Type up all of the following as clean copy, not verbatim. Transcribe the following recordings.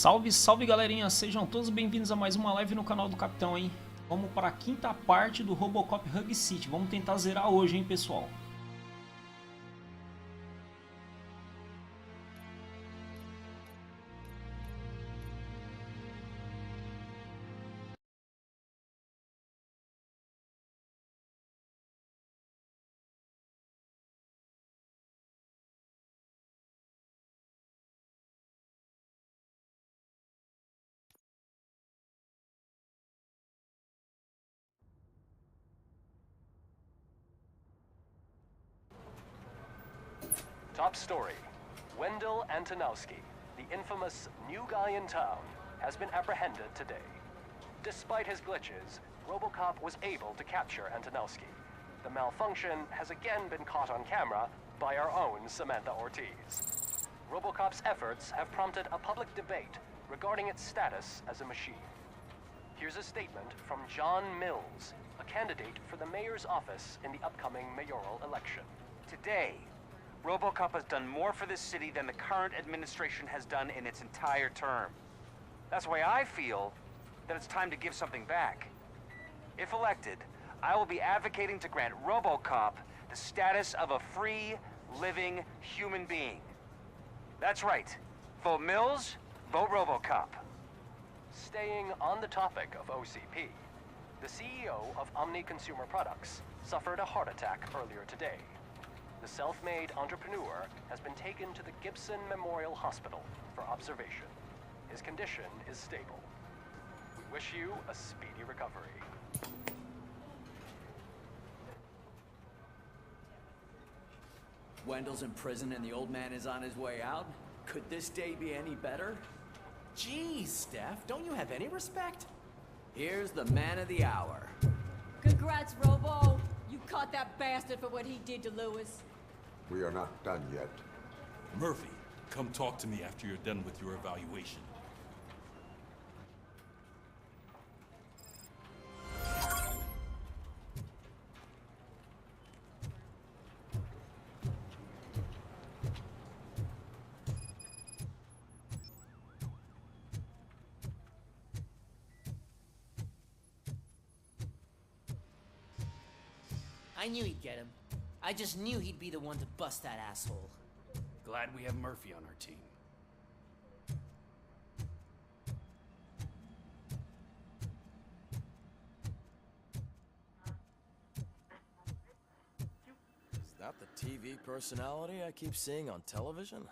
Salve, salve galerinha, sejam todos bem-vindos a mais uma live no canal do Capitão, hein? Vamos para a quinta parte do Robocop Hug City, vamos tentar zerar hoje, hein, pessoal? Top story. Wendell Antonowski, the infamous new guy in town, has been apprehended today. Despite his glitches, Robocop was able to capture Antonowski. The malfunction has again been caught on camera by our own Samantha Ortiz. Robocop's efforts have prompted a public debate regarding its status as a machine. Here's a statement from John Mills, a candidate for the mayor's office in the upcoming mayoral election. Today, Robocop has done more for this city than the current administration has done in its entire term. That's why I feel that it's time to give something back. If elected, I will be advocating to grant Robocop the status of a free, living human being. That's right. Vote Mills, vote Robocop. Staying on the topic of OCP, the CEO of Omni Consumer Products suffered a heart attack earlier today. The self-made entrepreneur has been taken to the Gibson Memorial Hospital for observation. His condition is stable. We wish you a speedy recovery. Wendell's in prison and the old man is on his way out? Could this day be any better? Geez, Steph, don't you have any respect? Here's the man of the hour. Congrats, Robo! You caught that bastard for what he did to Lewis. We are not done yet. Murphy, come talk to me after you're done with your evaluation. I knew he'd get him. I just knew he'd be the one to bust that asshole. Glad we have Murphy on our team. Is that the TV personality I keep seeing on television?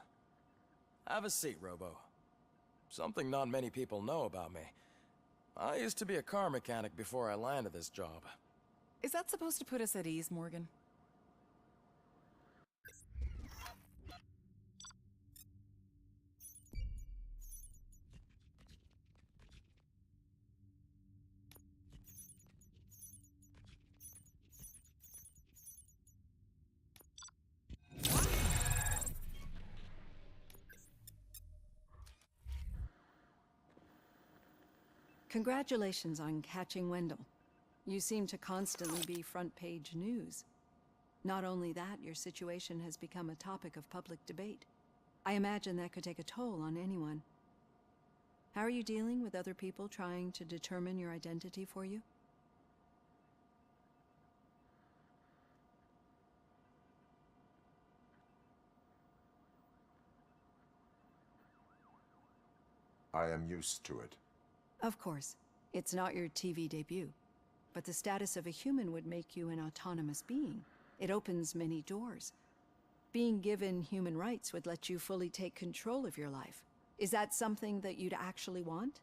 Have a seat, Robo. Something not many people know about me. I used to be a car mechanic before I landed this job. Is that supposed to put us at ease, Morgan? Congratulations on catching Wendell. You seem to constantly be front-page news. Not only that, your situation has become a topic of public debate. I imagine that could take a toll on anyone. How are you dealing with other people trying to determine your identity for you? I am used to it. Of course, it's not your TV debut, but the status of a human would make you an autonomous being. It opens many doors. Being given human rights would let you fully take control of your life. Is that something that you'd actually want?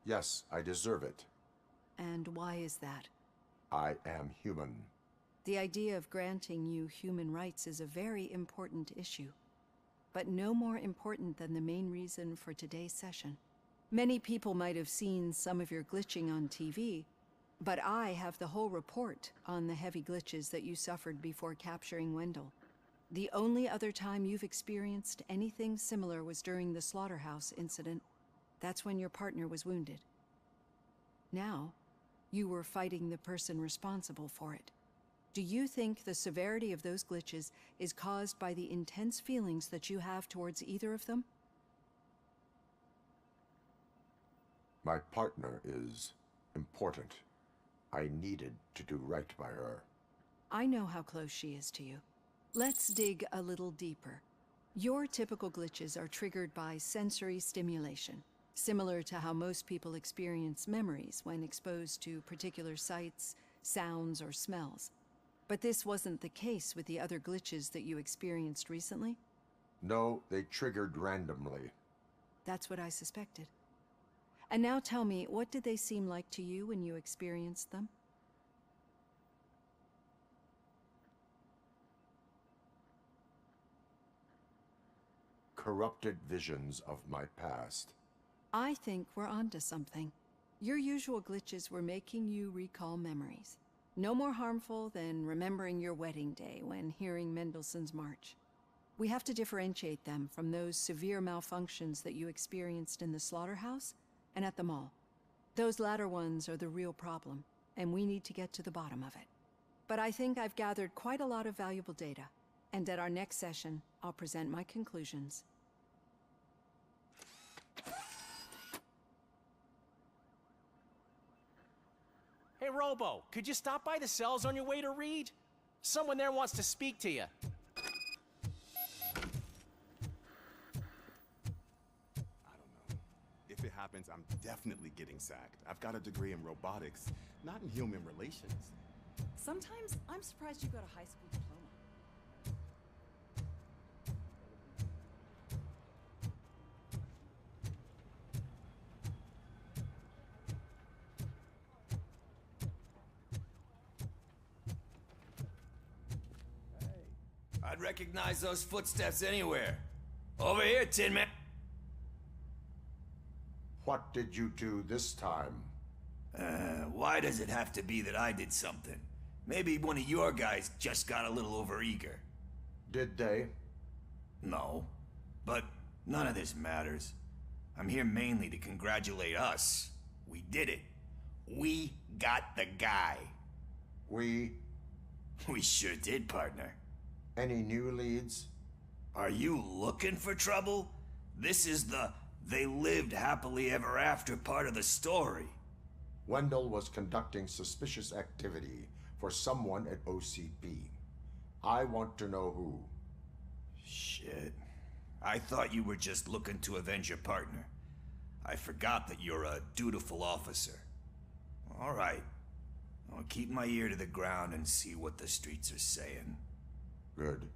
Yes, I deserve it. And why is that? I am human. The idea of granting you human rights is a very important issue, but no more important than the main reason for today's session. Many people might have seen some of your glitching on TV, but I have the whole report on the heavy glitches that you suffered before capturing Wendell. The only other time you've experienced anything similar was during the slaughterhouse incident. That's when your partner was wounded. Now, you were fighting the person responsible for it. Do you think the severity of those glitches is caused by the intense feelings that you have towards either of them? My partner is important. I needed to do right by her. I know how close she is to you. Let's dig a little deeper. Your typical glitches are triggered by sensory stimulation, similar to how most people experience memories when exposed to particular sights, sounds, or smells. But this wasn't the case with the other glitches that you experienced recently? No, they triggered randomly. That's what I suspected. And now tell me, what did they seem like to you when you experienced them? Corrupted visions of my past. I think we're onto something. Your usual glitches were making you recall memories. No more harmful than remembering your wedding day when hearing Mendelssohn's March. We have to differentiate them from those severe malfunctions that you experienced in the slaughterhouse and at the mall. Those latter ones are the real problem, and we need to get to the bottom of it. But I think I've gathered quite a lot of valuable data, and at our next session, I'll present my conclusions. Hey, Robo, could you stop by the cells on your way to Reed? Someone there wants to speak to you. If it happens, I'm definitely getting sacked. I've got a degree in robotics, not in human relations. Sometimes I'm surprised you got a high school diploma. I'd recognize those footsteps anywhere. Over here, Tin Man. What did you do this time? Why does it have to be that I did something? Maybe one of your guys just got a little overeager. Did they? No. But none of this matters. I'm here mainly to congratulate us. We did it. We got the guy. We sure did, partner. Any new leads? Are you looking for trouble? This is the "they lived happily ever after" part of the story. Wendell was conducting suspicious activity for someone at OCP. I want to know who. Shit. I thought you were just looking to avenge your partner. I forgot that you're a dutiful officer. All right. I'll keep my ear to the ground and see what the streets are saying. Good.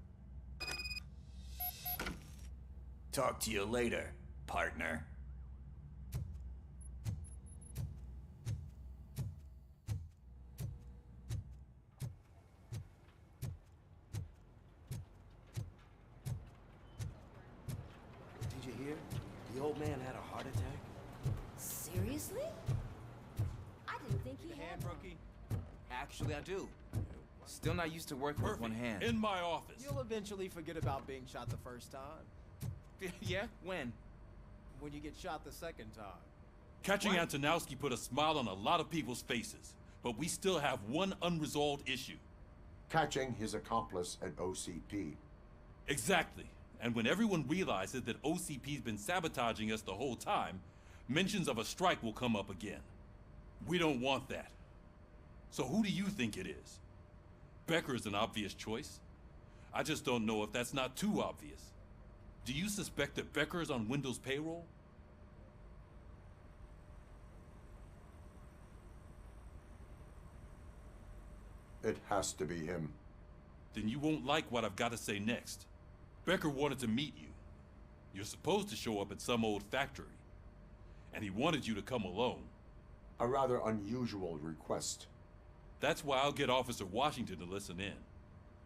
Talk to you later, partner. Did you hear? The old man had a heart attack. Seriously? I didn't think he had one. Rookie. Actually, I do. Still not used to working with one hand. In my office. You'll eventually forget about being shot the first time. Yeah? When? When you get shot the second time. Catching Antonowski put a smile on a lot of people's faces, but we still have one unresolved issue. Catching his accomplice at OCP. Exactly. And when everyone realizes that OCP's been sabotaging us the whole time, mentions of a strike will come up again. We don't want that. So who do you think it is? Becker is an obvious choice. I just don't know if that's not too obvious. Do you suspect that Becker's on Wendell's payroll? It has to be him. Then you won't like what I've got to say next. Becker wanted to meet you. You're supposed to show up at some old factory. And he wanted you to come alone. A rather unusual request. That's why I'll get Officer Washington to listen in.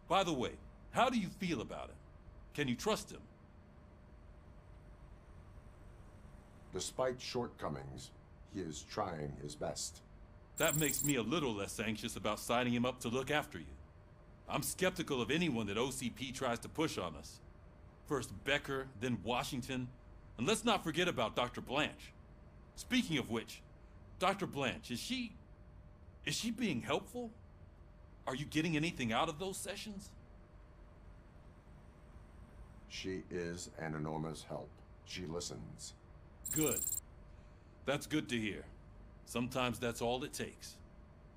By the way, how do you feel about him? Can you trust him? Despite shortcomings, he is trying his best. That makes me a little less anxious about signing him up to look after you. I'm skeptical of anyone that OCP tries to push on us. First Becker, then Washington, and let's not forget about Dr. Blanche. Speaking of which, Dr. Blanche, is she being helpful? Are you getting anything out of those sessions? She is an enormous help. She listens. Good. That's good to hear. Sometimes that's all it takes.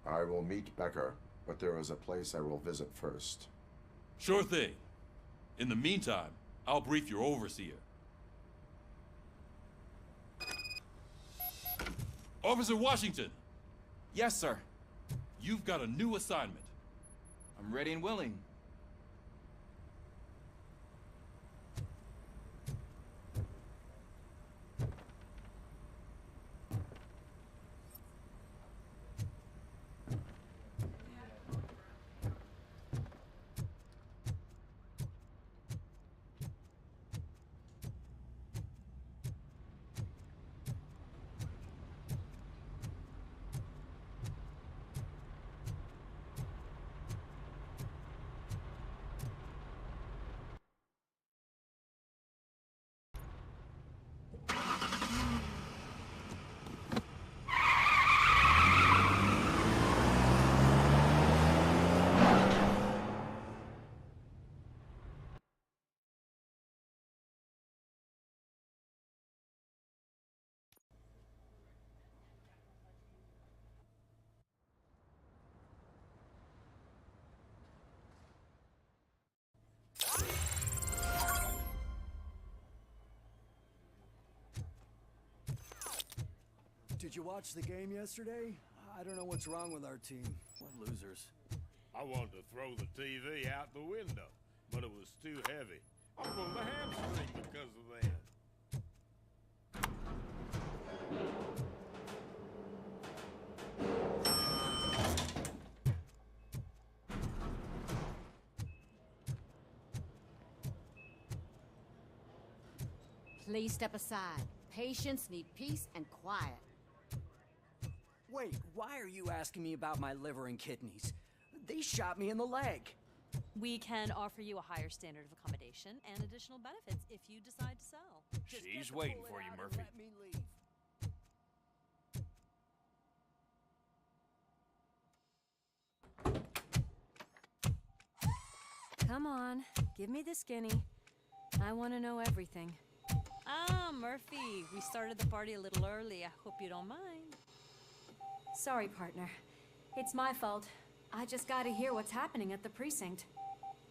I will meet Becker, but there is a place I will visit first. Sure thing. In the meantime, I'll brief your overseer. Officer Washington! Yes, sir. You've got a new assignment. I'm ready and willing. Did you watch the game yesterday? I don't know what's wrong with our team. We're losers. I wanted to throw the TV out the window, but it was too heavy. I pulled a hamstring because of that. Please step aside. Patients need peace and quiet. Wait, why are you asking me about my liver and kidneys? They shot me in the leg. We can offer you a higher standard of accommodation and additional benefits if you decide to sell. She's waiting for you, Murphy. Let me leave. Come on, give me the skinny. I want to know everything. Ah, Murphy, we started the party a little early. I hope you don't mind. Sorry, partner. It's my fault. I just gotta hear what's happening at the precinct.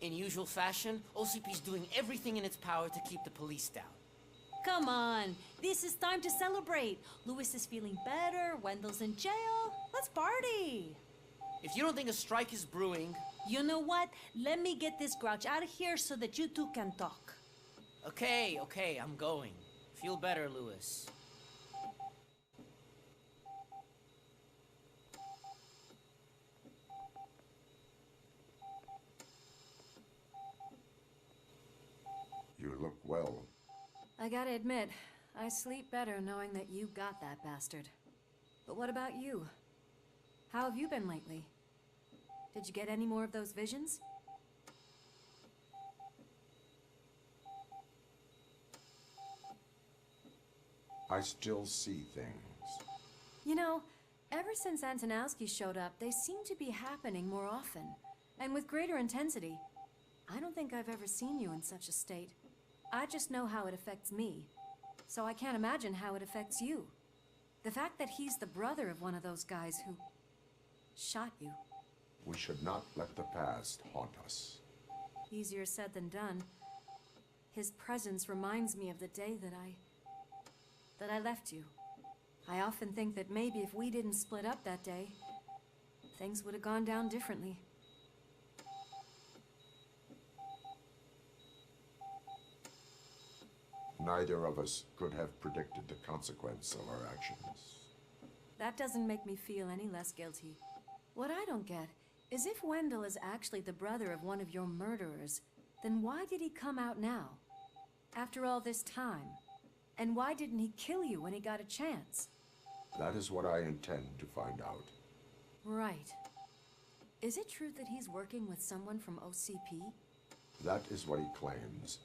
In usual fashion, OCP's doing everything in its power to keep the police down. Come on, this is time to celebrate. Lewis is feeling better, Wendell's in jail. Let's party. If you don't think a strike is brewing... You know what? Let me get this grouch out of here so that you two can talk. Okay, I'm going. Feel better, Lewis. You look well. I gotta admit, I sleep better knowing that you got that bastard. But what about you? How have you been lately? Did you get any more of those visions? I still see things. You know, ever since Antonowski showed up, they seem to be happening more often, and with greater intensity. I don't think I've ever seen you in such a state. I just know how it affects me, so I can't imagine how it affects you. The fact that he's the brother of one of those guys who shot you. We should not let the past haunt us. Easier said than done. His presence reminds me of the day that I left you. I often think that maybe if we didn't split up that day, things would have gone down differently. Neither of us could have predicted the consequence of our actions. That doesn't make me feel any less guilty. What I don't get is if Wendell is actually the brother of one of your murderers, then why did he come out now? After all this time? And why didn't he kill you when he got a chance? That is what I intend to find out. Right. Is it true that he's working with someone from OCP? That is what he claims.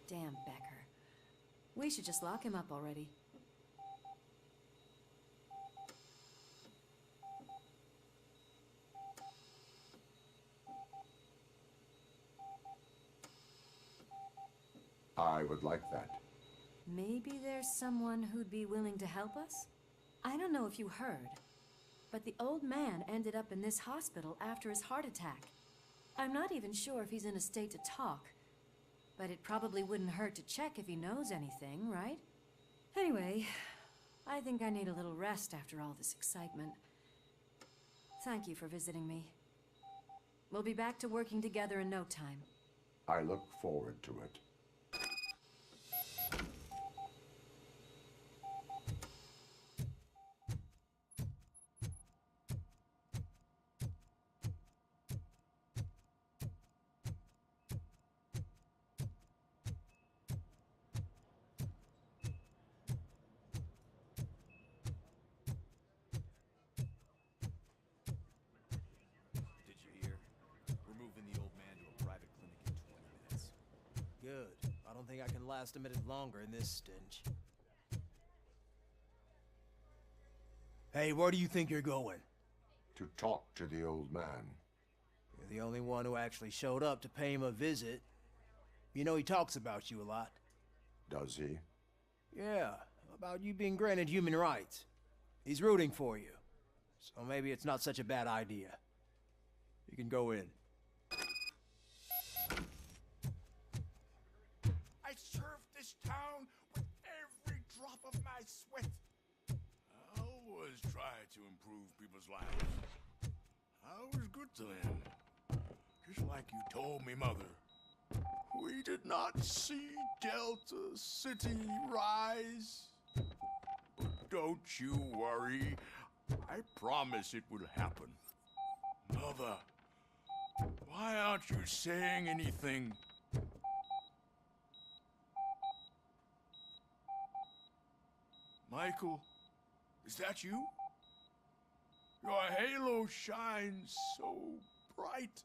Damn Becker. We should just lock him up already. I would like that. Maybe there's someone who'd be willing to help us? I don't know if you heard, but the old man ended up in this hospital after his heart attack. I'm not even sure if he's in a state to talk, but it probably wouldn't hurt to check if he knows anything, right? Anyway, I think I need a little rest after all this excitement. Thank you for visiting me. We'll be back to working together in no time. I look forward to it. Did you hear? We're moving the old man to a private clinic in 20 minutes. Good. I don't think I can last a minute longer in this stench. Hey, where do you think you're going? To talk to the old man. You're the only one who actually showed up to pay him a visit. You know he talks about you a lot. Does he? Yeah, about you being granted human rights. He's rooting for you. So maybe it's not such a bad idea. You can go in. I served this town with every drop of my sweat. I always try to improve people's lives. I was good to them. Just like you told me, Mother. We did not see Delta City rise. But don't you worry. I promise it will happen. Mother, why aren't you saying anything? Michael, is that you? Your halo shines so bright.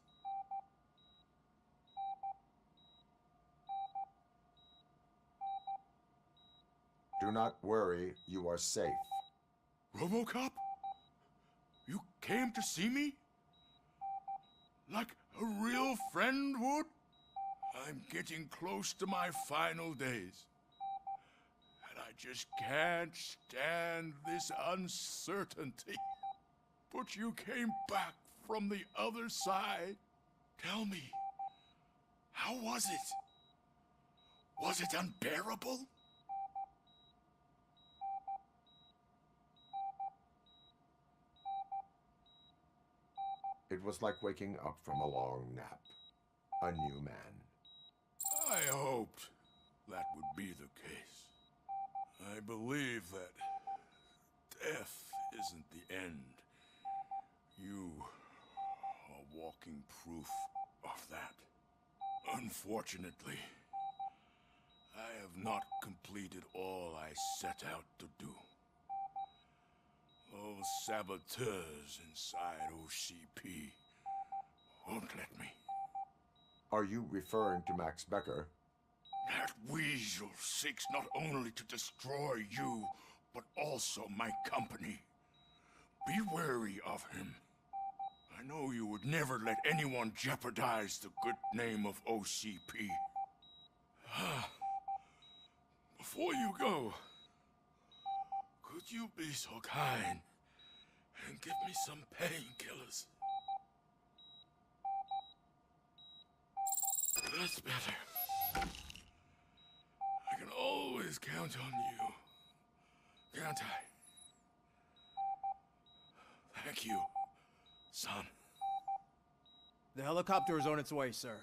Do not worry, you are safe. Robocop? You came to see me? Like a real friend would? I'm getting close to my final days. And I just can't stand this uncertainty. But you came back from the other side. Tell me, how was it? Was it unbearable? It was like waking up from a long nap. A new man. I hoped that would be the case. I believe that death isn't the end. You are walking proof of that. Unfortunately, I have not completed all I set out to do. Those saboteurs inside OCP won't let me. Are you referring to Max Becker? That weasel seeks not only to destroy you, but also my company. Be wary of him. I know you would never let anyone jeopardize the good name of OCP. Before you go, could you be so kind and give me some painkillers? That's better. I can always count on you. Can't I? Thank you, son. The helicopter is on its way, sir.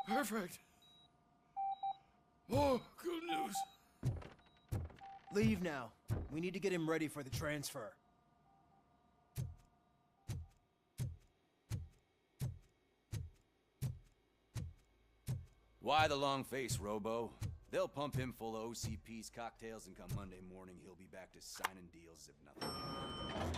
Perfect. More good news. Leave now. We need to get him ready for the transfer. Why the long face, Robo? They'll pump him full of OCP's cocktails, and come Monday morning, he'll be back to signing deals as if nothing happened.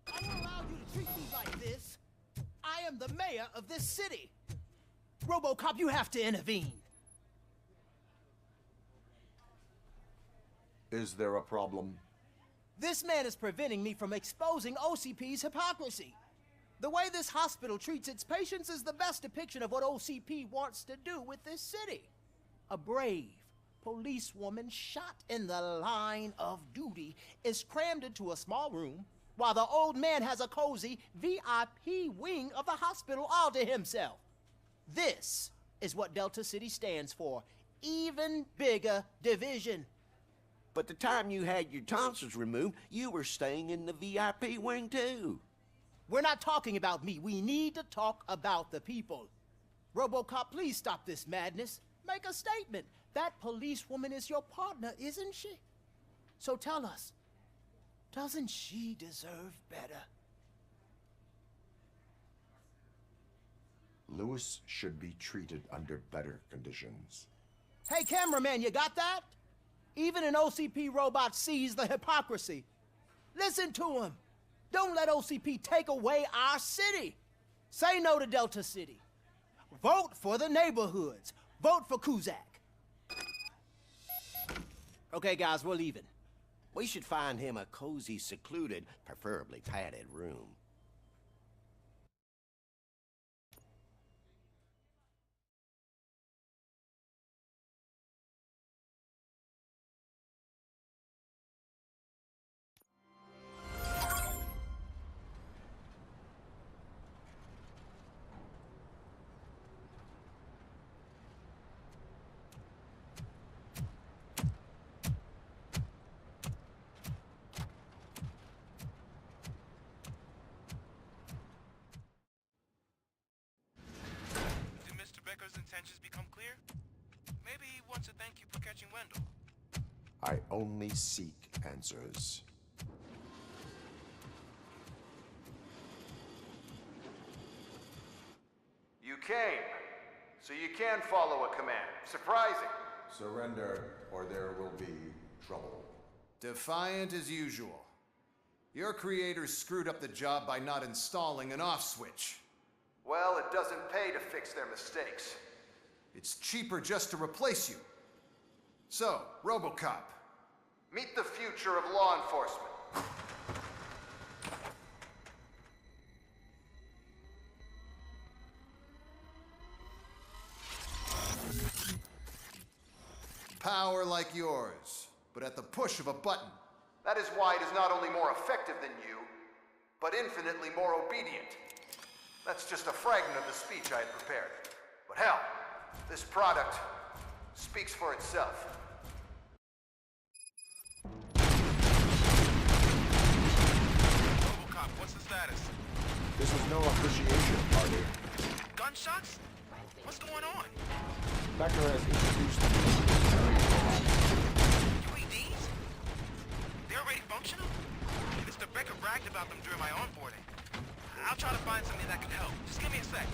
I won't allow you to treat me like this. I am the mayor of this city. Robocop, you have to intervene. Is there a problem? This man is preventing me from exposing OCP's hypocrisy. The way this hospital treats its patients is the best depiction of what OCP wants to do with this city. A brave policewoman shot in the line of duty is crammed into a small room, while the old man has a cozy VIP wing of the hospital all to himself. This is what Delta City stands for. Even bigger division. But the time you had your tonsils removed, you were staying in the VIP wing too. We're not talking about me. We need to talk about the people. Robocop, please stop this madness. Make a statement. That policewoman is your partner, isn't she? So tell us, doesn't she deserve better? Lewis should be treated under better conditions. Hey, cameraman, you got that? Even an OCP robot sees the hypocrisy. Listen to him. Don't let OCP take away our city. Say no to Delta City. Vote for the neighborhoods. Vote for Kuzak. Okay, guys, we're leaving. We should find him a cozy, secluded, preferably padded room. Intentions become clear? Maybe he wants to thank you for catching Wendell. I only seek answers. You came, so you can follow a command. Surprising. Surrender, or there will be trouble. Defiant as usual. Your creators screwed up the job by not installing an off switch. Well, it doesn't pay to fix their mistakes. It's cheaper just to replace you. So, Robocop, meet the future of law enforcement. Power like yours, but at the push of a button. That is why it is not only more effective than you, but infinitely more obedient. That's just a fragment of the speech I had prepared. But hell, this product speaks for itself. Robocop, what's the status? This was no appreciation party. Gunshots? What's going on? Becker has introduced the UEDs? They're already functional? Mr. Becker bragged about them during my onboarding. I'll try to find something that can help. Just give me a sec.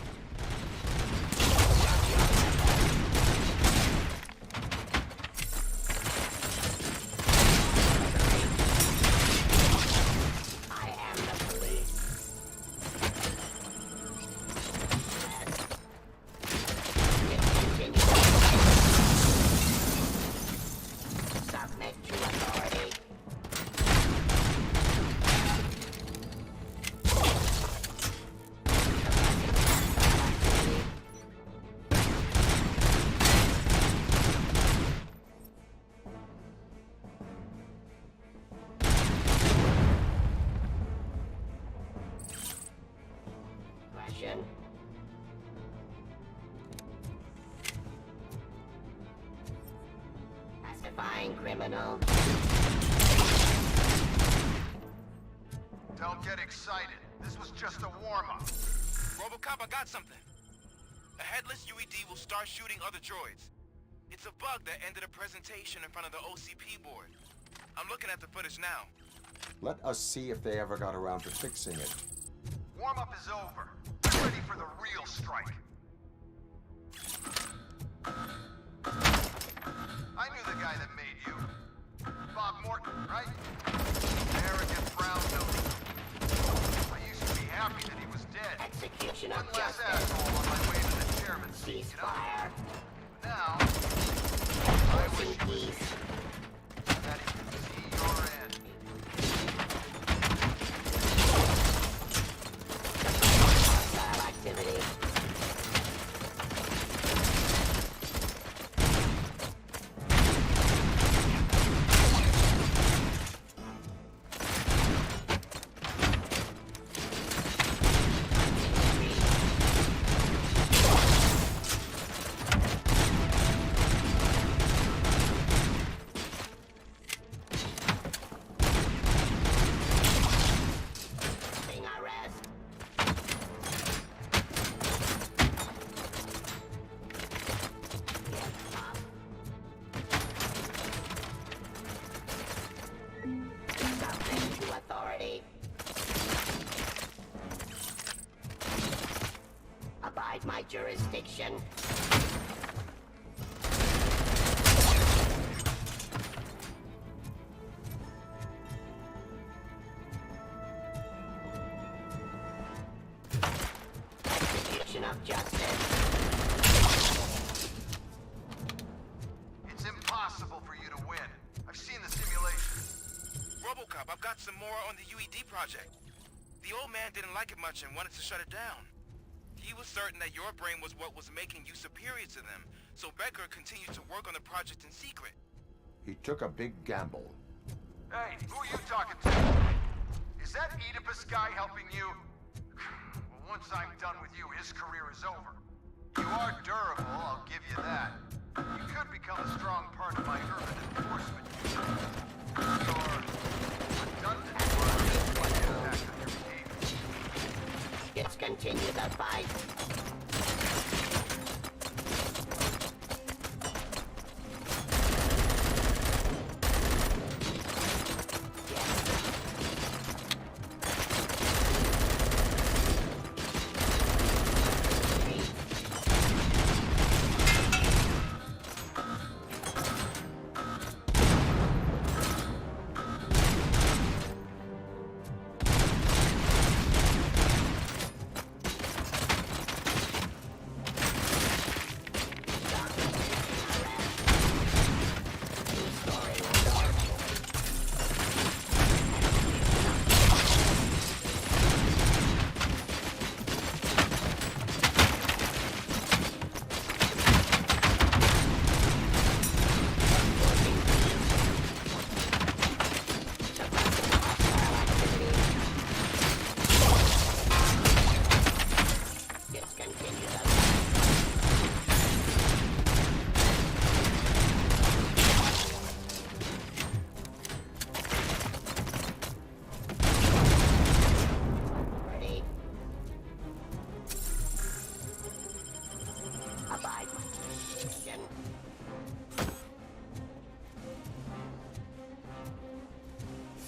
I am the police. Submit to authority. fine criminal. Don't get excited. This was just a warm-up. Robocop, I got something. A headless UED will start shooting other droids. It's a bug that ended a presentation in front of the OCP board. I'm looking at the footage now. Let us see if they ever got around to fixing it. Warm-up is over. Get ready for the real strike. I knew the guy that made you. Bob Morton, right? Arrogant brown nose. I used to be happy that he was dead. Execution One of less justice. asshole on my way to the chairman's seat, you know? Ceasefire. Now, I wish he was here. That he could see your end. Hostile activity. Abide my jurisdiction. Execution of justice. It's impossible for you to win. I've seen the simulation. Robocop, I've got some more on the UED project. The old man didn't like it much and wanted to shut it down. He was certain that your brain was what was making you superior to them, so Becker continued to work on the project in secret. He took a big gamble. Hey, who are you talking to? Is that Oedipus guy helping you? Well, once I'm done with you, his career is over. You are durable, I'll give you that. You could become a strong part of my urban enforcement unit. Your redundant work might impact on your behavior. Let's continue the fight.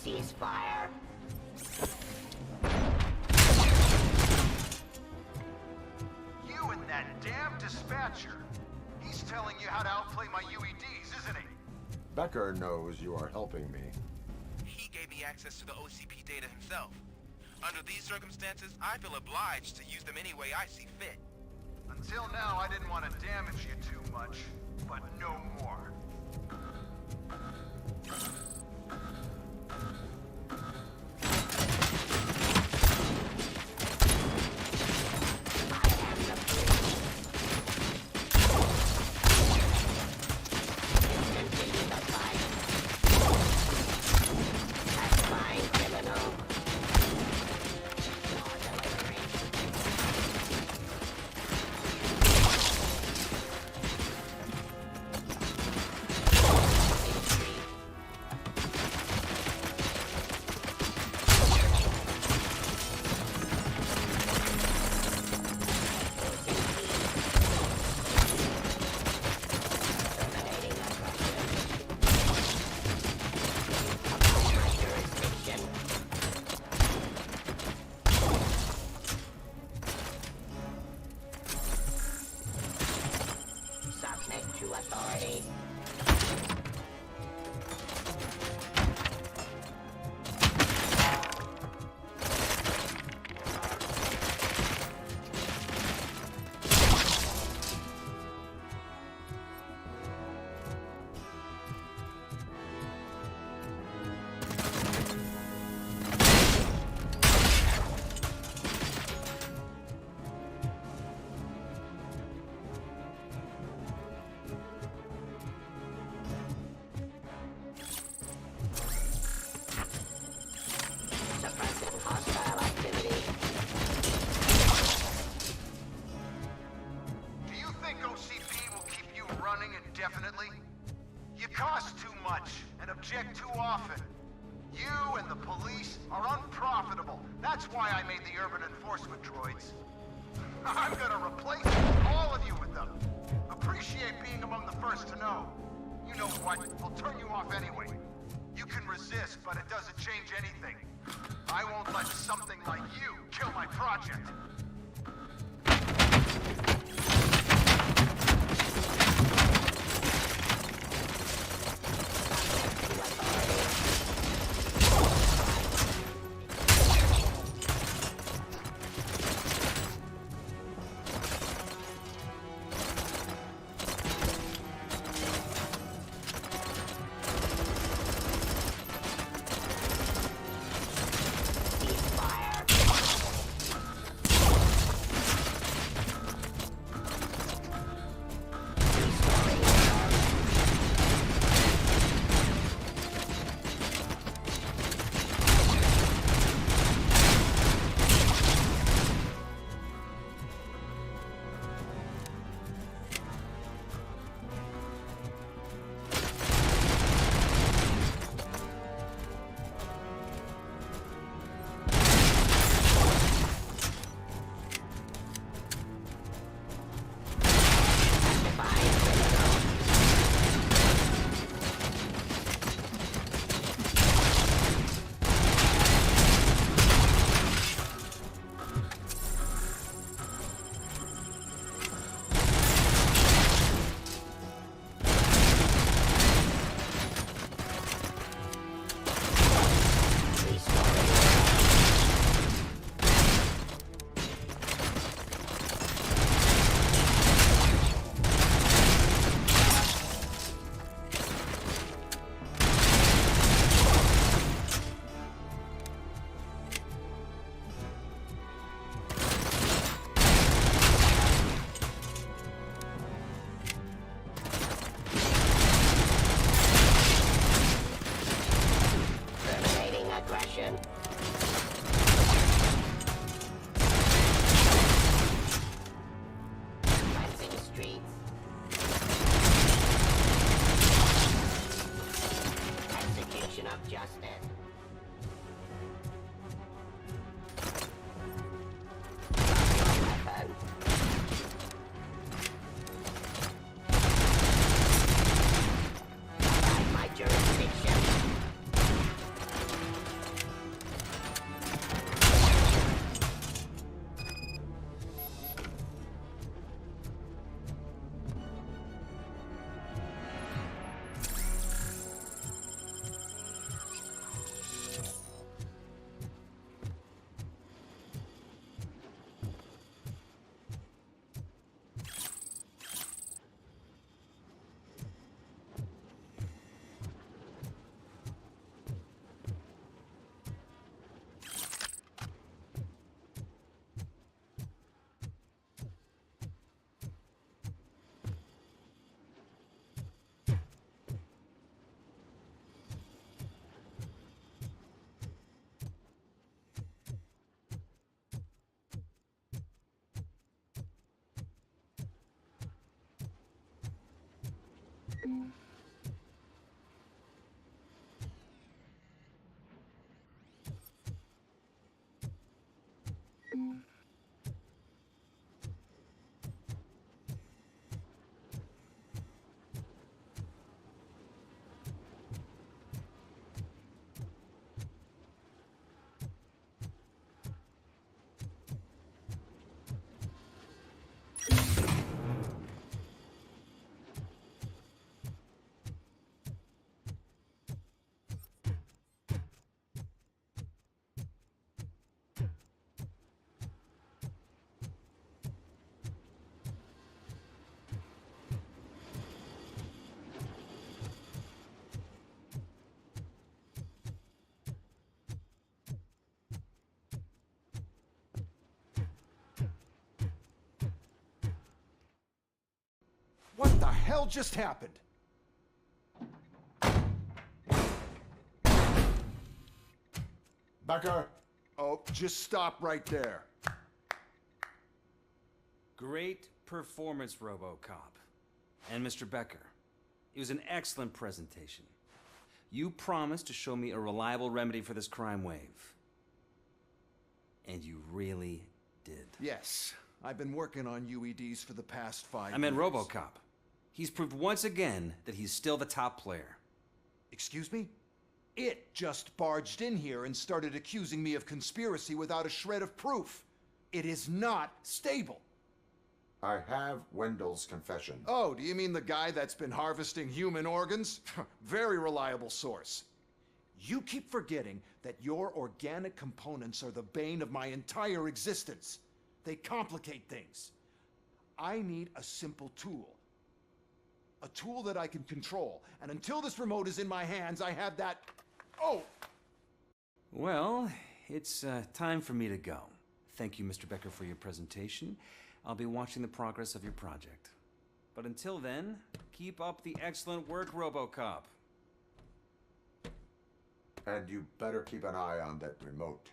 Ceasefire. You and that damn dispatcher. He's telling you how to outplay my UEDs, isn't he? Becker knows you are helping me. He gave me access to the OCP data himself. Under these circumstances, I feel obliged to use them any way I see fit. Until now, I didn't want to damage you too much, but no more. authority. Suppressing hostile activity. Do you think OCP will keep you running indefinitely? You cost too much and object too often. You and the police are unprofitable. That's why I made the urban enforcement droids. I'm gonna replace all of you with them. Appreciate being among the first to know. You know what? I'll turn you off anyway. You can resist, but it doesn't change anything. I won't let something like you kill my project. hell just happened? Becker! Oh, just stop right there. Great performance, Robocop. And Mr. Becker, it was an excellent presentation. You promised to show me a reliable remedy for this crime wave. And you really did. Yes, I've been working on UEDs for the past 5 years. I meant Robocop. He's proved once again that he's still the top player. Excuse me? It just barged in here and started accusing me of conspiracy without a shred of proof. It is not stable. I have Wendell's confession. Oh, do you mean the guy that's been harvesting human organs? Very reliable source. You keep forgetting that your organic components are the bane of my entire existence. They complicate things. I need a simple tool. A tool that I can control. And until this remote is in my hands, I have that... Oh! Well, it's time for me to go. Thank you, Mr. Becker, for your presentation. I'll be watching the progress of your project. But until then, keep up the excellent work, Robocop. And you better keep an eye on that remote.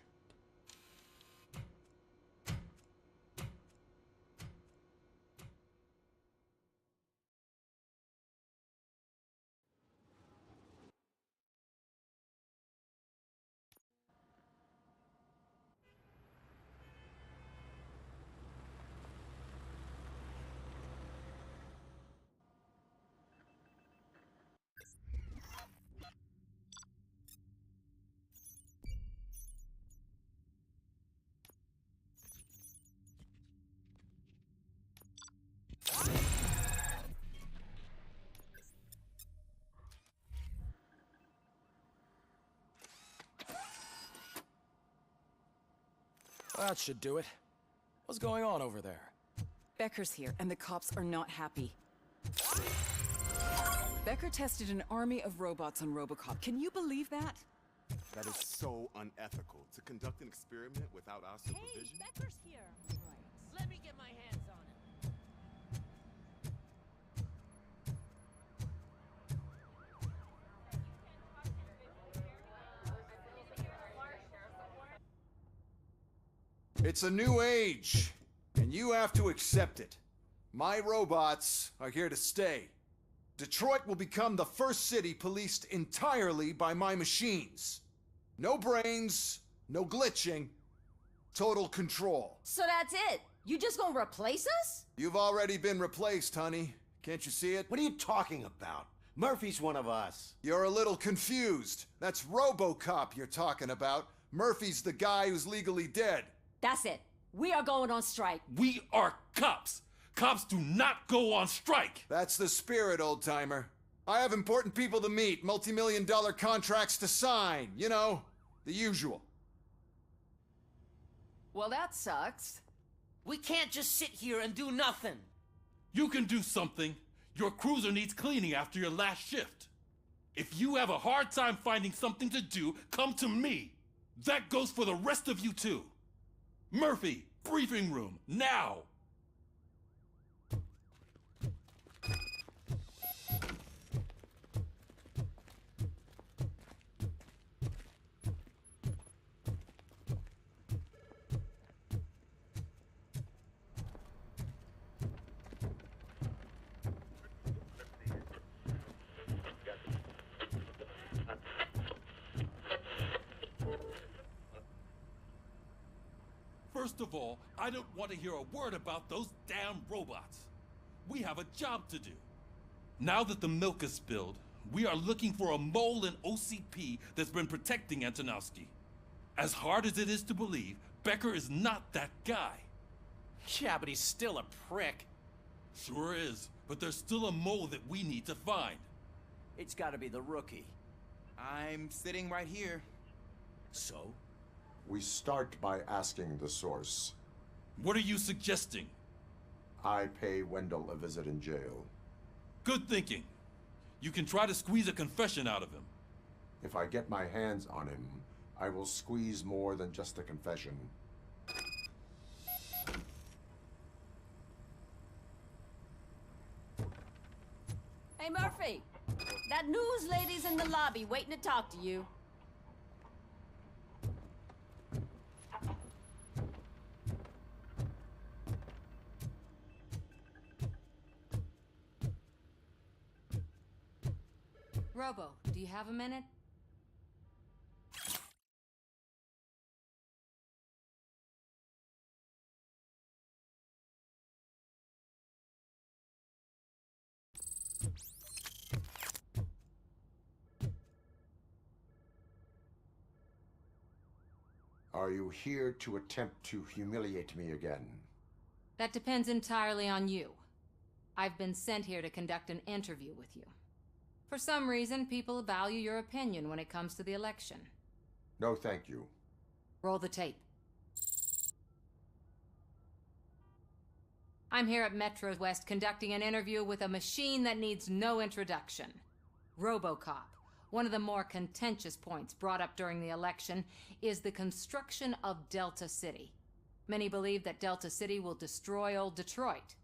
That should do it. What's going on over there? Becker's here, and the cops are not happy. Becker tested an army of robots on Robocop. Can you believe that? That is so unethical. To conduct an experiment without our supervision? Hey, Becker's here. Right. Let me get my hands on him. It's a new age, and you have to accept it. My robots are here to stay. Detroit will become the first city policed entirely by my machines. No brains, no glitching, total control. So that's it? You just gonna replace us? You've already been replaced, honey. Can't you see it? What are you talking about? Murphy's one of us. You're a little confused. That's Robocop you're talking about. Murphy's the guy who's legally dead. That's it. We are going on strike. We are cops. Cops do not go on strike. That's the spirit, old-timer. I have important people to meet, multi-million-dollar contracts to sign. You know, the usual. Well, that sucks. We can't just sit here and do nothing. You can do something. Your cruiser needs cleaning after your last shift. If you have a hard time finding something to do, come to me. That goes for the rest of you too. Murphy, briefing room, now! First of all, I don't want to hear a word about those damn robots. We have a job to do. Now that the milk is spilled, we are looking for a mole in OCP that's been protecting Antonowski. As hard as it is to believe, Becker is not that guy. Yeah, but he's still a prick. Sure is, but there's still a mole that we need to find. It's gotta be the rookie. I'm sitting right here. So? We start by asking the source. What are you suggesting? I pay Wendell a visit in jail. Good thinking. You can try to squeeze a confession out of him. If I get my hands on him, I will squeeze more than just a confession. Hey, Murphy. That news lady's in the lobby waiting to talk to you. Robo, do you have a minute? Are you here to attempt to humiliate me again? That depends entirely on you. I've been sent here to conduct an interview with you. For some reason, people value your opinion when it comes to the election. No, thank you. Roll the tape. I'm here at Metro West conducting an interview with a machine that needs no introduction. Robocop. One of the more contentious points brought up during the election is the construction of Delta City. Many believe that Delta City will destroy old Detroit.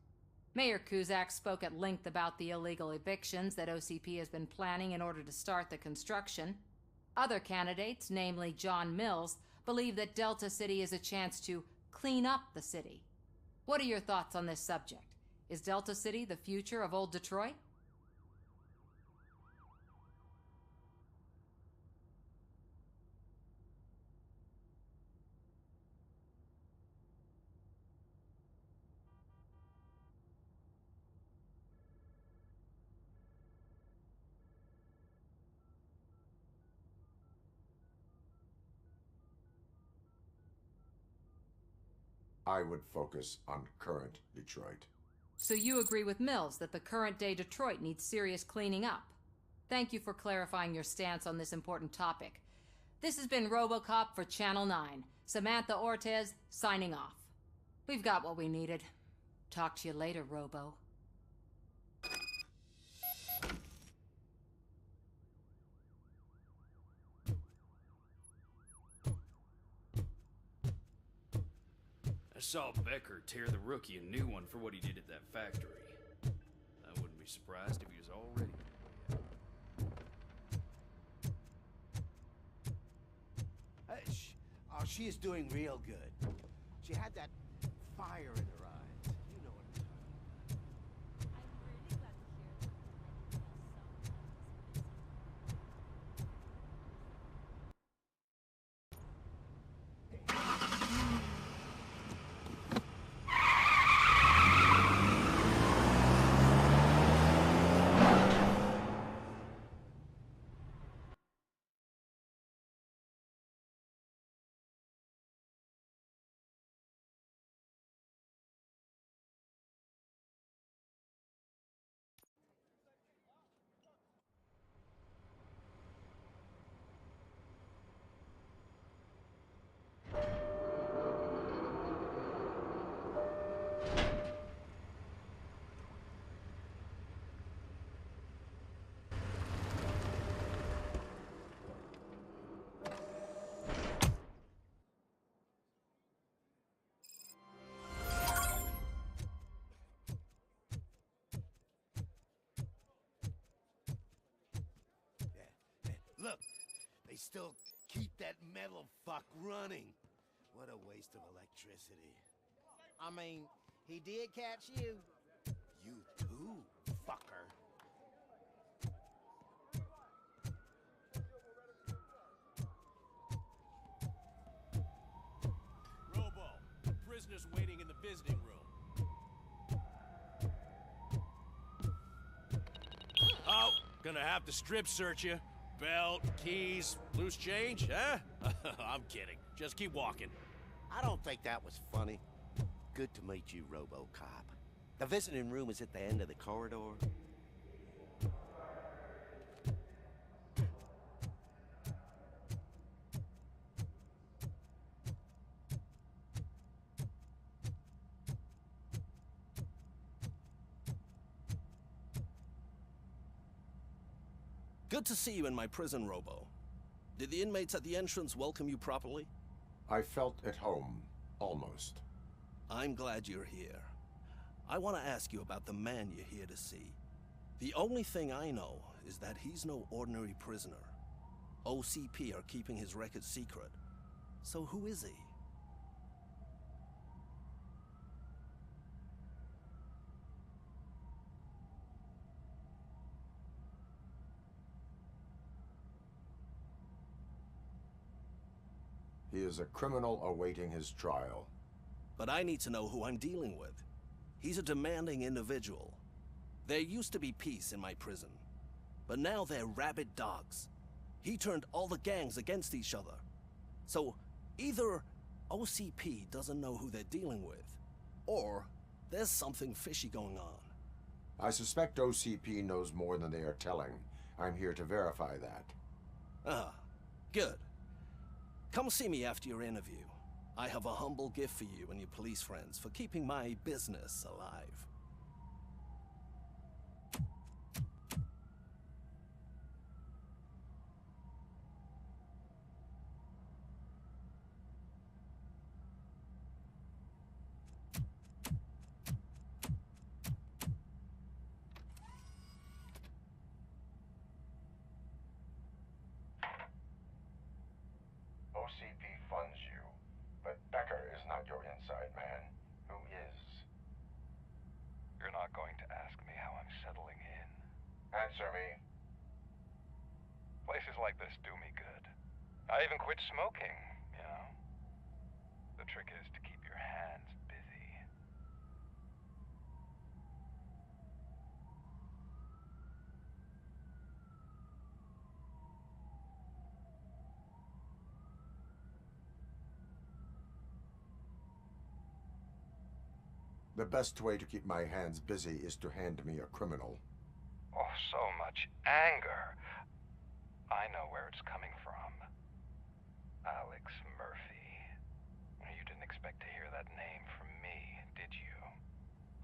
Mayor Cusack spoke at length about the illegal evictions that OCP has been planning in order to start the construction. Other candidates, namely John Mills, believe that Delta City is a chance to clean up the city. What are your thoughts on this subject? Is Delta City the future of old Detroit? I would focus on current Detroit. So you agree with Mills that the current day Detroit needs serious cleaning up? Thank you for clarifying your stance on this important topic. This has been Robocop for Channel 9. Samantha Ortez, signing off. We've got what we needed. Talk to you later, Robo. I saw Becker tear the rookie a new one for what he did at that factory. I wouldn't be surprised if he was already. Oh, she is doing real good. She had that fire in her eyes. You know what I'm talking about. Look, they still keep that metal fuck running. What a waste of electricity. I mean, he did catch you. You too, fucker. Robo, the prisoner's waiting in the visiting room. Oh, gonna have to strip search you. Belt, keys, loose change, huh? I'm kidding. Just keep walking. I don't think that was funny. Good to meet you, Robocop. The visiting room is at the end of the corridor. Good to see you in my prison, Robo. Did the inmates at the entrance welcome you properly? I felt at home, almost. I'm glad you're here. I want to ask you about the man you're here to see. The only thing I know is that he's no ordinary prisoner. OCP are keeping his record secret. So who is he? He is a criminal awaiting his trial. But I need to know who I'm dealing with. He's a demanding individual. There used to be peace in my prison, but now they're rabid dogs. He turned all the gangs against each other. So either OCP doesn't know who they're dealing with, or there's something fishy going on. I suspect OCP knows more than they are telling. I'm here to verify that. Ah, good. Come see me after your interview. I have a humble gift for you and your police friends for keeping my business alive. OCP funds you, but Becker is not your inside man. Who is? You're not going to ask me how I'm settling in. Answer me. Places like this do me good. I even quit smoking, you know. The trick is to keep your hands busy. The best way to keep my hands busy is to hand me a criminal. Oh, so much anger. I know where it's coming from. Alex Murphy. You didn't expect to hear that name from me, did you?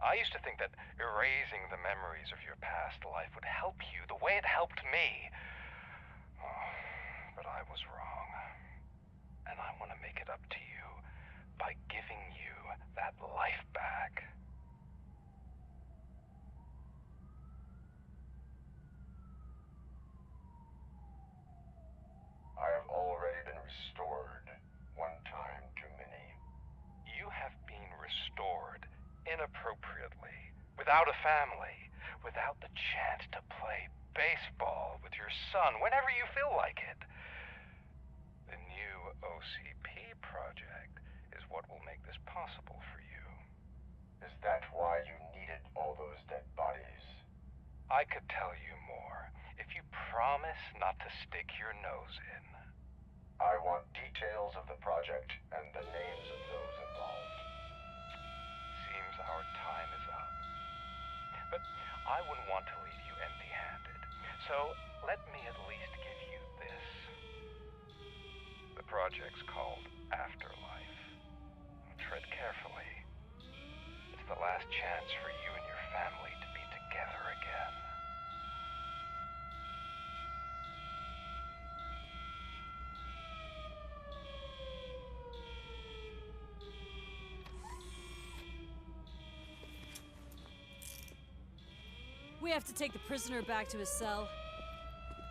I used to think that erasing the memories of your past life would help you the way it helped me. Oh, but I was wrong. And I want to make it up to you by giving you that life back. I have already been restored. One time too many. You have been restored inappropriately, without a family, without the chance to play baseball with your son whenever you feel like it. The new OCP project is what will make this possible for you. Is that why you needed all those dead bodies? I could tell you more if you promise not to stick your nose in. I want details of the project and the names of those involved. Seems our time is up. But I wouldn't want to leave you empty-handed. So let me at least give you this. The project's called Afterlife. Tread carefully. It's the last chance for you and your family to be together again. We have to take the prisoner back to his cell.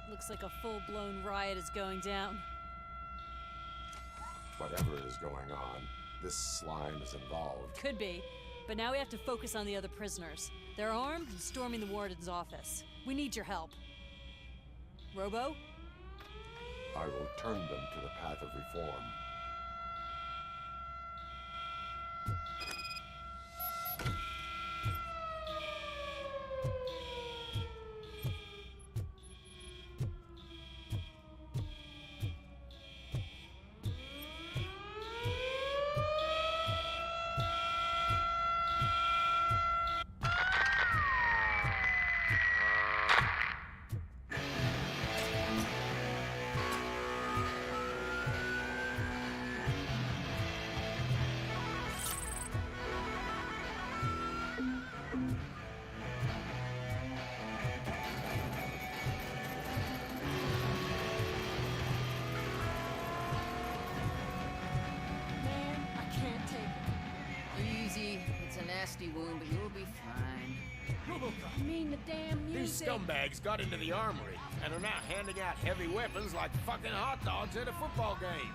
Looks like a full-blown riot is going down. Whatever is going on, this slime is involved. Could be, but now we have to focus on the other prisoners. They're armed and storming the warden's office. We need your help. Robo? I will turn them to the path of reform. Easy. It's a nasty wound, but you'll be fine. Robocop! between the damn music. These scumbags got into the armory and are now handing out heavy weapons like fucking hot dogs at a football game.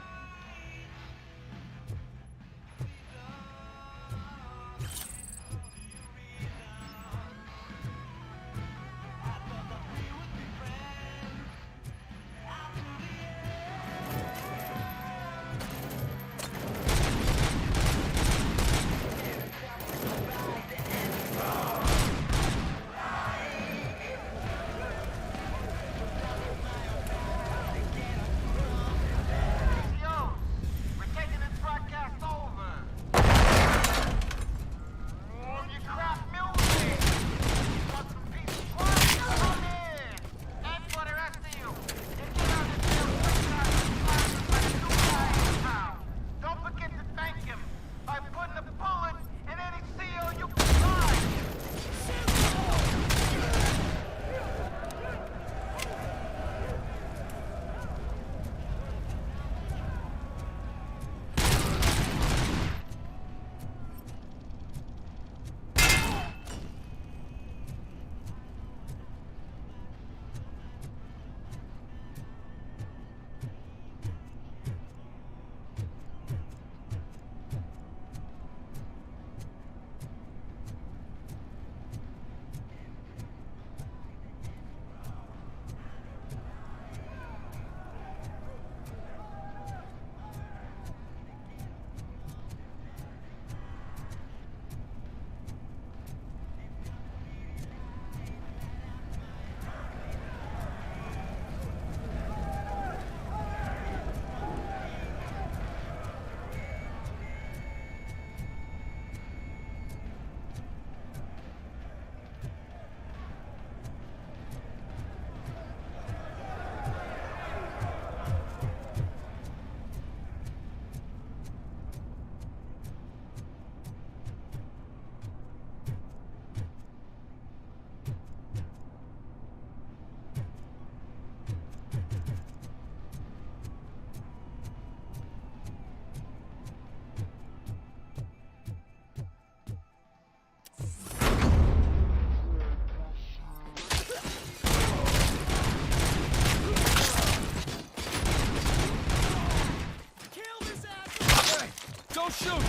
Don't shoot!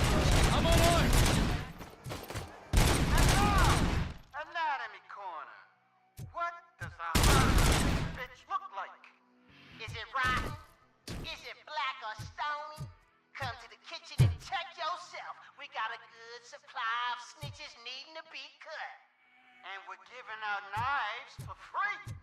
I'm online! Anatomy Corner. What does a hot bitch look like? Is it rotten? Is it black or stony? Come to the kitchen and check yourself. We got a good supply of snitches needing to be cut. And we're giving out knives for free.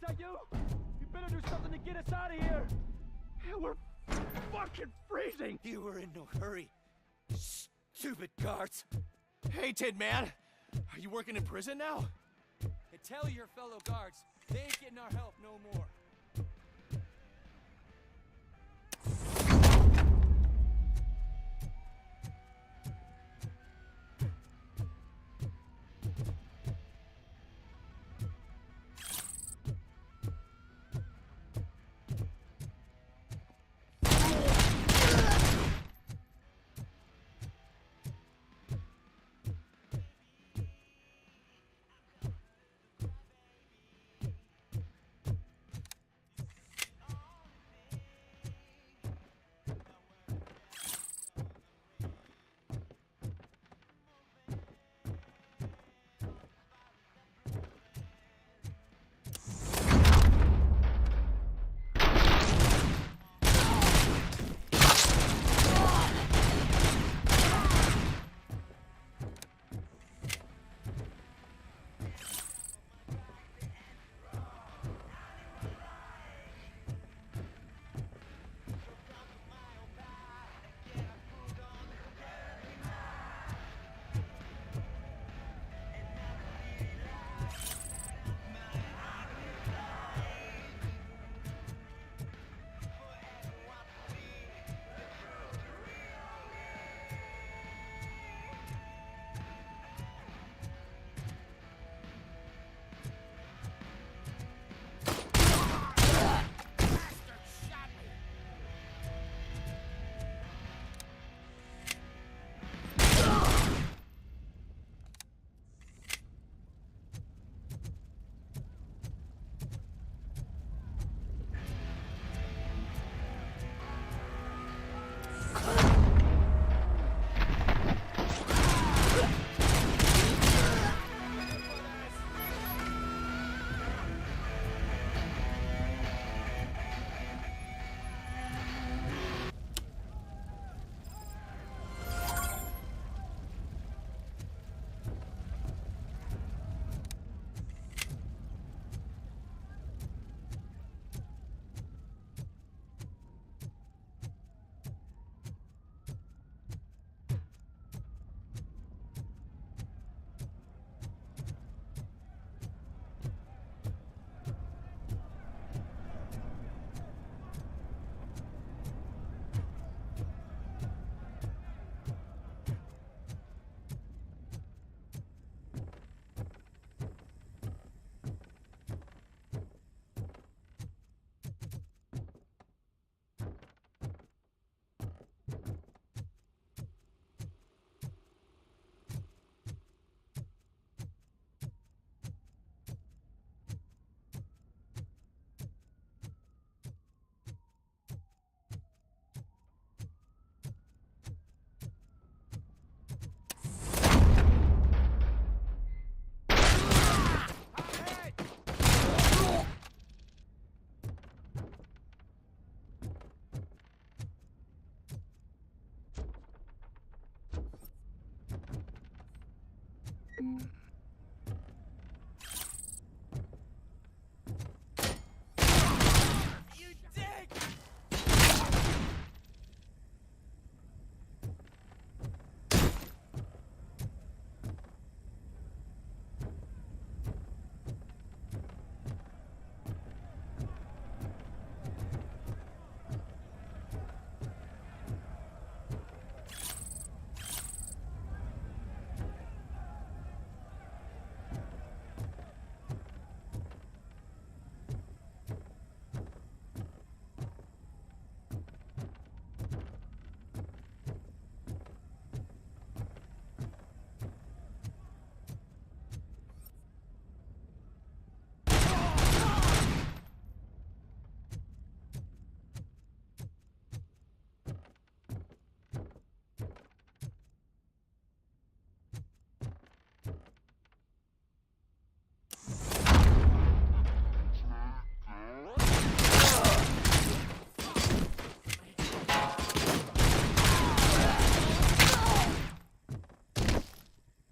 that you? You better do something to get us out of here. We're fucking freezing. You were in no hurry. Stupid guards. Hey, Tin Man. Are you working in prison now? And tell your fellow guards, they ain't getting our help no more.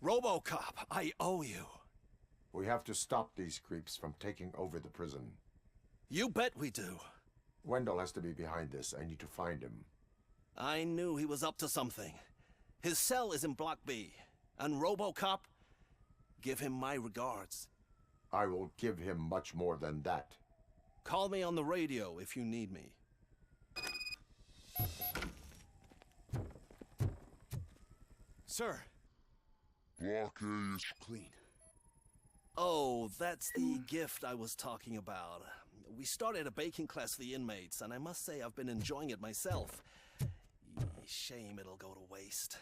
Robocop, I owe you. We have to stop these creeps from taking over the prison. You bet we do. Wendell has to be behind this. I need to find him. I knew he was up to something. His cell is in Block B. And Robocop, give him my regards. I will give him much more than that. Call me on the radio if you need me. Sir. Block A is clean. Oh, that's the gift I was talking about. We started a baking class for the inmates, and I must say I've been enjoying it myself. Shame it'll go to waste.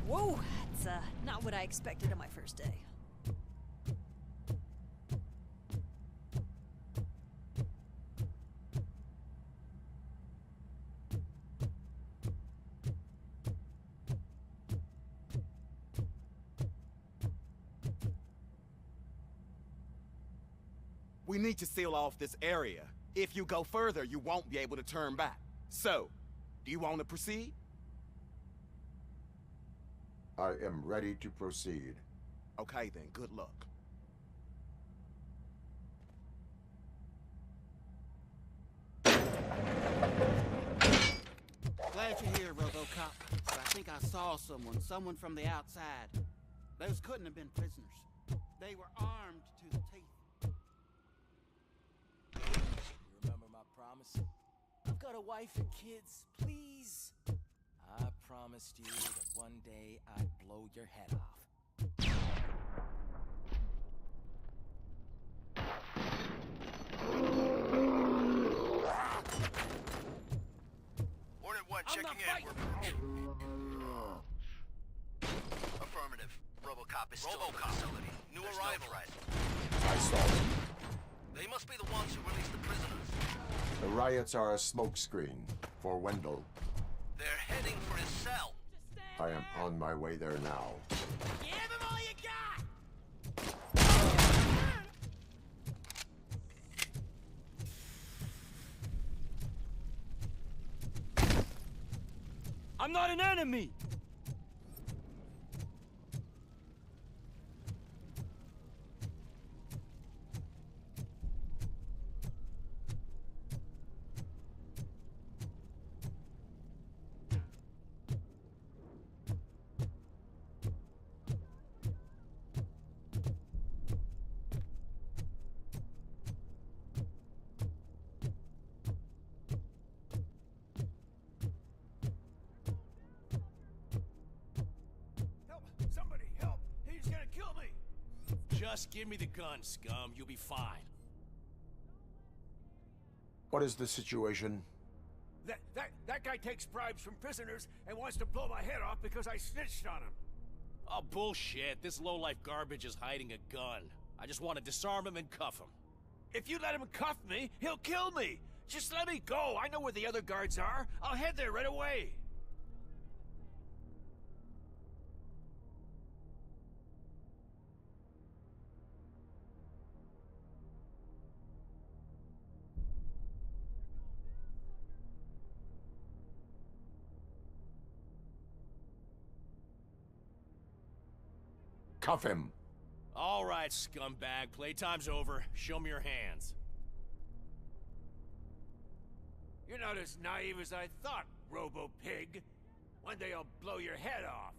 Whoa, that's not what I expected on my first day. We need to seal off this area. If you go further, you won't be able to turn back. So, do you want to proceed? I am ready to proceed. Okay then, good luck. Glad you're here, Robocop. But I think I saw someone from the outside. Those couldn't have been prisoners. They were armed to the teeth. You remember my promise? I've got a wife and kids, please. I promised you that one day I'd blow your head off. Hornet 1 checking in. Affirmative. Robocop is still in the facility. New arrival. I saw them. They must be the ones who released the prisoners. The riots are a smokescreen for Wendell. They're heading for his cell. I am on my way there now. Give him all you got! I'm not an enemy! Just give me the gun, scum. You'll be fine. What is the situation? That guy takes bribes from prisoners and wants to blow my head off because I snitched on him. Oh, bullshit. This lowlife garbage is hiding a gun. I just want to disarm him and cuff him. If you let him cuff me, he'll kill me. Just let me go. I know where the other guards are. I'll head there right away. Cuff him. All right, scumbag. Playtime's over. Show me your hands. You're not as naive as I thought, Robo-Pig. One day I'll blow your head off.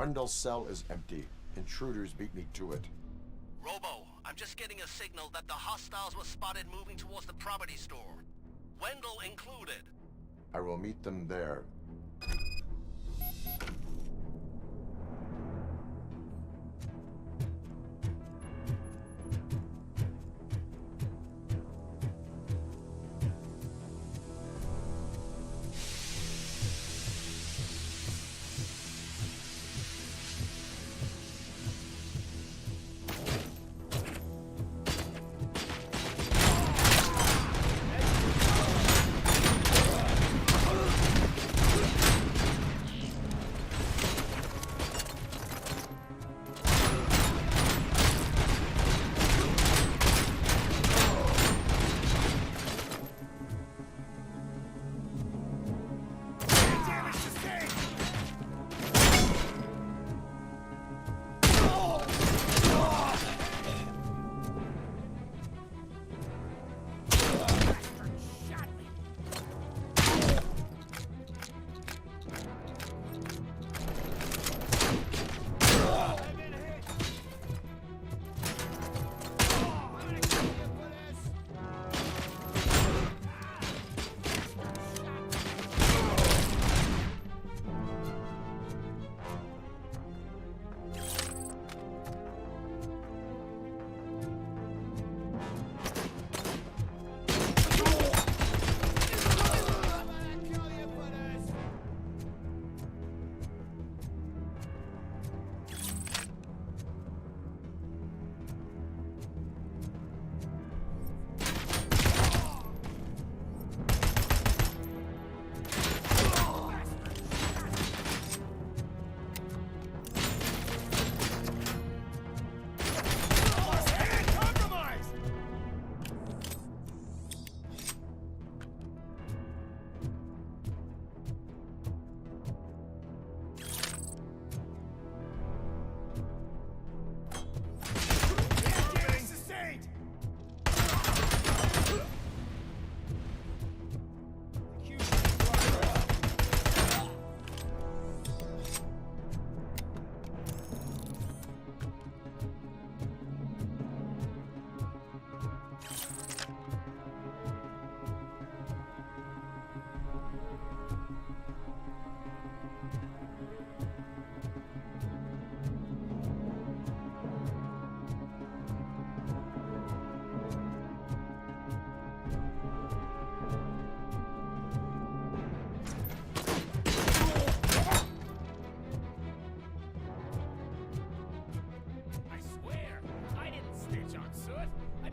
Wendell's cell is empty. Intruders beat me to it. Robo, I'm just getting a signal that the hostiles were spotted moving towards the property store. Wendell included. I will meet them there.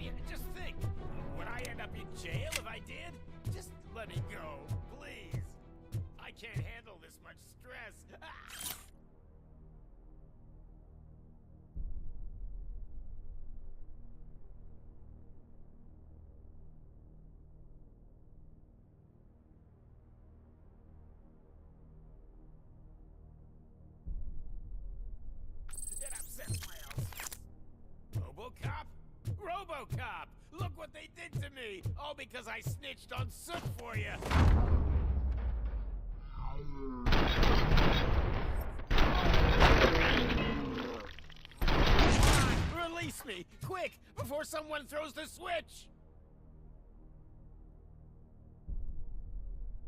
idea. Just think. Would I end up in jail if I did? Just let me go, please. I can't handle this much stress. It upsets my elf. Robocop? Robocop! Look what they did to me! All because I snitched on Soot for you! Come on, release me! Quick! Before someone throws the switch!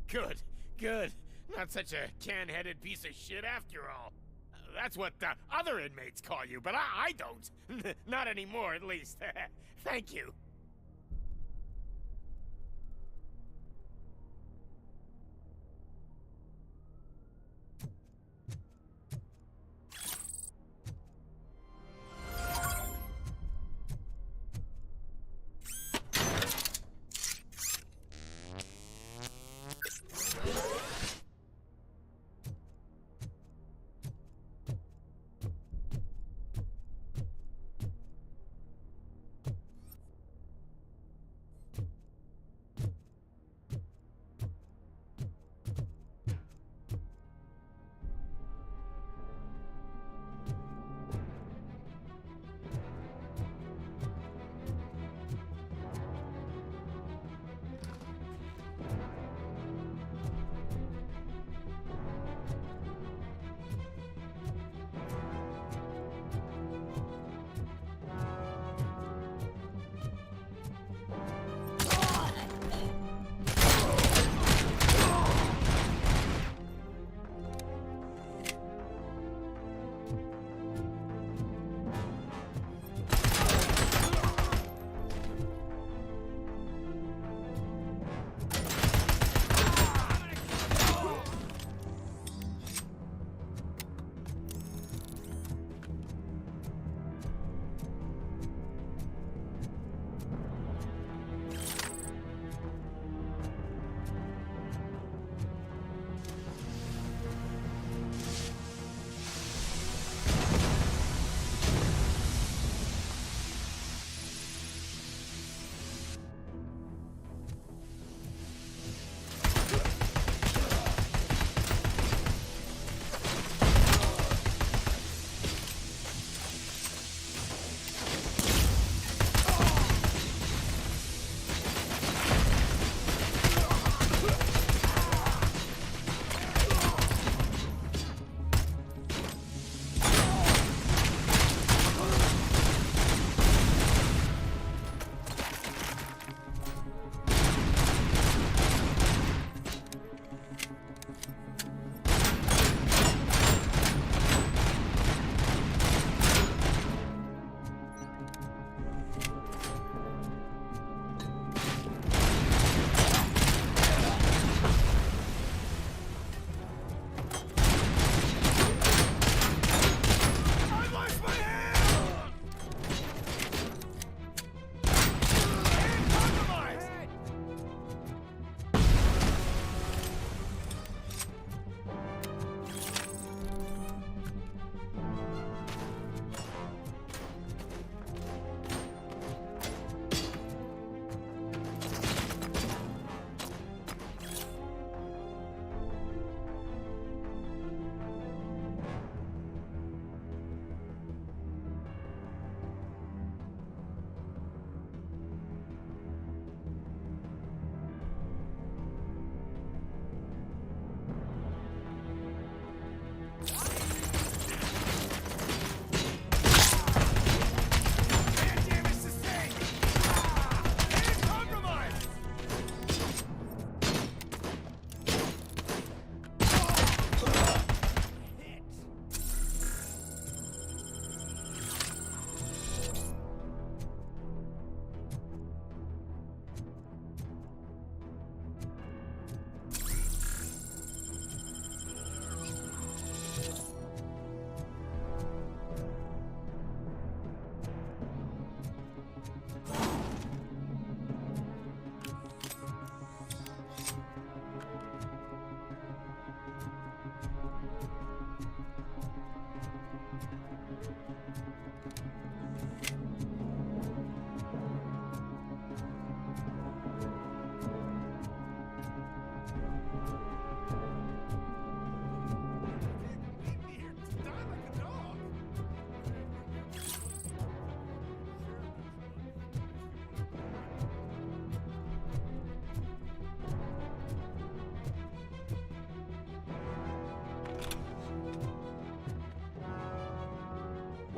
Good, good. Not such a can-headed piece of shit after all. That's what the other inmates call you, but I don't. Not anymore, at least. Thank you.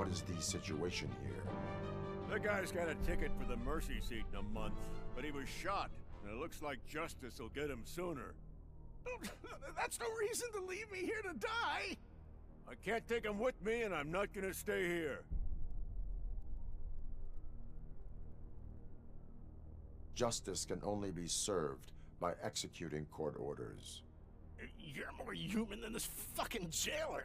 What is the situation here? The guy's got a ticket for the mercy seat in a month, but he was shot, and it looks like justice will get him sooner. That's no reason to leave me here to die! I can't take him with me, and I'm not gonna stay here. Justice can only be served by executing court orders. You're more human than this fucking jailer!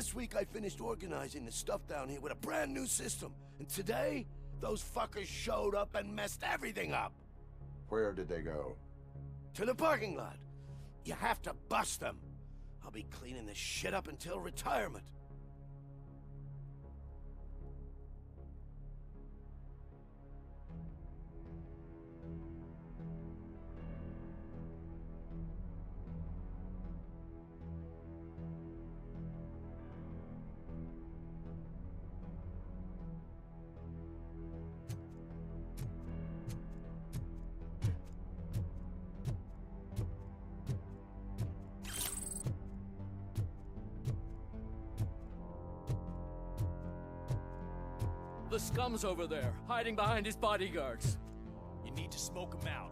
Last week I finished organizing the stuff down here with a brand new system. And today, those fuckers showed up and messed everything up. Where did they go? To the parking lot. You have to bust them. I'll be cleaning this shit up until retirement. The scum's over there, hiding behind his bodyguards. You need to smoke him out.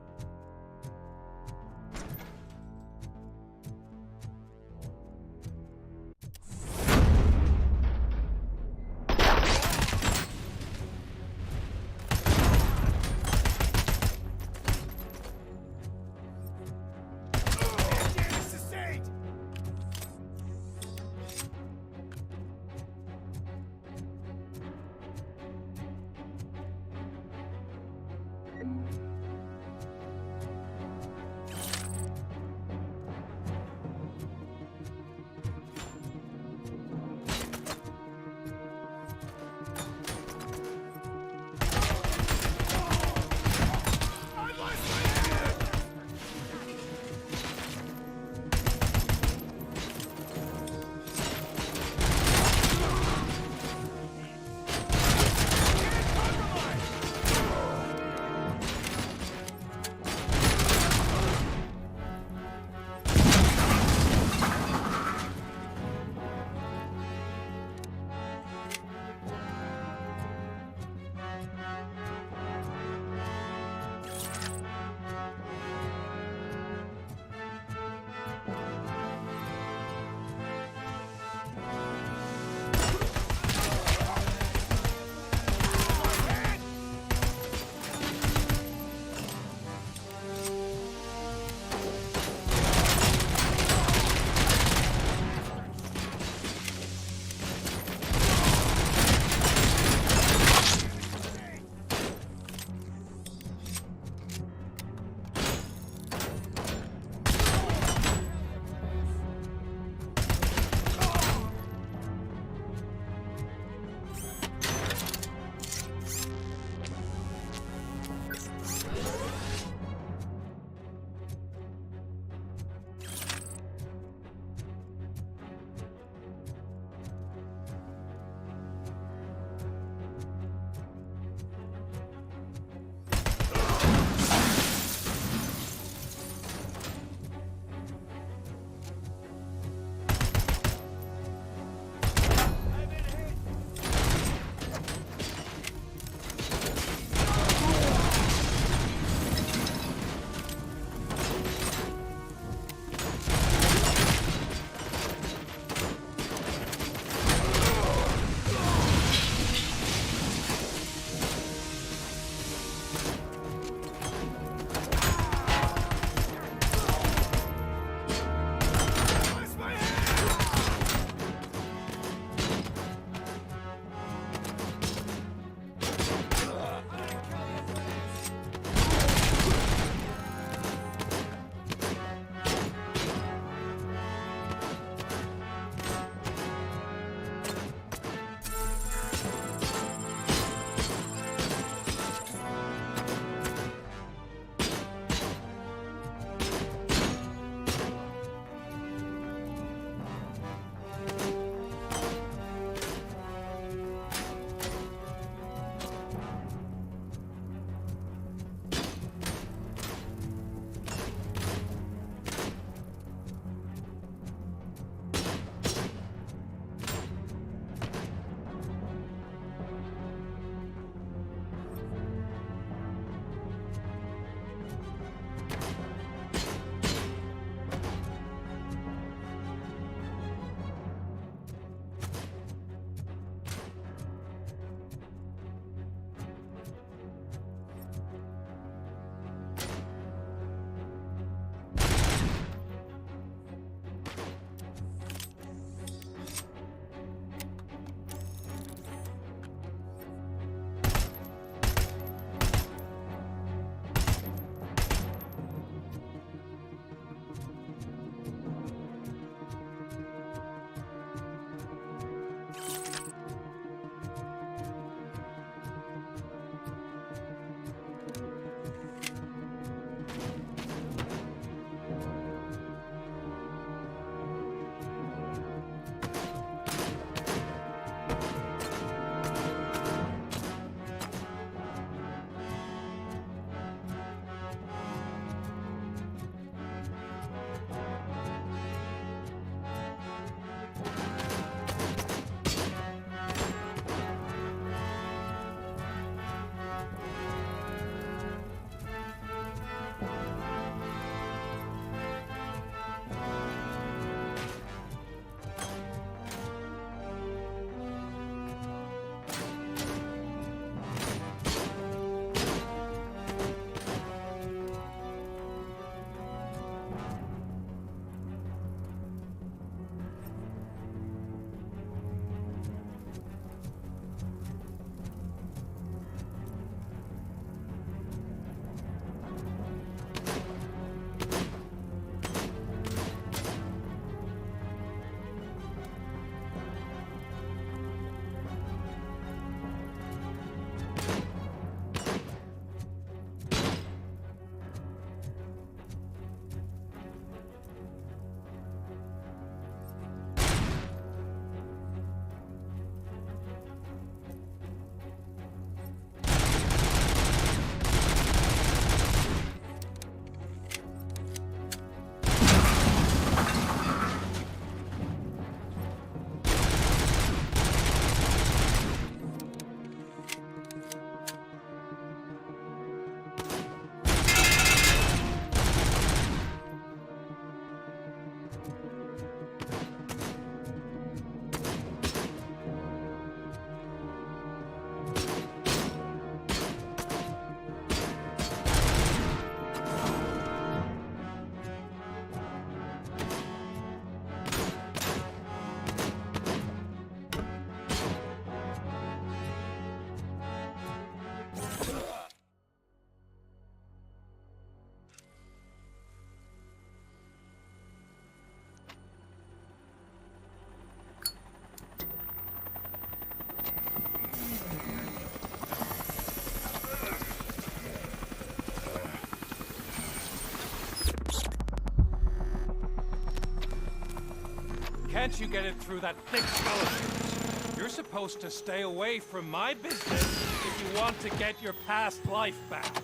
can't you get it through that thick skeleton? You're supposed to stay away from my business if you want to get your past life back.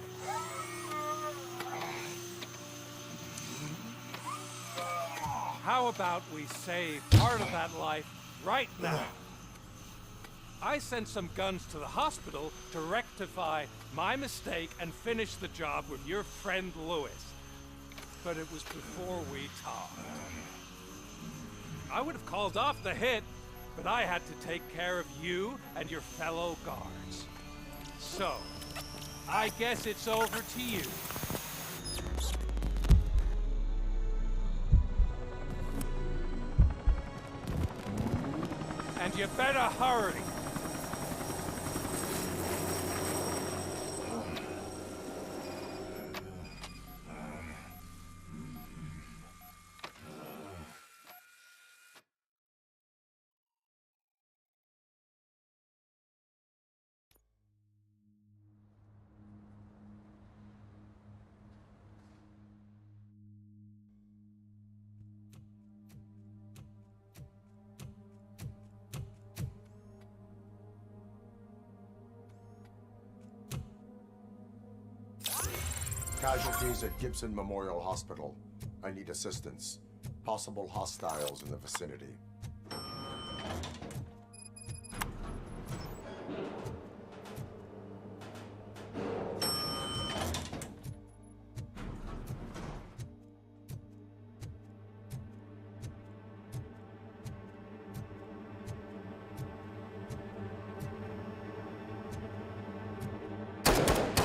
How about we save part of that life right now? I sent some guns to the hospital to rectify my mistake and finish the job with your friend Lewis. But it was before we talked. I would have called off the hit, but I had to take care of you and your fellow guards. So, I guess it's over to you. And you better hurry. Casualties at Gibson Memorial Hospital. I need assistance. Possible hostiles in the vicinity.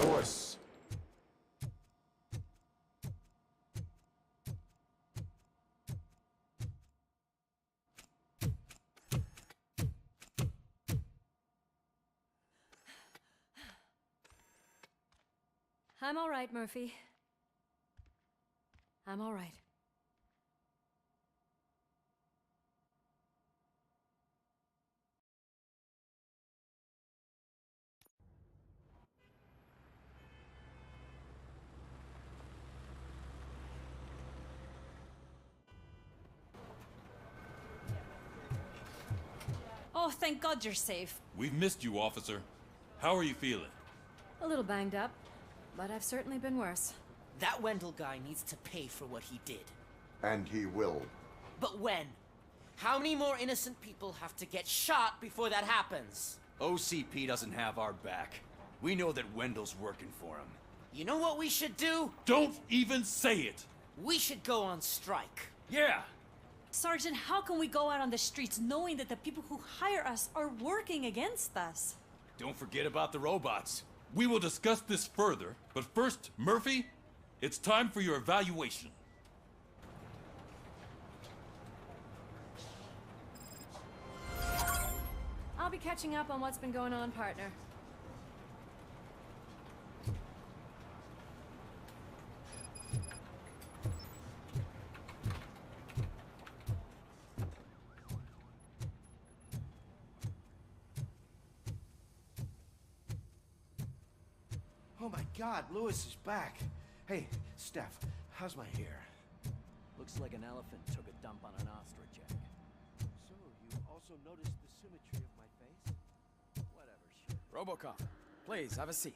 Lewis. I'm all right, Murphy. I'm all right. Oh, thank God you're safe. We've missed you, officer. How are you feeling? A little banged up, but I've certainly been worse. That Wendell guy needs to pay for what he did. And he will. But when? How many more innocent people have to get shot before that happens? OCP doesn't have our back. We know that Wendell's working for him. You know what we should do? Don't even say it! We should go on strike. Yeah! Sergeant, how can we go out on the streets knowing that the people who hire us are working against us? Don't forget about the robots. We will discuss this further, but first, Murphy, it's time for your evaluation. I'll be catching up on what's been going on, partner. Oh my God, Lewis is back. Hey, Steph, how's my hair? Looks like an elephant took a dump on an ostrich egg. So, you also noticed the symmetry of my face? Whatever, sure. Robocop, please, have a seat.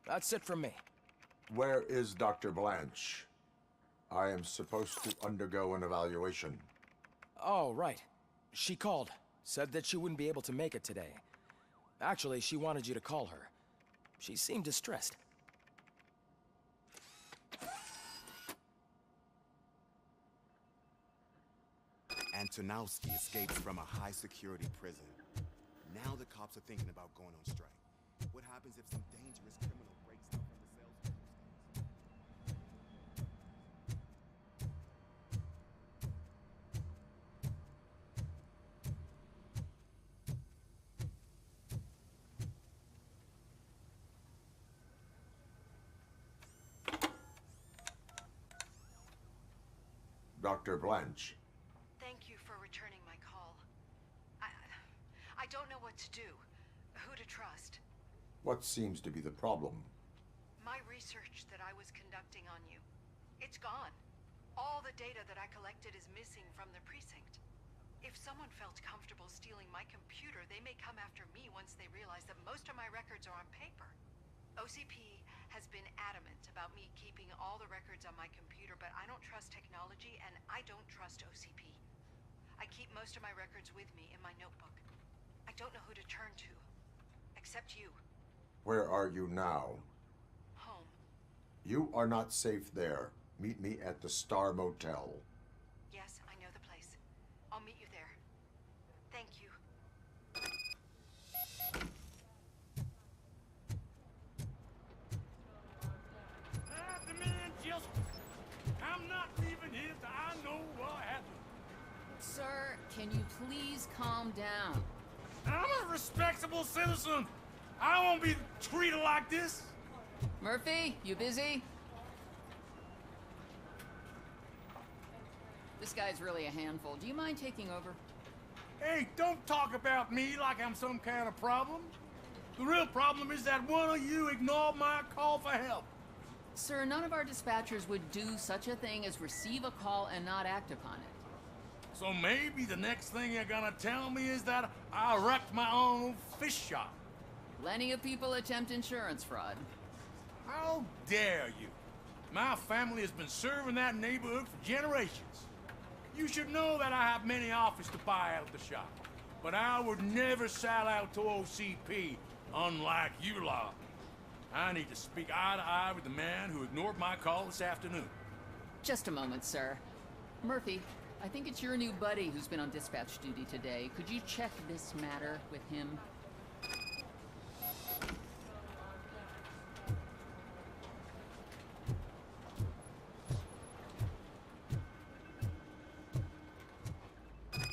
That's it from me. Where is Dr. Blanche? I am supposed to undergo an evaluation. Oh, right. She called. Said that she wouldn't be able to make it today. Actually, she wanted you to call her. She seemed distressed. Antonowski escapes from a high-security prison. Now the cops are thinking about going on strike. What happens if some dangerous criminal breaks out from the cells? Dr. Blanche. Thank you for returning my call. I don't know what to do. Who to trust. What seems to be the problem? My research that I was conducting on you. It's gone. All the data that I collected is missing from the precinct. If someone felt comfortable stealing my computer, they may come after me once they realize that most of my records are on paper. OCP has been adamant about me keeping all the records on my computer, but I don't trust technology and I don't trust OCP. I keep most of my records with me in my notebook. I don't know who to turn to, except you. Where are you now? Home. You are not safe there. Meet me at the Star Motel. Yes, I know the place. I'll meet you there. Thank you. I'm not leaving here till I know what happened. Sir, can you please calm down? I'm a respectable citizen. I won't be treated like this. Murphy, you busy? This guy's really a handful. Do you mind taking over? Hey, don't talk about me like I'm some kind of problem. The real problem is that one of you ignored my call for help. Sir, none of our dispatchers would do such a thing as receive a call and not act upon it. So maybe the next thing you're gonna tell me is that I wrecked my own fish shop. Plenty of people attempt insurance fraud. How dare you? My family has been serving that neighborhood for generations. You should know that I have many offers to buy out the shop. But I would never sell out to OCP, unlike you lot. I need to speak eye to eye with the man who ignored my call this afternoon. Just a moment, sir. Murphy, I think it's your new buddy who's been on dispatch duty today. Could you check this matter with him?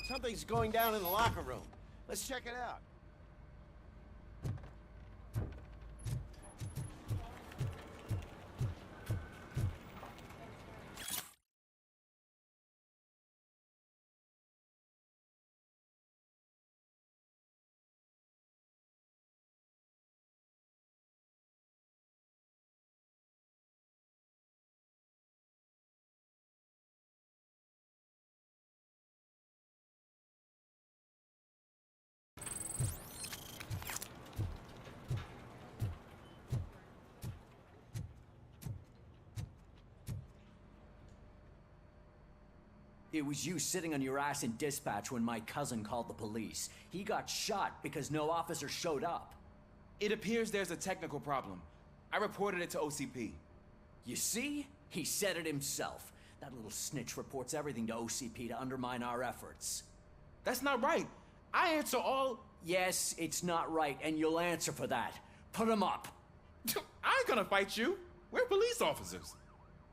Something's going down in the locker room. Let's check it out. It was you sitting on your ass in dispatch when my cousin called the police. He got shot because no officer showed up. It appears there's a technical problem. I reported it to OCP. You see? He said it himself. That little snitch reports everything to OCP to undermine our efforts. That's not right. I answer all... Yes, it's not right, and you'll answer for that. Put him up. I ain't gonna fight you. We're police officers.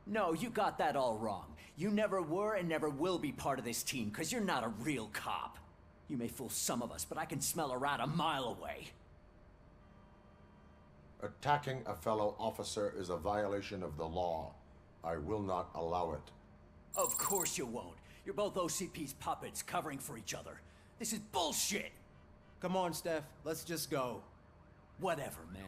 No, you got that all wrong. You never were and never will be part of this team, because you're not a real cop. You may fool some of us, but I can smell a rat a mile away. Attacking a fellow officer is a violation of the law. I will not allow it. Of course you won't. You're both OCP's puppets covering for each other. This is bullshit! Come on, Steph. Let's just go. Whatever, man.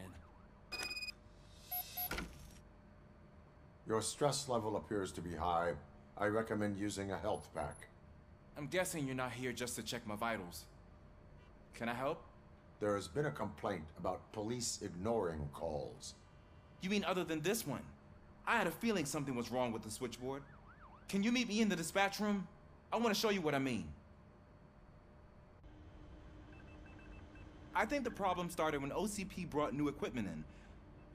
Your stress level appears to be high. I recommend using a health pack. I'm guessing you're not here just to check my vitals. Can I help? There has been a complaint about police ignoring calls. You mean other than this one? I had a feeling something was wrong with the switchboard. Can you meet me in the dispatch room? I want to show you what I mean. I think the problem started when OCP brought new equipment in.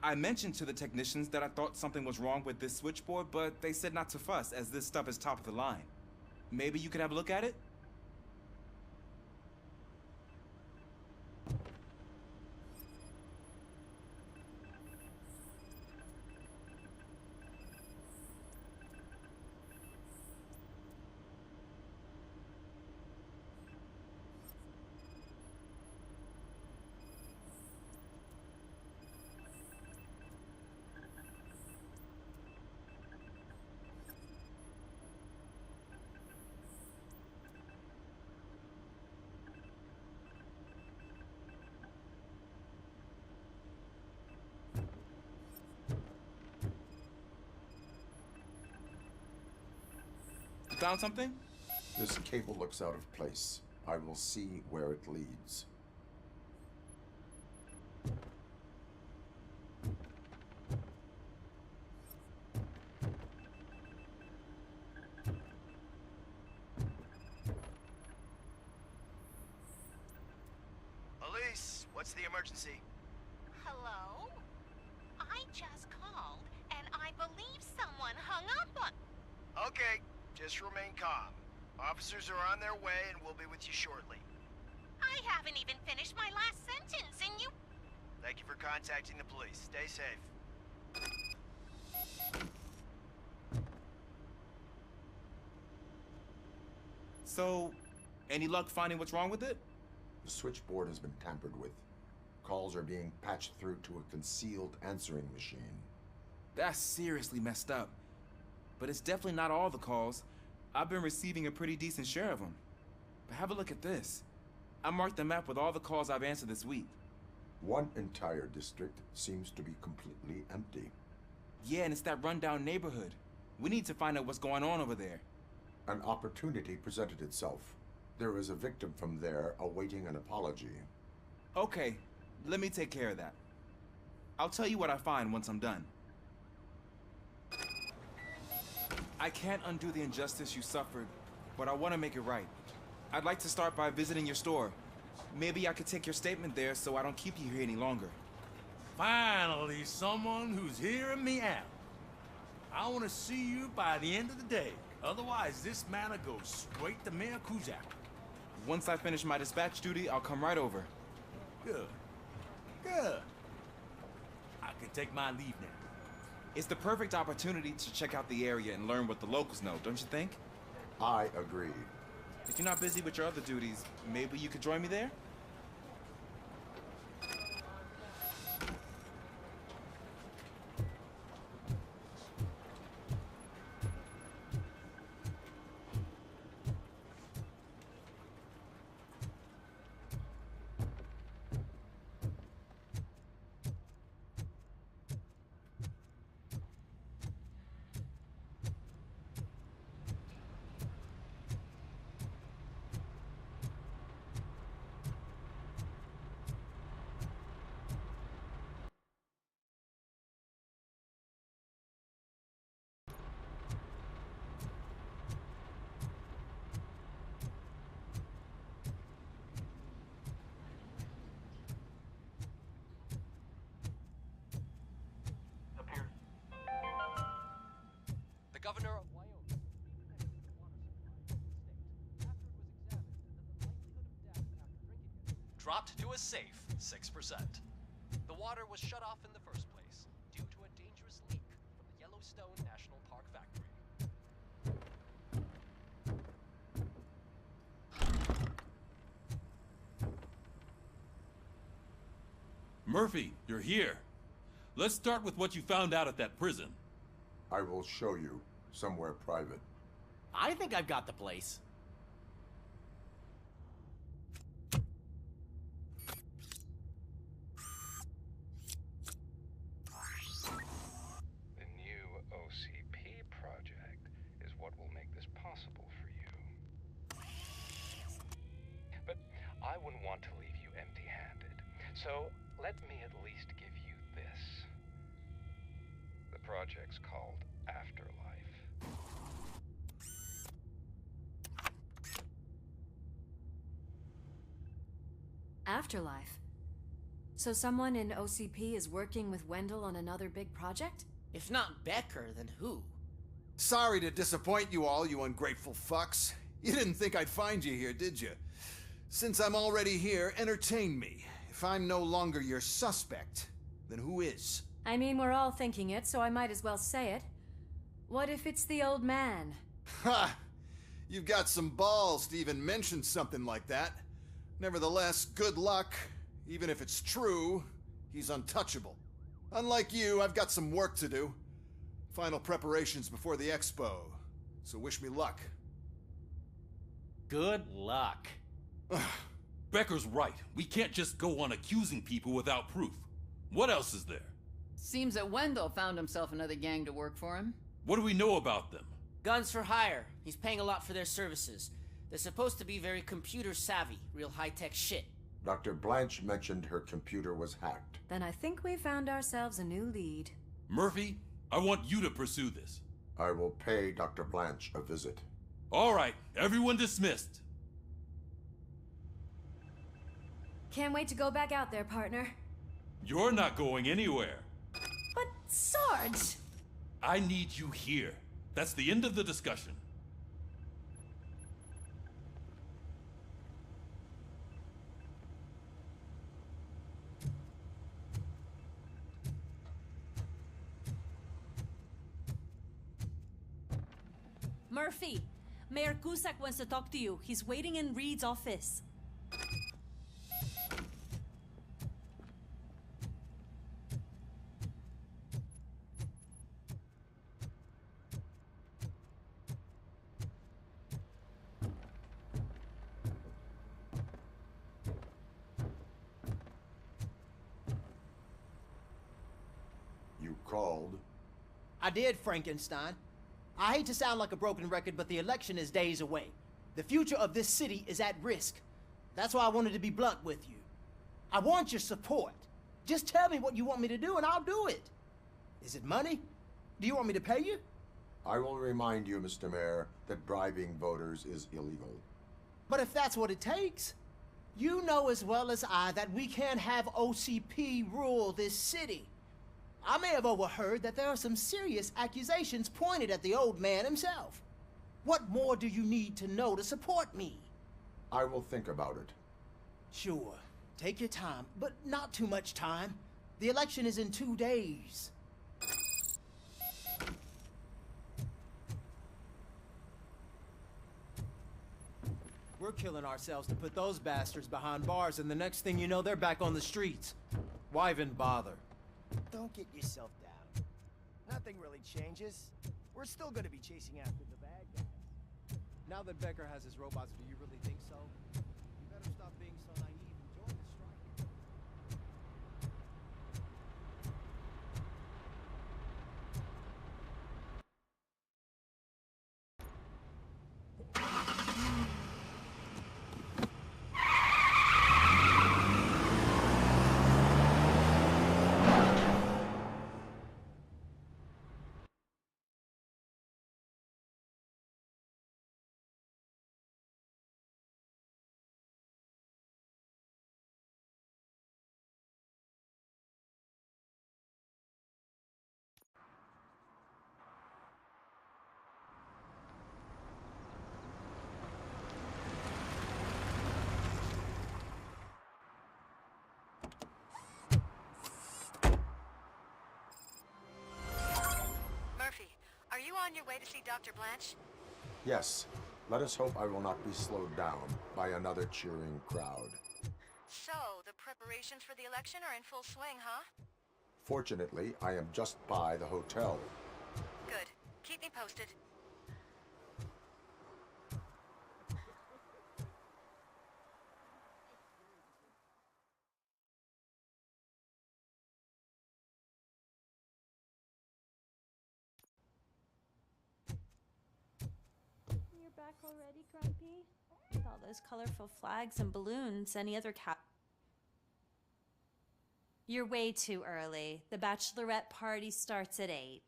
I mentioned to the technicians that I thought something was wrong with this switchboard, but they said not to fuss, as this stuff is top of the line. Maybe you could have a look at it? Found something? This cable looks out of place. I will see where it leads. Elise, what's the emergency? Hello? I just called, and I believe someone hung up on... Okay, just remain calm. Officers are on their way and we'll be with you shortly. I haven't even finished my last sentence, and you... Thank you for contacting the police. Stay safe. So, any luck finding what's wrong with it? The switchboard has been tampered with. Calls are being patched through to a concealed answering machine. That's seriously messed up. But it's definitely not all the calls. I've been receiving a pretty decent share of them. But have a look at this. I marked the map with all the calls I've answered this week. One entire district seems to be completely empty. Yeah, and it's that rundown neighborhood. We need to find out what's going on over there. An opportunity presented itself. There is a victim from there awaiting an apology. Okay, let me take care of that. I'll tell you what I find once I'm done. I can't undo the injustice you suffered, but I want to make it right. I'd like to start by visiting your store. Maybe I could take your statement there so I don't keep you here any longer. Finally, someone who's hearing me out. I want to see you by the end of the day. Otherwise, this matter goes straight to Mayor Kuzak. Once I finish my dispatch duty, I'll come right over. Good. Good. I can take my leave now. It's the perfect opportunity to check out the area and learn what the locals know, don't you think? I agree. If you're not busy with your other duties, maybe you could join me there? Governor of Wyoming dropped to a safe 6%. The water was shut off in the first place due to a dangerous leak from the Yellowstone National Park factory. Murphy, you're here. Let's start with what you found out at that prison. I will show you. Somewhere private. I think I've got the place. The new OCP project is what will make this possible for you. But I wouldn't want to leave you empty-handed, so let me at least give you this. The project's called Afterlife. Afterlife? So someone in OCP is working with Wendell on another big project? If not Becker, then who? Sorry to disappoint you all, you ungrateful fucks. You didn't think I'd find you here, did you? Since I'm already here, entertain me. If I'm no longer your suspect, then who is? I mean, we're all thinking it, so I might as well say it. What if it's the old man? Ha! You've got some balls to even mention something like that. Nevertheless, good luck. Even if it's true, he's untouchable. Unlike you, I've got some work to do. Final preparations before the expo, so wish me luck. Good luck. Becker's right. We can't just go on accusing people without proof. What else is there? Seems that Wendell found himself another gang to work for him. What do we know about them? Guns for hire. He's paying a lot for their services. They're supposed to be very computer savvy, real high-tech shit. Dr. Blanche mentioned her computer was hacked. Then I think we found ourselves a new lead. Murphy, I want you to pursue this. I will pay Dr. Blanche a visit. All right, everyone dismissed. Can't wait to go back out there, partner. You're not going anywhere. But, Sarge! I need you here. That's the end of the discussion. Murphy, Mayor Cusack wants to talk to you. He's waiting in Reed's office. You called? I did, Frankenstein. I hate to sound like a broken record, but the election is days away. The future of this city is at risk. That's why I wanted to be blunt with you. I want your support. Just tell me what you want me to do and I'll do it. Is it money? Do you want me to pay you? I will remind you, Mr. Mayor, that bribing voters is illegal. But if that's what it takes, you know as well as I that we can't have OCP rule this city. I may have overheard that there are some serious accusations pointed at the old man himself. What more do you need to know to support me? I will think about it. Sure. Take your time, but not too much time. The election is in 2 days. We're killing ourselves to put those bastards behind bars, and the next thing you know, they're back on the streets. Why even bother? Don't get yourself down. Nothing really changes. We're still gonna be chasing after the bad guys. Now that Becker has his robots, do you really think so? You better stop being so naive and join the strike. Are you on your way to see Dr. Blanche? Yes. Let us hope I will not be slowed down by another cheering crowd. So, the preparations for the election are in full swing, huh? Fortunately, I am just by the hotel. Good. Keep me posted. You're back already, Grumpy? With all those colorful flags and balloons, any other cat? You're way too early. The bachelorette party starts at 8.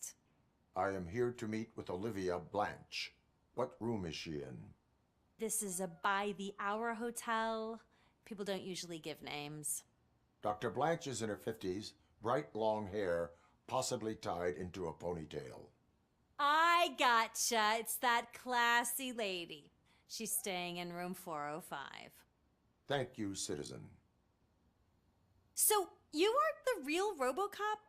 I am here to meet with Olivia Blanche. What room is she in? This is a by-the-hour hotel. People don't usually give names. Dr. Blanche is in her 50s, bright long hair, possibly tied into a ponytail. I gotcha. It's that classy lady. She's staying in room 405. Thank you, citizen. So, you aren't the real Robocop?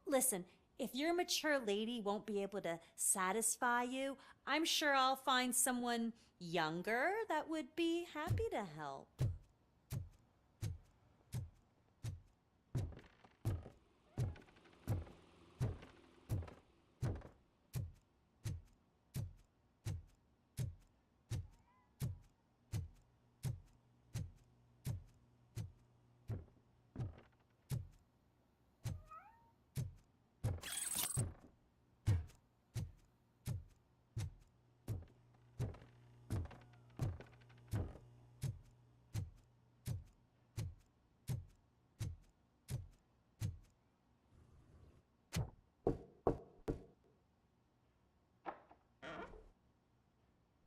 Listen, if your mature lady won't be able to satisfy you, I'm sure I'll find someone younger that would be happy to help.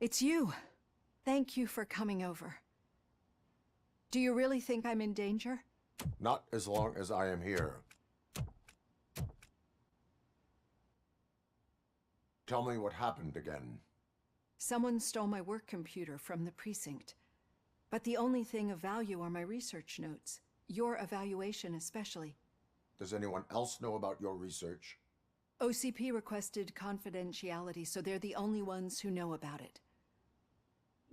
It's you. Thank you for coming over. Do you really think I'm in danger? Not as long as I am here. Tell me what happened again. Someone stole my work computer from the precinct. But the only thing of value are my research notes. Your evaluation especially. Does anyone else know about your research? OCP requested confidentiality, so they're the only ones who know about it.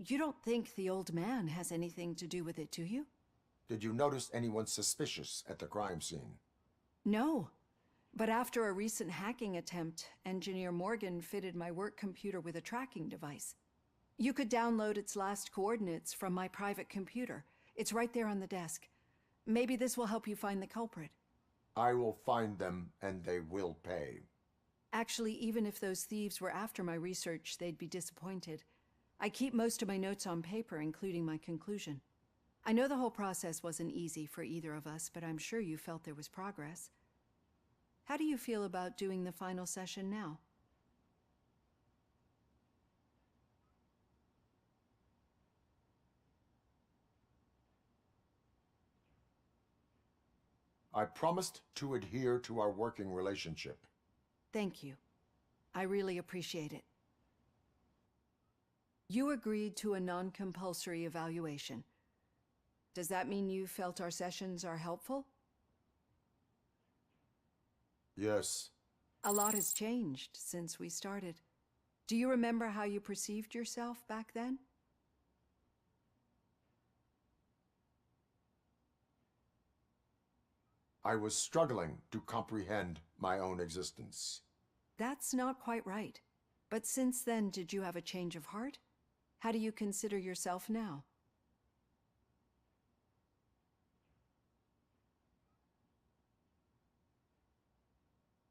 You don't think the old man has anything to do with it, do you? Did you notice anyone suspicious at the crime scene? No. But after a recent hacking attempt, Engineer Morgan fitted my work computer with a tracking device. You could download its last coordinates from my private computer. It's right there on the desk. Maybe this will help you find the culprit. I will find them, and they will pay. Actually, even if those thieves were after my research, they'd be disappointed. I keep most of my notes on paper, including my conclusion. I know the whole process wasn't easy for either of us, but I'm sure you felt there was progress. How do you feel about doing the final session now? I promised to adhere to our working relationship. Thank you. I really appreciate it. You agreed to a non-compulsory evaluation. Does that mean you felt our sessions are helpful? Yes. A lot has changed since we started. Do you remember how you perceived yourself back then? I was struggling to comprehend my own existence. That's not quite right. But since then, did you have a change of heart? How do you consider yourself now?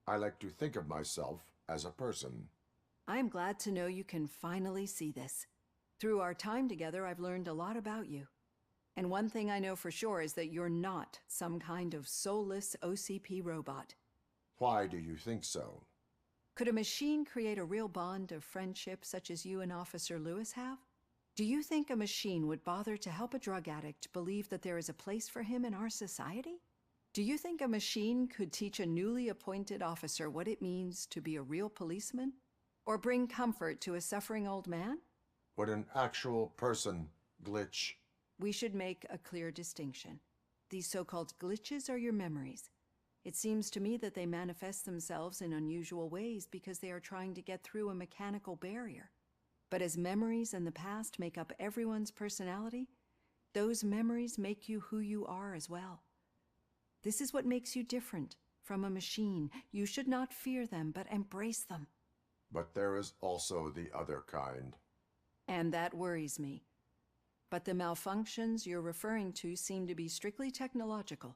I like to think of myself as a person. I'm glad to know you can finally see this. Through our time together, I've learned a lot about you. And one thing I know for sure is that you're not some kind of soulless OCP robot. Why do you think so? Could a machine create a real bond of friendship such as you and Officer Lewis have? Do you think a machine would bother to help a drug addict believe that there is a place for him in our society? Do you think a machine could teach a newly appointed officer what it means to be a real policeman? Or bring comfort to a suffering old man? Would an actual person glitch? We should make a clear distinction. These so-called glitches are your memories. It seems to me that they manifest themselves in unusual ways because they are trying to get through a mechanical barrier. But as memories and the past make up everyone's personality, those memories make you who you are as well. This is what makes you different from a machine. You should not fear them, but embrace them. But there is also the other kind. And that worries me. But the malfunctions you're referring to seem to be strictly technological.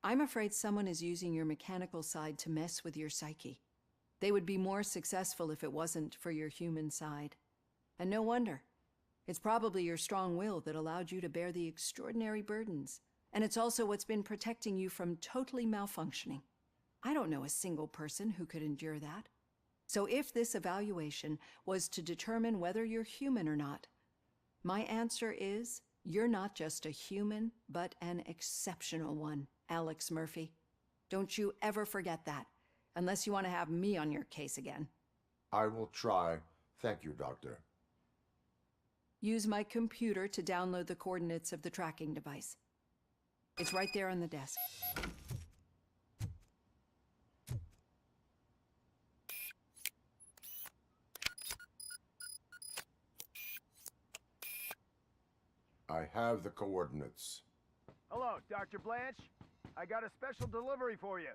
I'm afraid someone is using your mechanical side to mess with your psyche. They would be more successful if it wasn't for your human side. And no wonder. It's probably your strong will that allowed you to bear the extraordinary burdens. And it's also what's been protecting you from totally malfunctioning. I don't know a single person who could endure that. So if this evaluation was to determine whether you're human or not, my answer is, you're not just a human, but an exceptional one, Alex Murphy. Don't you ever forget that, unless you want to have me on your case again. I will try. Thank you, Doctor. Use my computer to download the coordinates of the tracking device. It's right there on the desk. I have the coordinates. Hello, Dr. Blanche. I got a special delivery for you.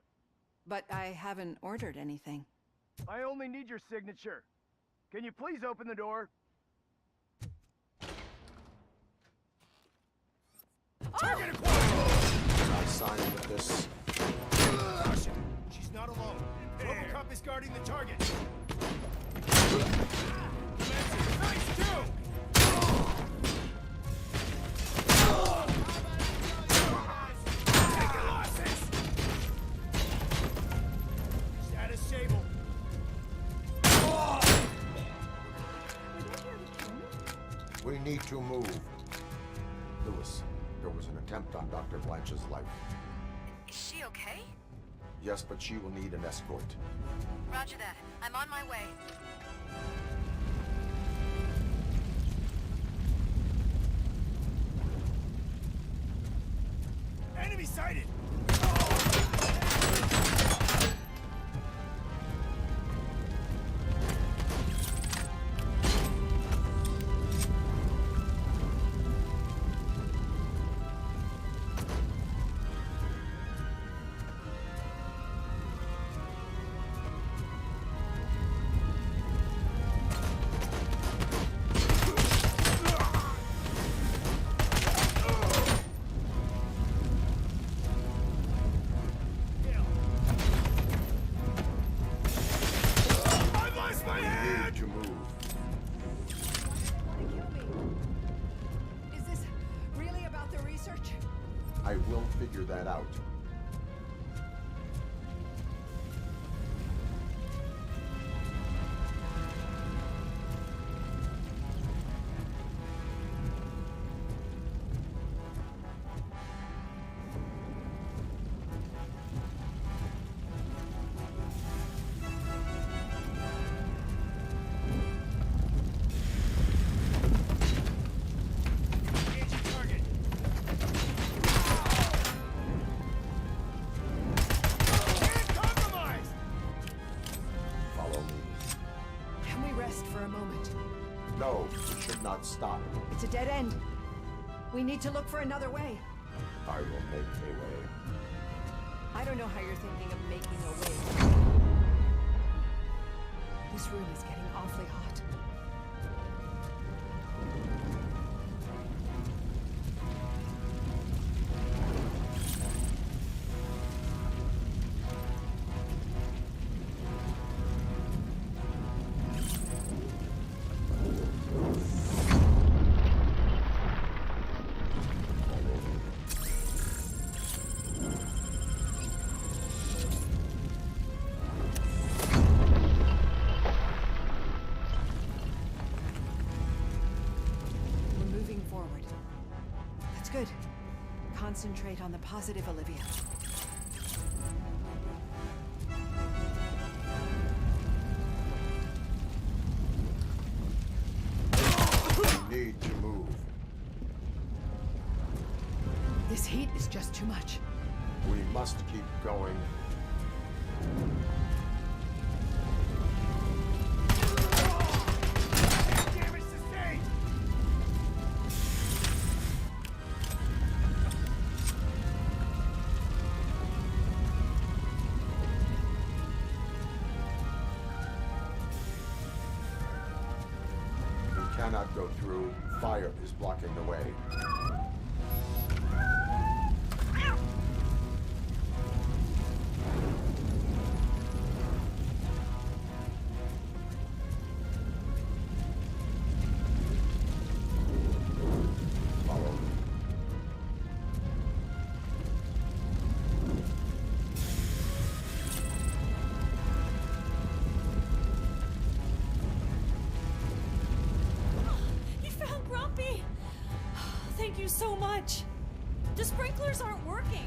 But I haven't ordered anything. I only need your signature. Can you please open the door? Target acquired! I signed with this. Caution! She's not alone. Robocop is guarding the target. Nice, too! Status stable. need to move. Lewis, there was an attempt on Dr. Blanche's life. Is she okay? Yes, but she will need an escort. Roger that. I'm on my way. Enemy sighted! I will figure that out. No, it should not stop. It's a dead end. We need to look for another way. I will make a way. I don't know how you're thinking of making a way. This room is getting awfully hot. Good. Concentrate on the positive, Olivia. We need to move. This heat is just too much. We must keep going. Cannot go through. Fire is blocking the way. Follow me. Thank you so much. The sprinklers aren't working.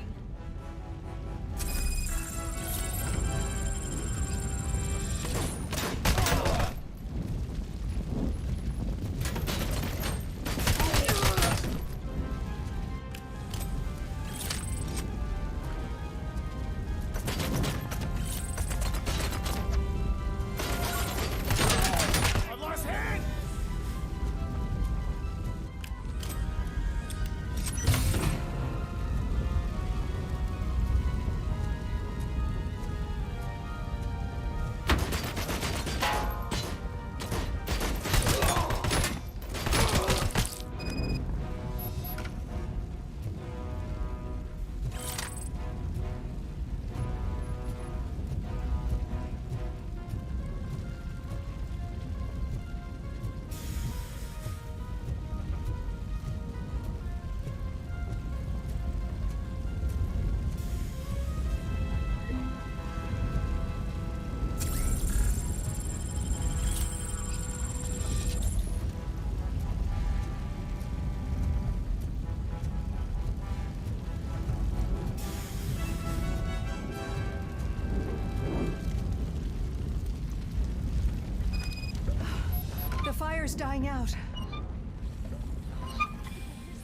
power's dying out. There's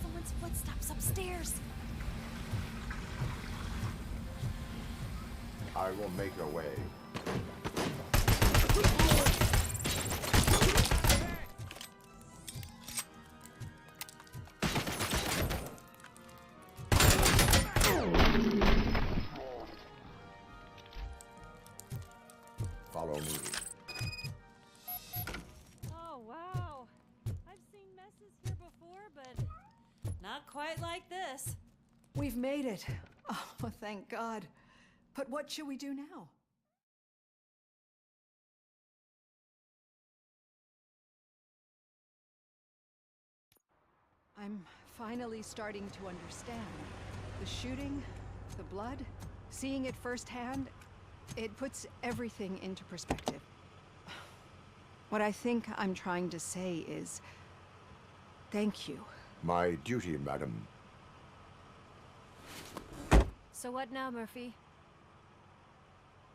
someone's footsteps upstairs. I will make a way. Follow me. Oh, wow. I've seen messes here before, but not quite like this. We've made it. Oh, thank God. But what should we do now? I'm finally starting to understand. The shooting, the blood, seeing it firsthand, it puts everything into perspective. What I think I'm trying to say is, thank you. My duty, madam. So what now, Murphy?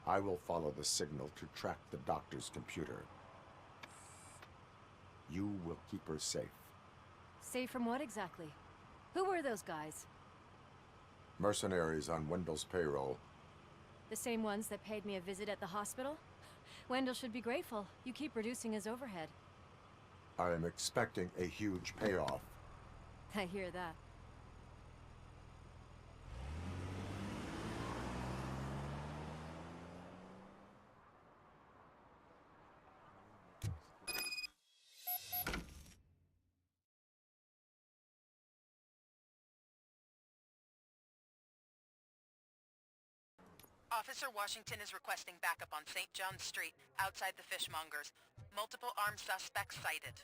I will follow the signal to track the doctor's computer. You will keep her safe. Safe from what exactly? Who were those guys? Mercenaries on Wendell's payroll. The same ones that paid me a visit at the hospital? Wendell should be grateful. You keep reducing his overhead. I am expecting a huge payoff. I hear that. Officer Washington is requesting backup on St. John's Street, outside the fishmongers. Multiple armed suspects sighted.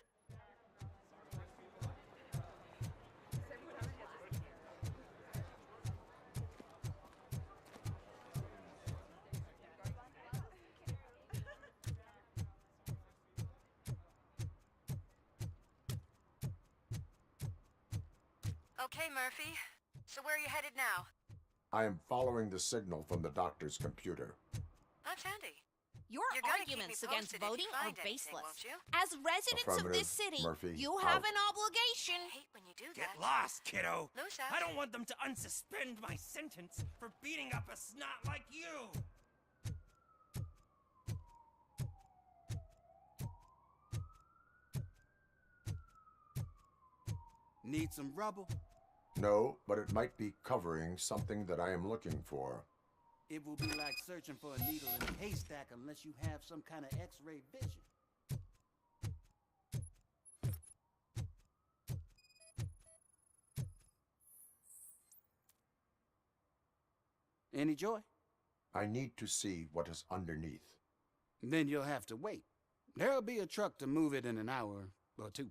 Okay, Murphy. So where are you headed now? I am following the signal from the doctor's computer. That's handy. Your You're gonna arguments keep me against posted if you voting are find anything, baseless. won't you? As residents of Affirmative, this city, Murphy, you have out. an obligation. I hate when you do Get that. lost, kiddo. Loose I don't want them to unsuspend my sentence for beating up a snot like you. Need some rubble? No, but it might be covering something that I am looking for. It will be like searching for a needle in a haystack unless you have some kind of X-ray vision. Any joy? I need to see what is underneath. Then you'll have to wait. There'll be a truck to move it in an hour or two.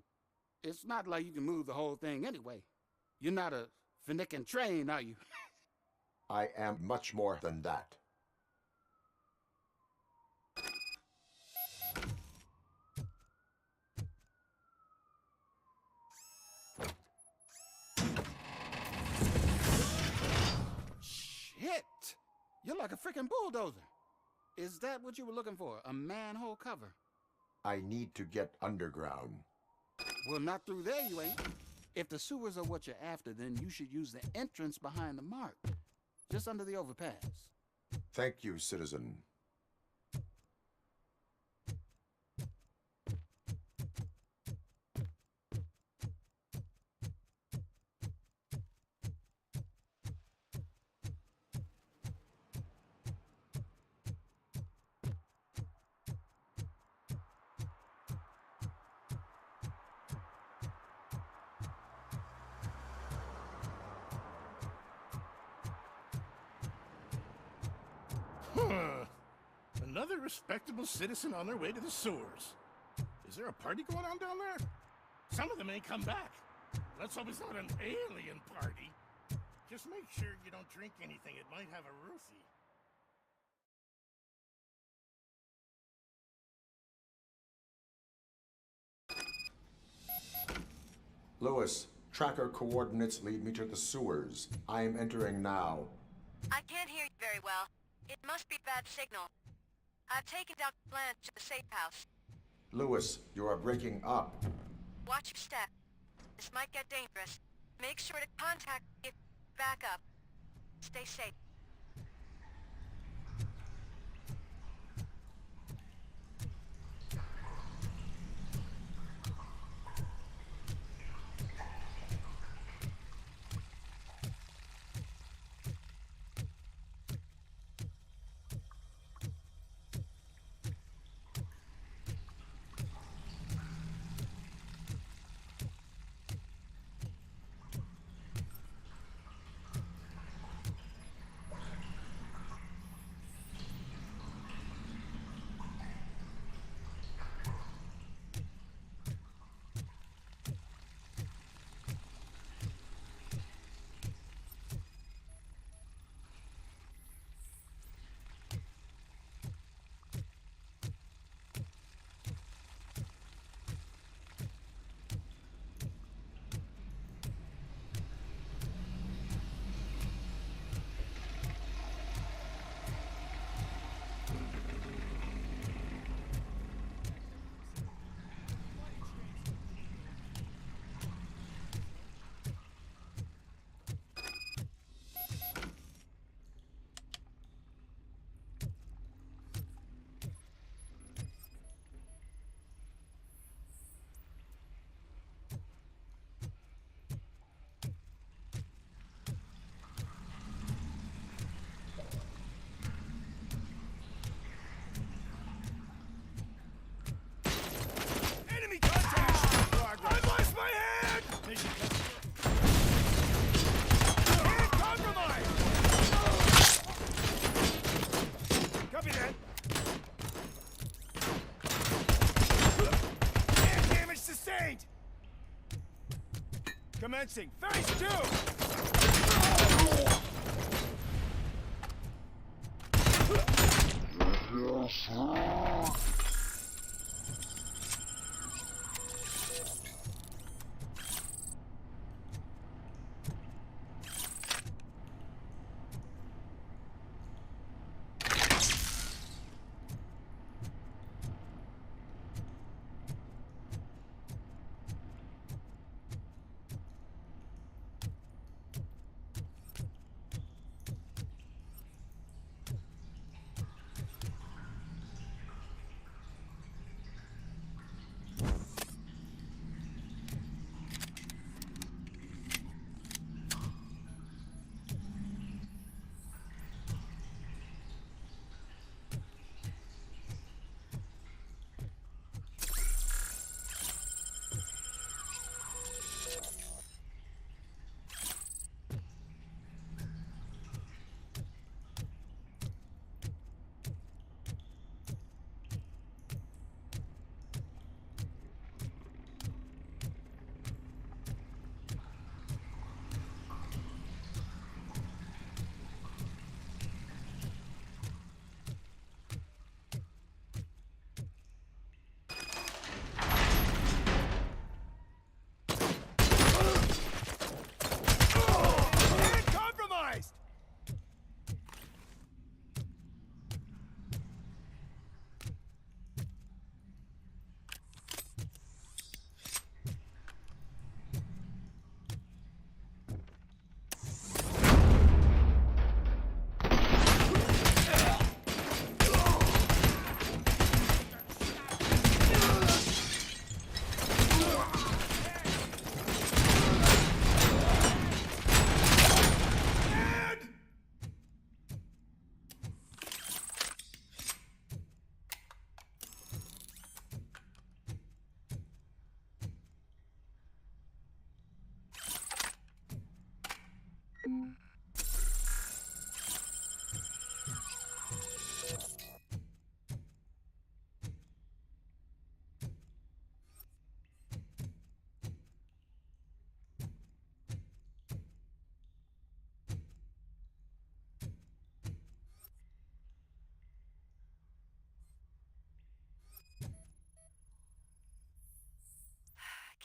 It's not like you can move the whole thing anyway. You're not a finicking train, are you? I am much more than that. Shit! You're like a freaking bulldozer. Is that what you were looking for? A manhole cover? I need to get underground. Well, not through there, you ain't. If the sewers are what you're after, then you should use the entrance behind the mark. Just under the overpass. Thank you, citizen. Another respectable citizen on their way to the sewers. Is there a party going on down there? Some of them ain't come back. Let's hope it's not an alien party. Just make sure you don't drink anything. It might have a roofie. Lewis, tracker coordinates lead me to the sewers. I am entering now. I can't hear you very well. It must be bad signal. I've taken down plans to the safe house. Lewis, you are breaking up. Watch your step. This might get dangerous. Make sure to contact me if back up. Stay safe. Enemy contact! I've lost my hand! Hand compromised! Copy that. Hand damage sustained! Commencing. Phase 2!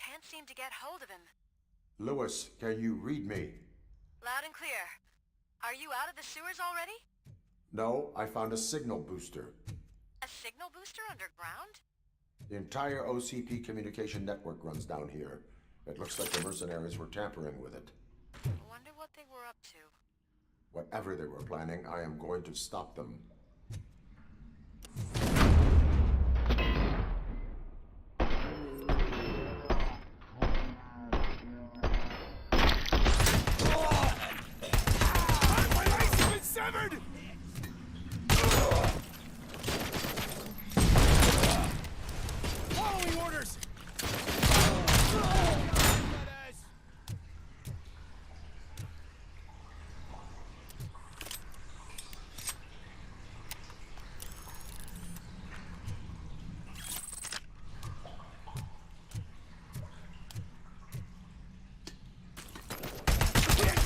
Can't seem to get hold of him. Lewis, can you read me? Loud and clear. Are you out of the sewers already? No, I found a signal booster. A signal booster underground? The entire OCP communication network runs down here. It looks like the mercenaries were tampering with it. I wonder what they were up to. Whatever they were planning, I am going to stop them. My legs have been severed! Following orders!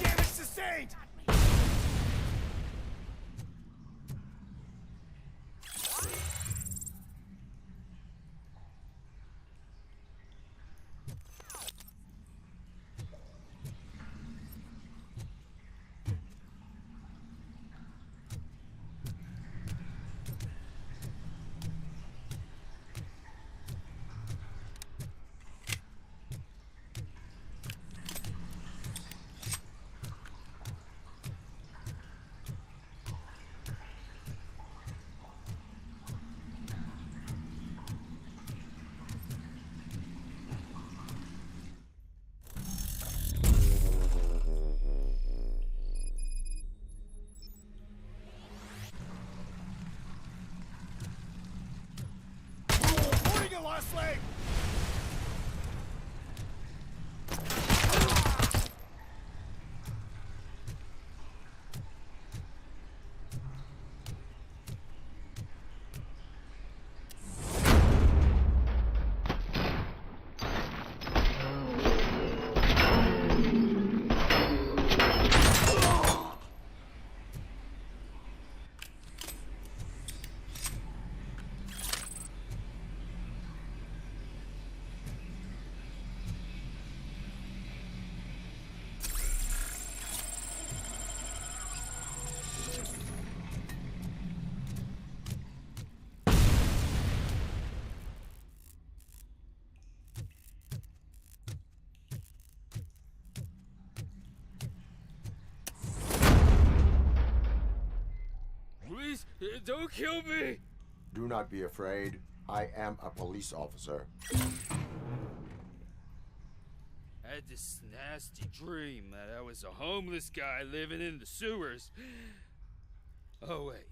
Damage sustained! Holding a lost leg! Please, don't kill me! Do not be afraid. I am a police officer. I had this nasty dream that I was a homeless guy living in the sewers. Oh, wait.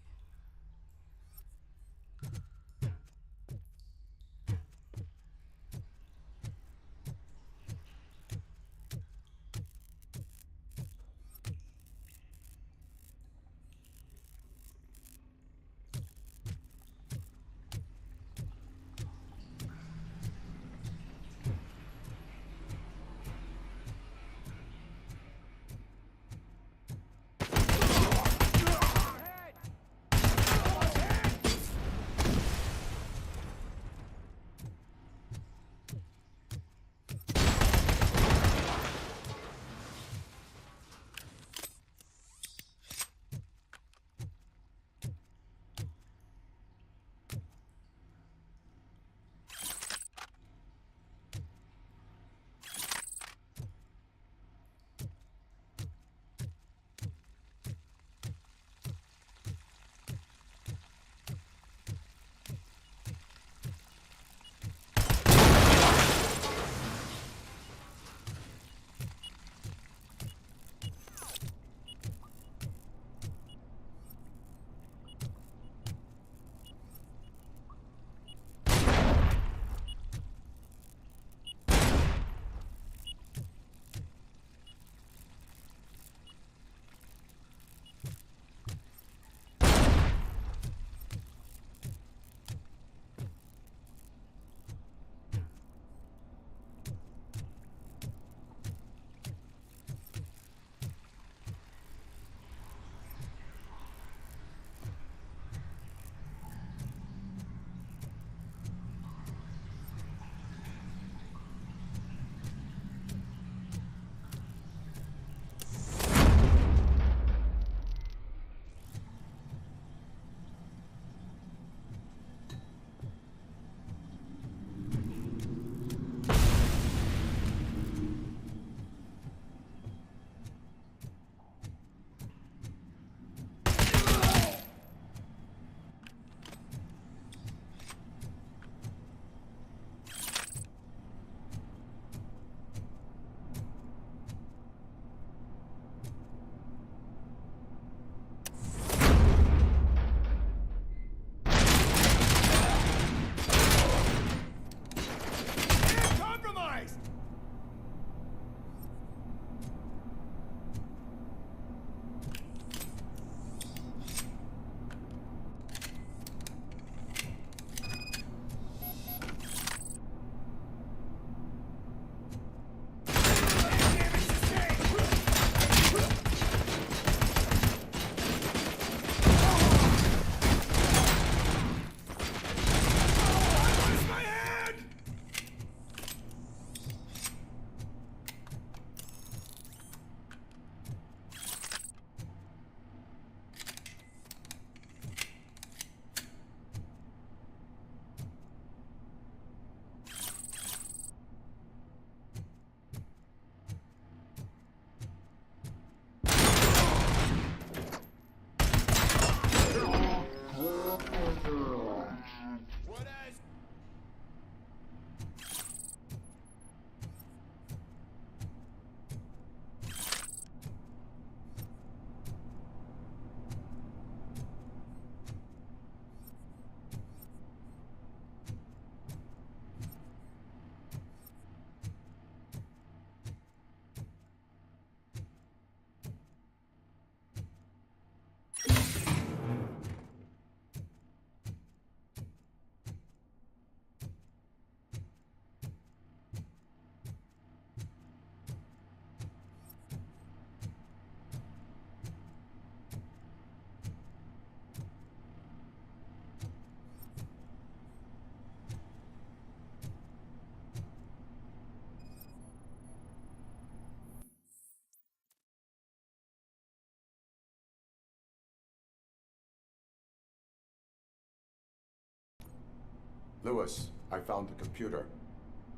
Lewis, I found the computer.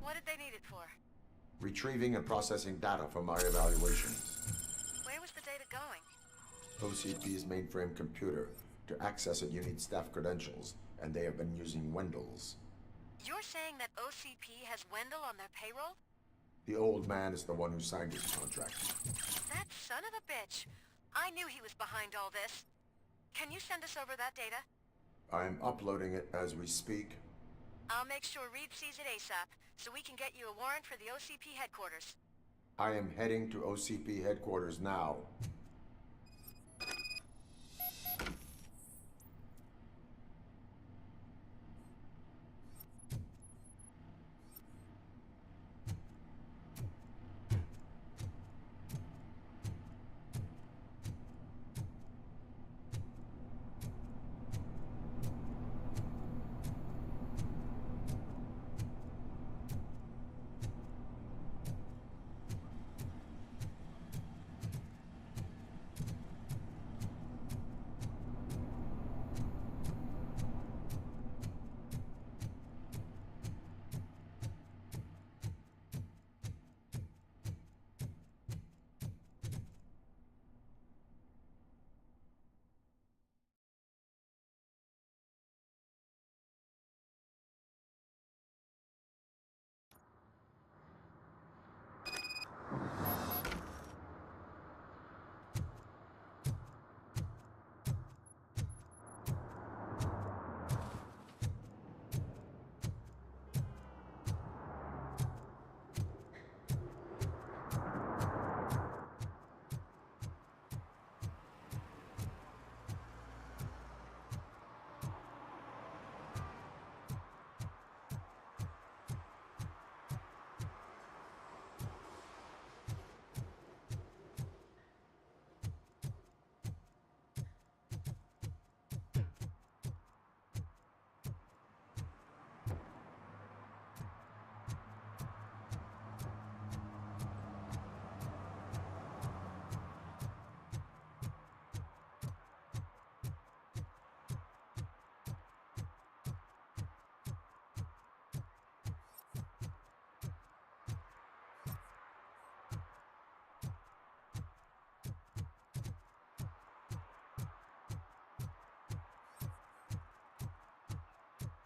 What did they need it for? Retrieving and processing data from my evaluations. Where was the data going? OCP's mainframe computer. To access it, you need staff credentials, and they have been using Wendell's. You're saying that OCP has Wendell on their payroll? The old man is the one who signed his contract. That son of a bitch. I knew he was behind all this. Can you send us over that data? I'm uploading it as we speak. I'll make sure Reed sees it ASAP, so we can get you a warrant for the OCP headquarters. I am heading to OCP headquarters now.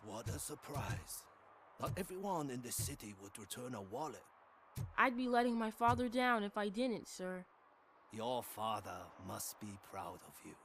What a surprise. Not everyone in the city would return a wallet. I'd be letting my father down if I didn't, sir. Your father must be proud of you.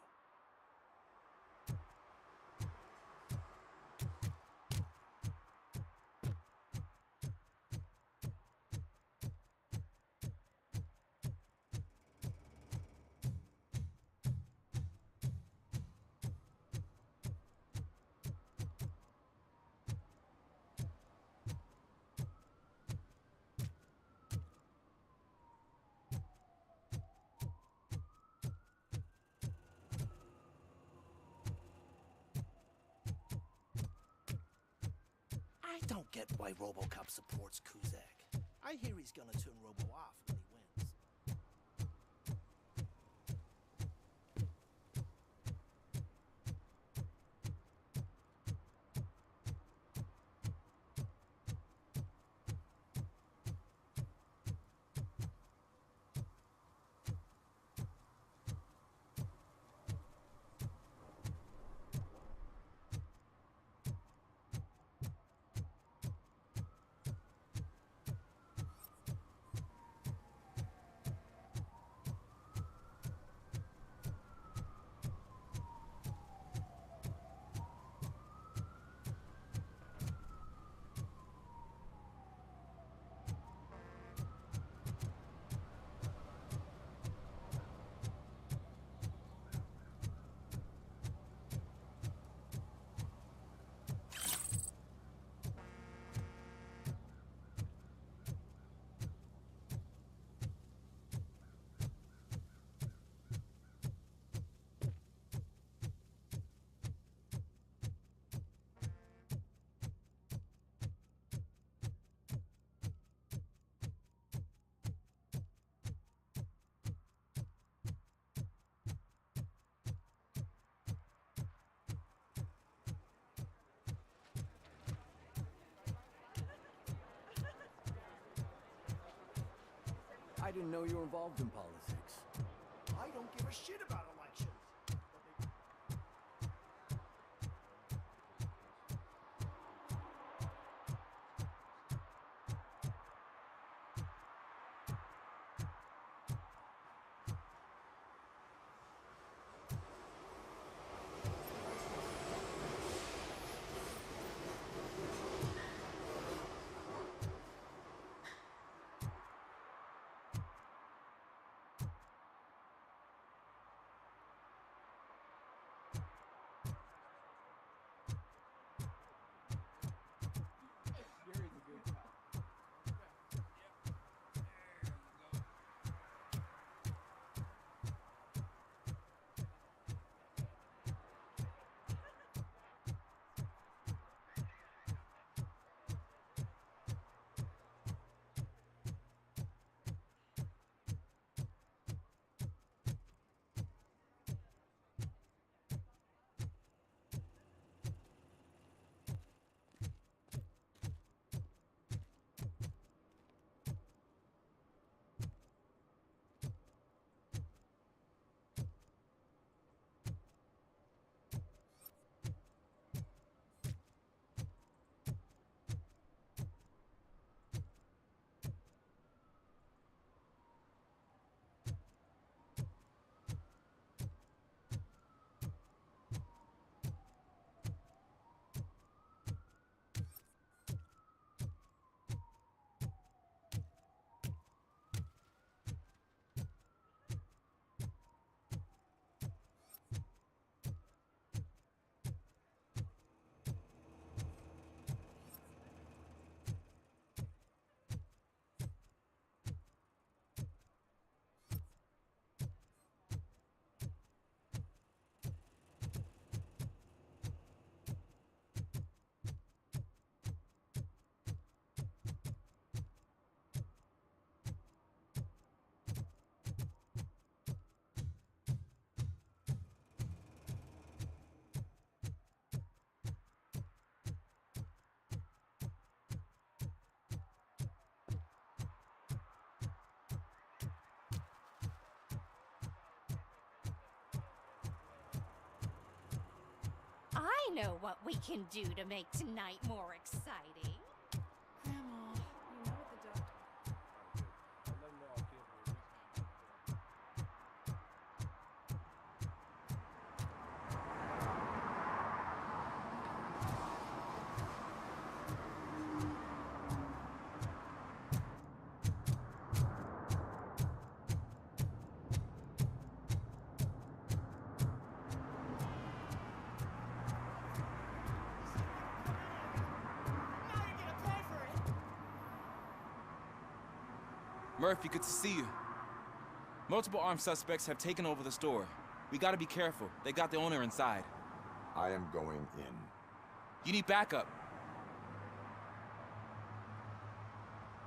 I don't get why Robocop supports Kuzak. I hear he's gonna turn Robo off when he wins. didn't know you were involved in politics. I don't give a shit about elections. I know what we can do to make tonight more exciting. Grandma, you know what the doctor... Murphy, good to see you. Multiple armed suspects have taken over the store. We gotta be careful. They got the owner inside. I am going in. You need backup.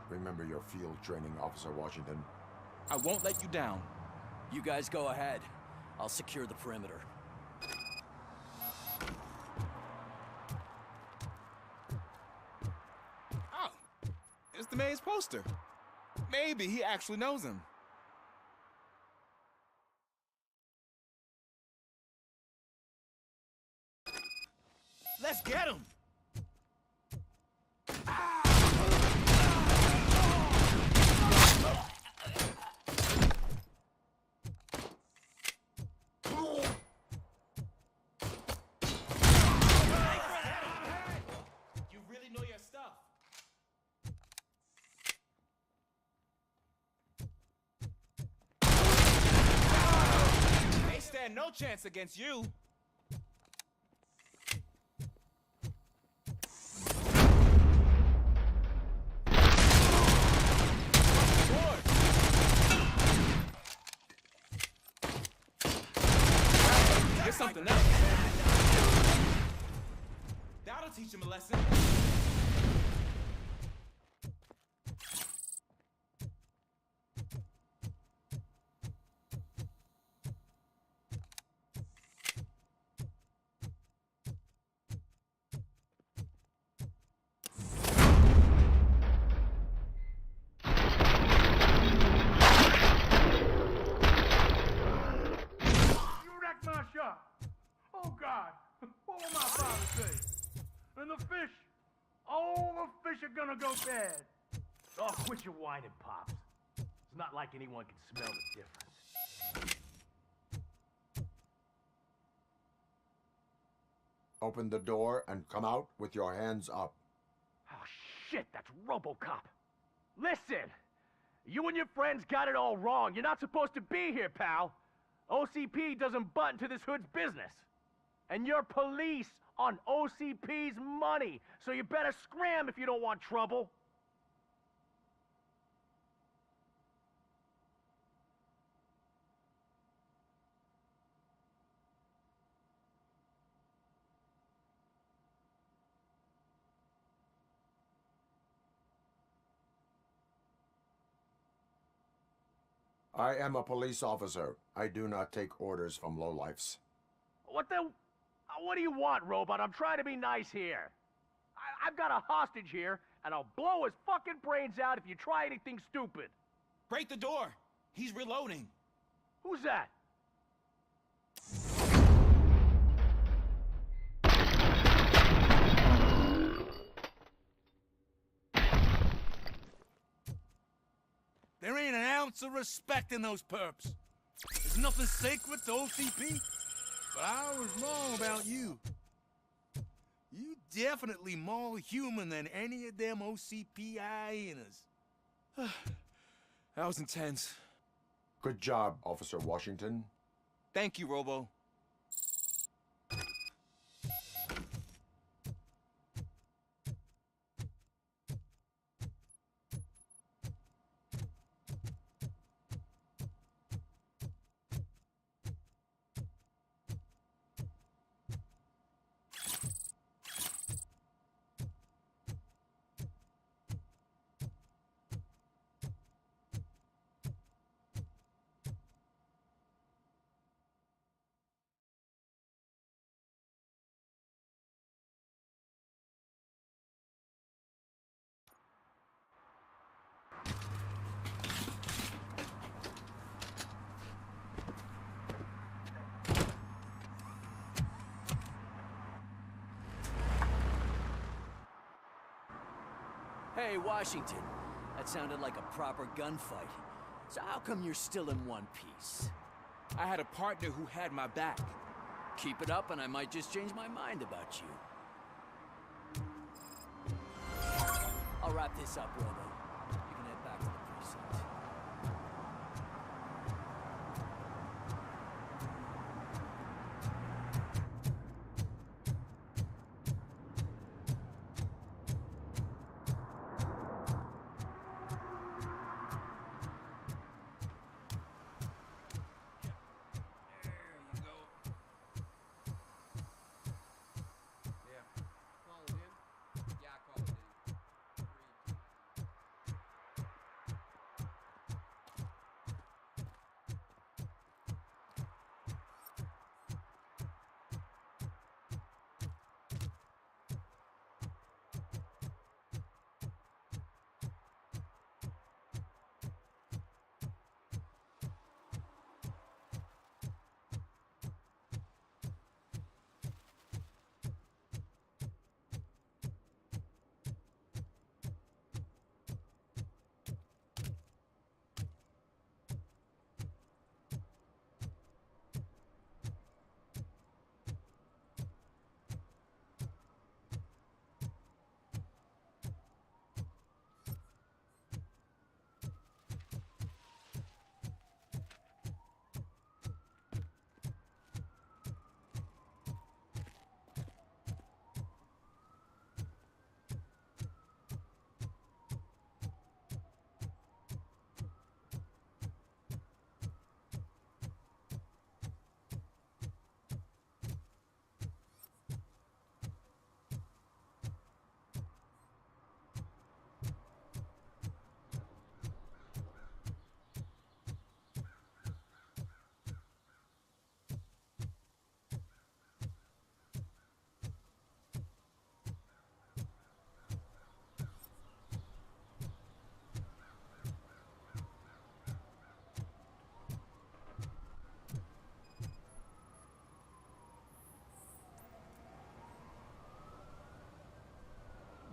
Remember your field training, Officer Washington. I won't let you down. You guys go ahead. I'll secure the perimeter. Oh, it's the mayor's poster. Maybe he actually knows him. Let's get him! You really know your stuff. They stand no chance against you. Get something else. That'll teach him a lesson. God! What will my father say? And the fish? Oh, the fish are gonna go bad. Oh, quit your whining, Pops. It's not like anyone can smell the difference. Open the door and come out with your hands up. Oh, shit, that's Robocop. Listen! You and your friends got it all wrong. You're not supposed to be here, pal. OCP doesn't butt into this hood's business. And you're police on OCP's money, so you better scram if you don't want trouble. I am a police officer. I do not take orders from lowlifes. What do you want, Robot? I'm trying to be nice here. I've got a hostage here, and I'll blow his fucking brains out if you try anything stupid. Break the door! He's reloading. Who's that? There ain't an ounce of respect in those perps. There's nothing sacred to OCP, but I was wrong about you. You definitely more human than any of them OCP hyenas. That was intense. Good job, Officer Washington. Thank you, Robo. Hey, Washington. That sounded like a proper gunfight. So how come you're still in one piece? I had a partner who had my back. Keep it up and I might just change my mind about you. I'll wrap this up, Robo. You can head back to the precinct.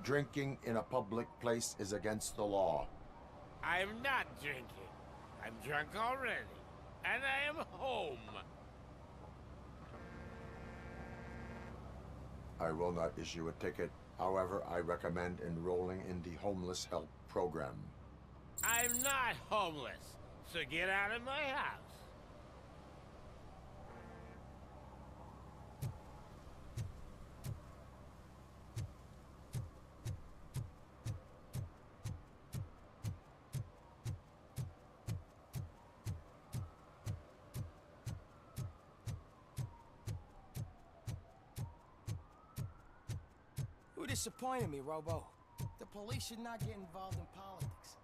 Drinking in a public place is against the law. I'm not drinking. I'm drunk already. And I am home. I will not issue a ticket. However, I recommend enrolling in the homeless help program. I'm not homeless, so get out of my house. You disappointed me, Robo. The police should not get involved in politics.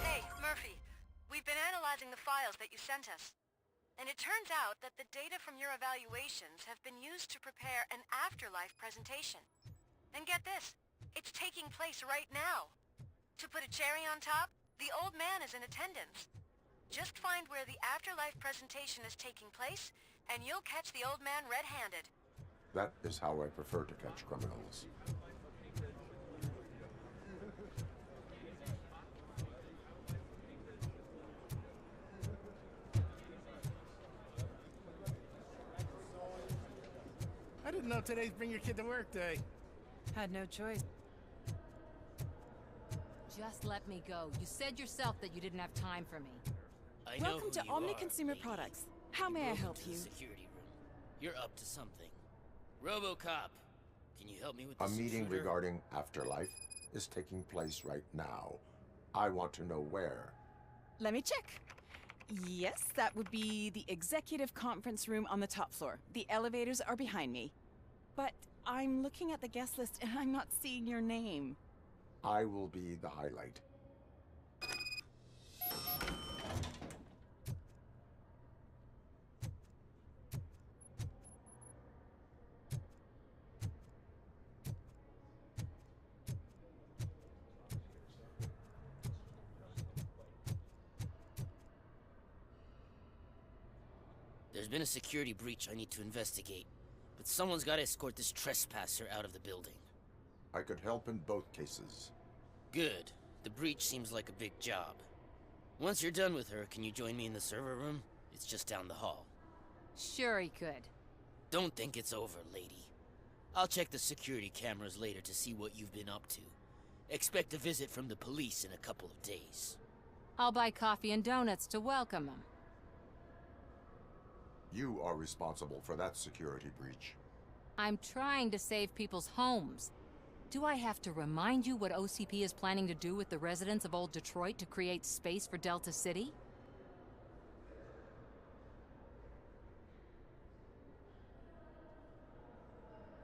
Hey, Murphy. We've been analyzing the files that you sent us. And it turns out that the data from your evaluations have been used to prepare an afterlife presentation. And get this, it's taking place right now. To put a cherry on top, the old man is in attendance. Just find where the afterlife presentation is taking place, and you'll catch the old man red-handed. That is how I prefer to catch criminals. I didn't know today's Bring Your Kid to Work Day. Had no choice. Just let me go. You said yourself that you didn't have time for me. I know Welcome to Omni Consumer Products. How may I help you? Security room. You're up to something. Robocop, can you help me with this A meeting intruder? regarding afterlife is taking place right now. I want to know where. Let me check. Yes, that would be the executive conference room on the top floor. The elevators are behind me. But I'm looking at the guest list and I'm not seeing your name. I will be the highlight. There's been a security breach I need to investigate, but someone's got to escort this trespasser out of the building. I could help in both cases. Good. The breach seems like a big job. Once you're done with her, can you join me in the server room? It's just down the hall. Sure he could. Don't think it's over, lady. I'll check the security cameras later to see what you've been up to. Expect a visit from the police in a couple of days. I'll buy coffee and donuts to welcome him. You are responsible for that security breach. I'm trying to save people's homes. Do I have to remind you what OCP is planning to do with the residents of Old Detroit to create space for Delta City?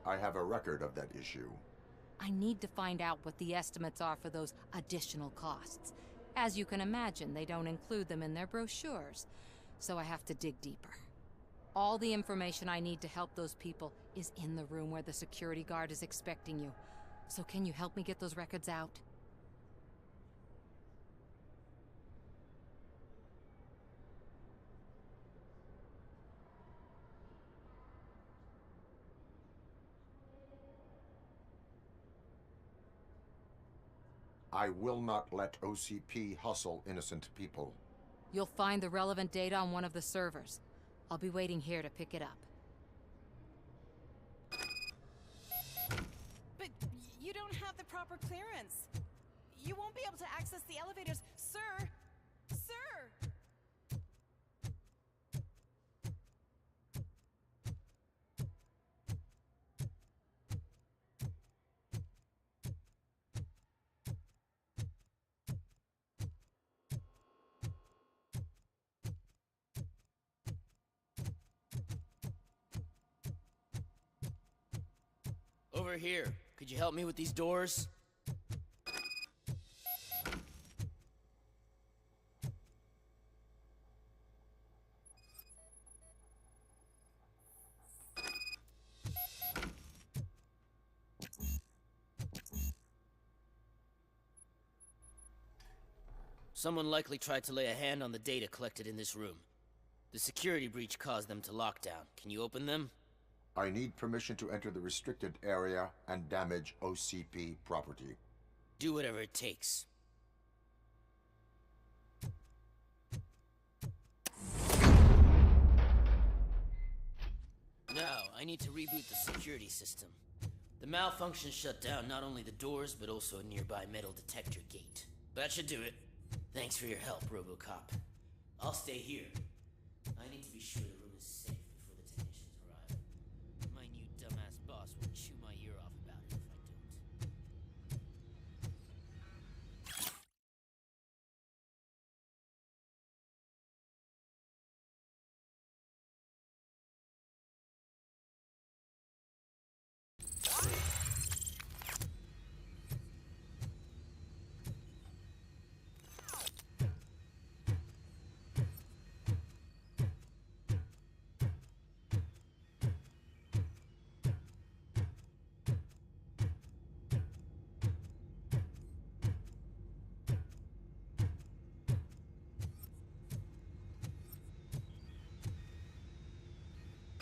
I have a record of that issue. I need to find out what the estimates are for those additional costs. As you can imagine, they don't include them in their brochures, so I have to dig deeper. All the information I need to help those people is in the room where the security guard is expecting you. So can you help me get those records out? I will not let OCP hustle innocent people. You'll find the relevant data on one of the servers. I'll be waiting here to pick it up. But you don't have the proper clearance. You won't be able to access the elevators. Sir! Sir! Over here. Could you help me with these doors? Someone likely tried to lay a hand on the data collected in this room. The security breach caused them to lock down. Can you open them? I need permission to enter the restricted area and damage OCP property. Do whatever it takes. Now, I need to reboot the security system. The malfunction shut down not only the doors, but also a nearby metal detector gate. That should do it. Thanks for your help, Robocop. I'll stay here. I need to be sure the room is safe before the technicians arrive. My new dumbass boss will chew my ear off about it if I don't.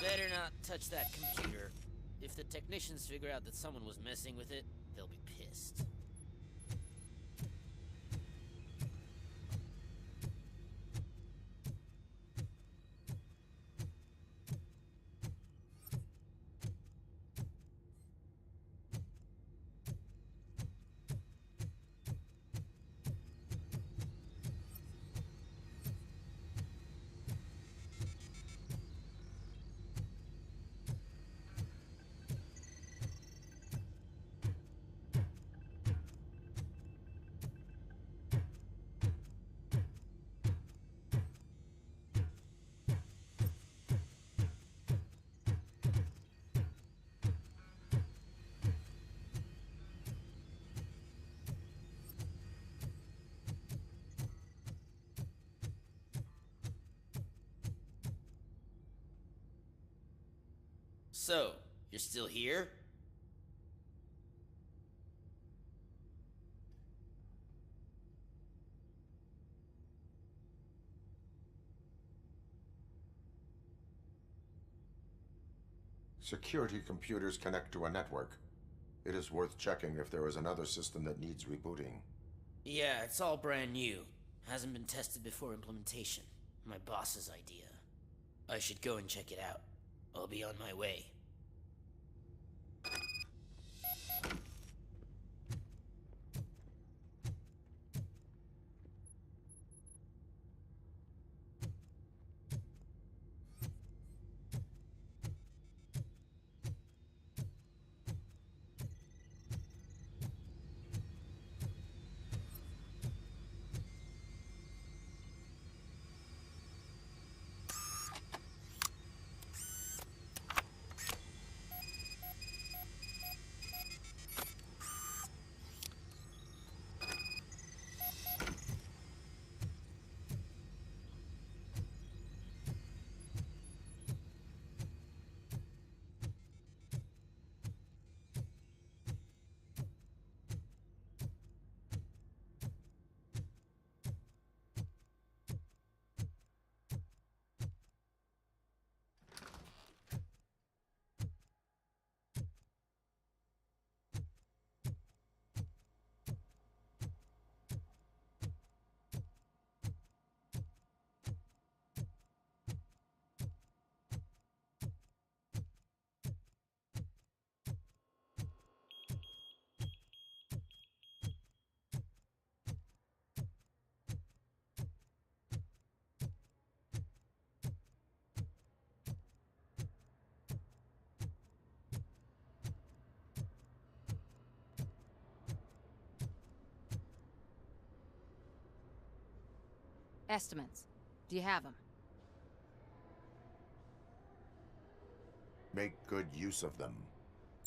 Better not touch that computer. If the technicians figure out that someone was messing with it, they'll be pissed. So, you're still here? Security computers connect to a network. It is worth checking if there is another system that needs rebooting. Yeah, it's all brand new. Hasn't been tested before implementation. My boss's idea. I should go and check it out. I'll be on my way. Estimates. Do you have them? Make good use of them.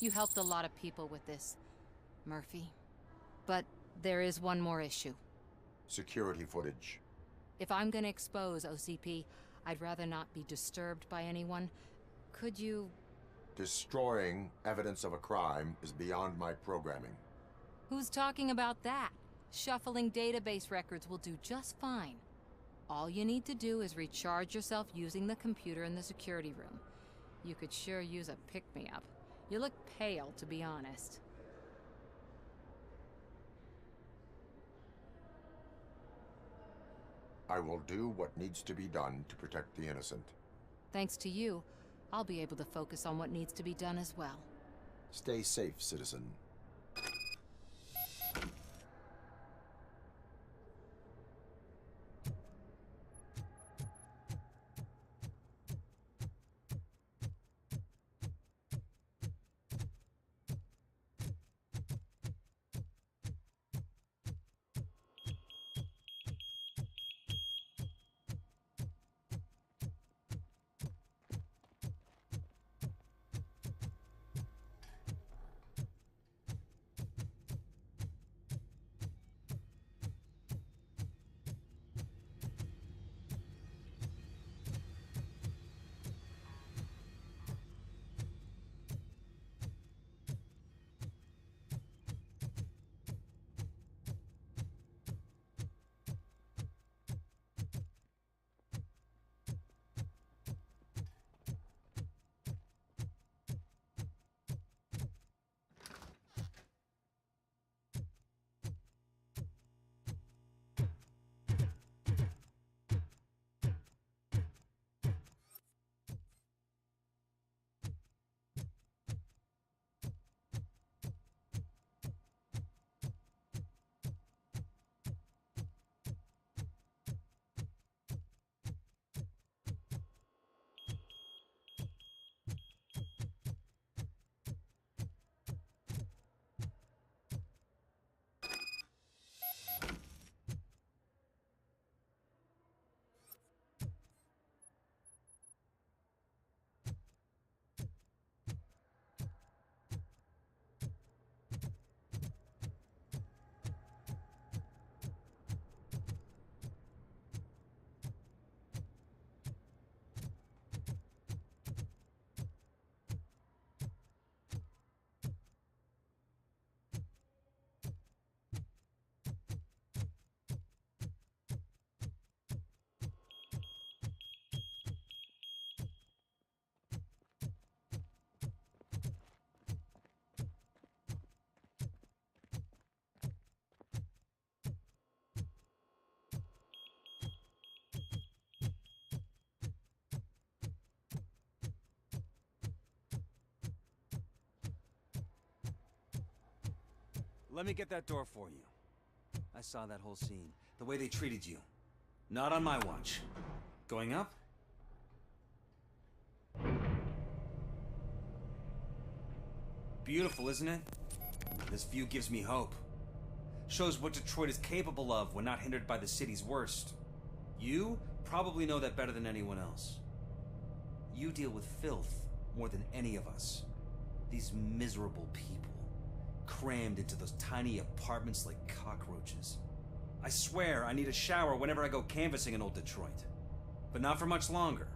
You helped a lot of people with this, Murphy. But there is one more issue. Security footage. If I'm gonna expose OCP, I'd rather not be disturbed by anyone. Could you... Destroying evidence of a crime is beyond my programming. Who's talking about that? Shuffling database records will do just fine. All you need to do is recharge yourself using the computer in the security room. You could sure use a pick-me-up. You look pale, to be honest. I will do what needs to be done to protect the innocent. Thanks to you, I'll be able to focus on what needs to be done as well. Stay safe, citizen. Let me get that door for you. I saw that whole scene. The way they treated you. Not on my watch. Going up? Beautiful, isn't it? This view gives me hope. Shows what Detroit is capable of when not hindered by the city's worst. You probably know that better than anyone else. You deal with filth more than any of us. These miserable people. Crammed into those tiny apartments like cockroaches. I swear I need a shower whenever I go canvassing in old Detroit. But not for much longer.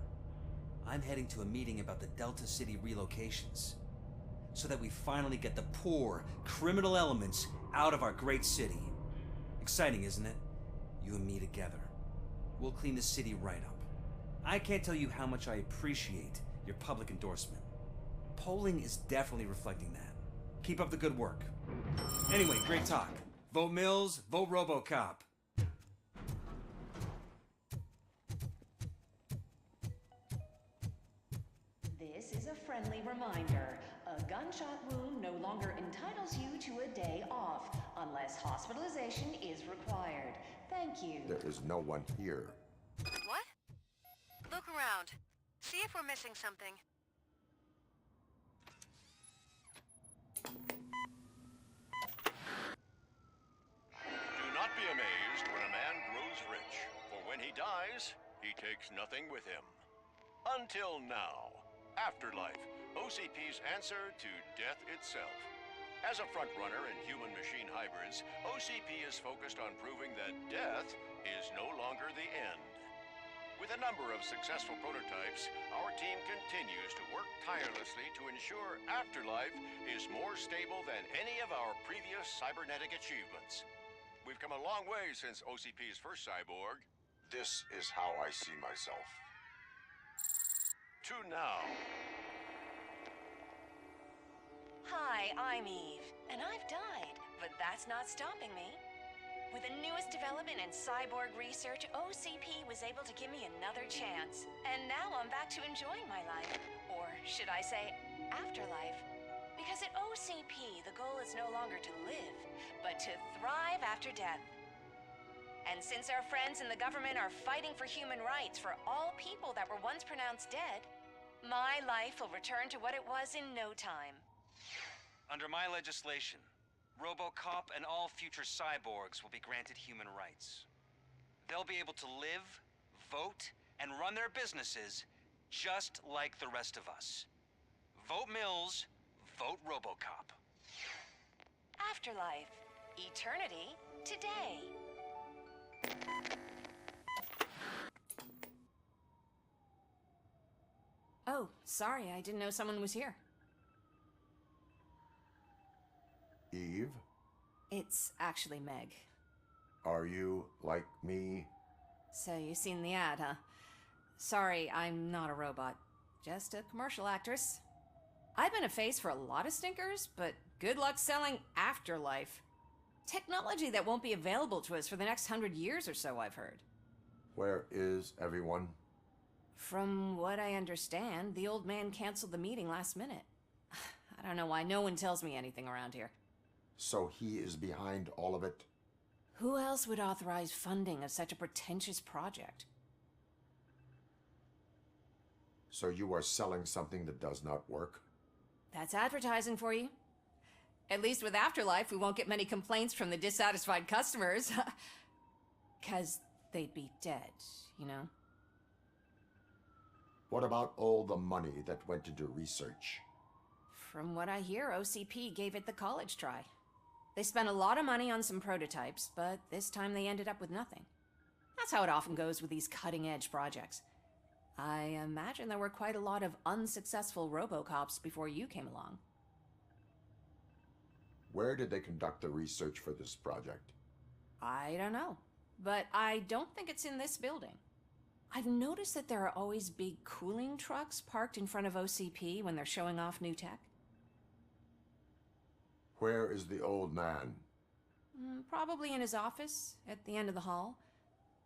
I'm heading to a meeting about the Delta City relocations. So that we finally get the poor, criminal elements out of our great city. Exciting, isn't it? You and me together. We'll clean the city right up. I can't tell you how much I appreciate your public endorsement. Polling is definitely reflecting that. Keep up the good work. Anyway, great talk. Vote Mills, vote Robocop. This is a friendly reminder. A gunshot wound no longer entitles you to a day off, unless hospitalization is required. Thank you. There is no one here. What? Look around. See if we're missing something. Do not be amazed when a man grows rich, for when he he dies, he takes nothing with him. Until now. Afterlife, OCP's answer to death itself. As a frontrunner in human-machine hybrids, OCP is focused on proving that death is no longer the end. With a number of successful prototypes, our team continues to work tirelessly to ensure Afterlife is more stable than any of our previous cybernetic achievements. We've come a long way since OCP's first cyborg. This is how I see myself. To now. Hi, I'm Eve, and I've died, but that's not stopping me. With the newest development in cyborg research, OCP was able to give me another chance. And now I'm back to enjoying my life. Or should I say, afterlife. Because at OCP, the goal is no longer to live, but to thrive after death. And since our friends in the government are fighting for human rights for all people that were once pronounced dead, my life will return to what it was in no time. Under my legislation, Robocop and all future cyborgs will be granted human rights. They'll be able to live, vote, and run their businesses just like the rest of us. Vote Mills, vote Robocop. Afterlife. Eternity today. Oh, sorry, I didn't know someone was here. Eve, It's actually Meg. are you like me? So you seen the ad, huh? Sorry, I'm not a robot. Just a commercial actress. I've been a face for a lot of stinkers, but good luck selling Afterlife. Technology that won't be available to us for the next 100 years or so, I've heard. Where is everyone? From what I understand, the old man canceled the meeting last minute. I don't know why no one tells me anything around here. So he is behind all of it? Who else would authorize funding of such a pretentious project? So you are selling something that does not work? That's advertising for you. At least with Afterlife, we won't get many complaints from the dissatisfied customers. 'Cause they'd be dead, you know? What about all the money that went into research? From what I hear, OCP gave it the college try. They spent a lot of money on some prototypes, but this time they ended up with nothing. That's how it often goes with these cutting-edge projects. I imagine there were quite a lot of unsuccessful Robocops before you came along. Where did they conduct the research for this project? I don't know, but I don't think it's in this building. I've noticed that there are always big cooling trucks parked in front of OCP when they're showing off new tech. Where is the old man? Probably in his office, at the end of the hall.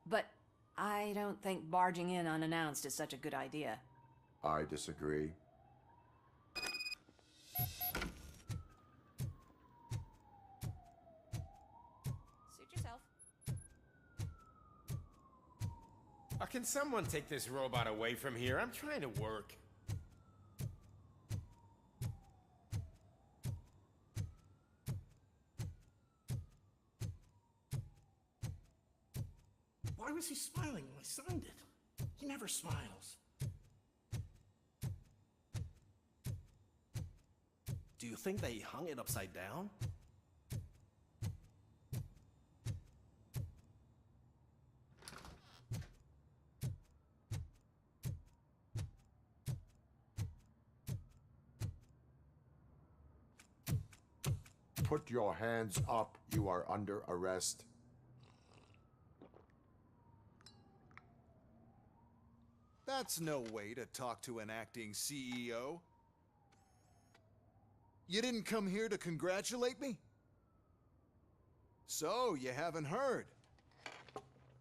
But I don't think barging in unannounced is such a good idea. I disagree. Suit yourself. Can someone take this robot away from here? I'm trying to work. Why was he smiling when I signed it? He never smiles. Do you think they hung it upside down? Put your hands up. You are under arrest. That's no way to talk to an acting CEO. You didn't come here to congratulate me? So, you haven't heard.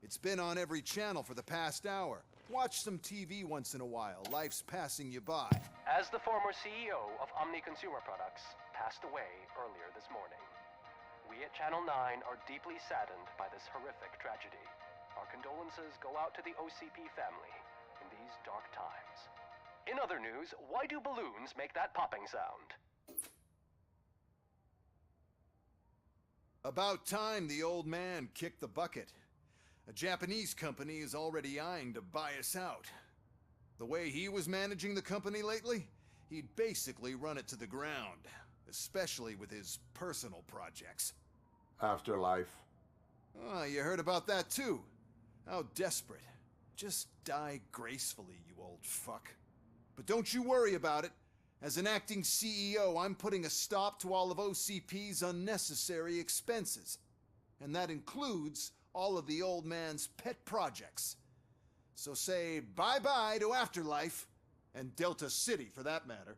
It's been on every channel for the past hour. Watch some TV once in a while. Life's passing you by. As the former CEO of Omni Consumer Products passed away earlier this morning, we at Channel 9 are deeply saddened by this horrific tragedy. Our condolences go out to the OCP family in these dark times. In other news, why do balloons make that popping sound? About time the old man kicked the bucket. A Japanese company is already eyeing to buy us out. The way he was managing the company lately, he'd basically run it to the ground, especially with his personal projects. Afterlife. Oh, you heard about that too. How desperate. Just die gracefully, you old fuck. But don't you worry about it. As an acting CEO, I'm putting a stop to all of OCP's unnecessary expenses. And that includes all of the old man's pet projects. So say bye-bye to Afterlife, and Delta City for that matter.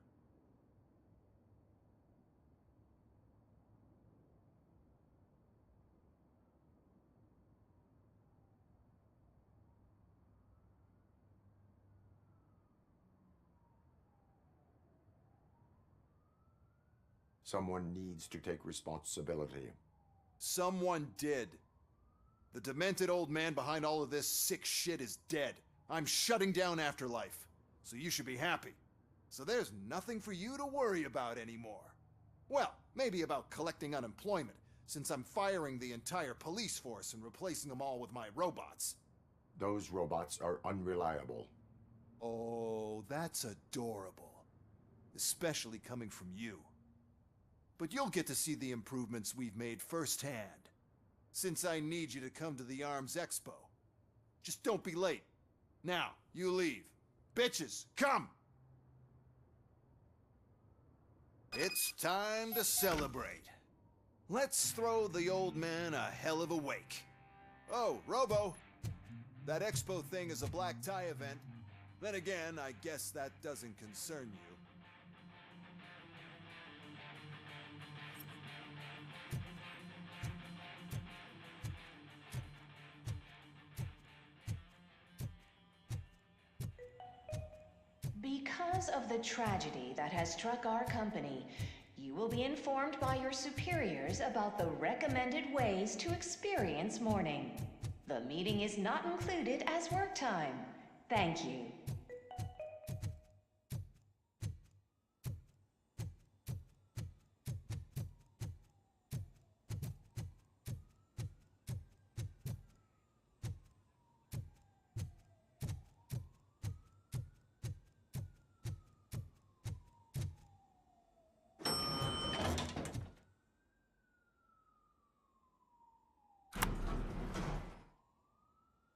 Someone needs to take responsibility. Someone did. The demented old man behind all of this sick shit is dead. I'm shutting down Afterlife, so you should be happy. So there's nothing for you to worry about anymore. Well, maybe about collecting unemployment, since I'm firing the entire police force and replacing them all with my robots. Those robots are unreliable. Oh, that's adorable. Especially coming from you. But you'll get to see the improvements we've made firsthand, since I need you to come to the Arms Expo. Just don't be late. Now, you leave. Bitches, come! It's time to celebrate. Let's throw the old man a hell of a wake. Oh, Robo! That expo thing is a black tie event. Then again, I guess that doesn't concern you. Because of the tragedy that has struck our company, you will be informed by your superiors about the recommended ways to experience mourning. The meeting is not included as work time. Thank you.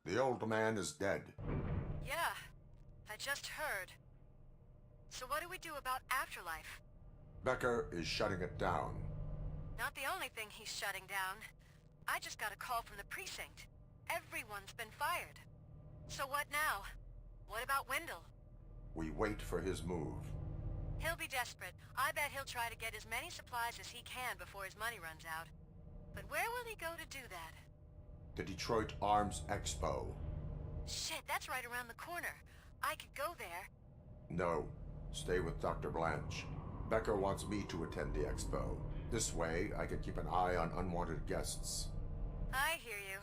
The old man is dead. Yeah, I just heard. So what do we do about Afterlife? Becker is shutting it down. Not the only thing he's shutting down. I just got a call from the precinct. Everyone's been fired. So what now? What about Wendell? We wait for his move. He'll be desperate. I bet he'll try to get as many supplies as he can before his money runs out. But where will he go to do that? The Detroit Arms Expo. Shit, that's right around the corner. I could go there. No. Stay with Dr. Blanche. Becker wants me to attend the expo. This way, I can keep an eye on unwanted guests. I hear you.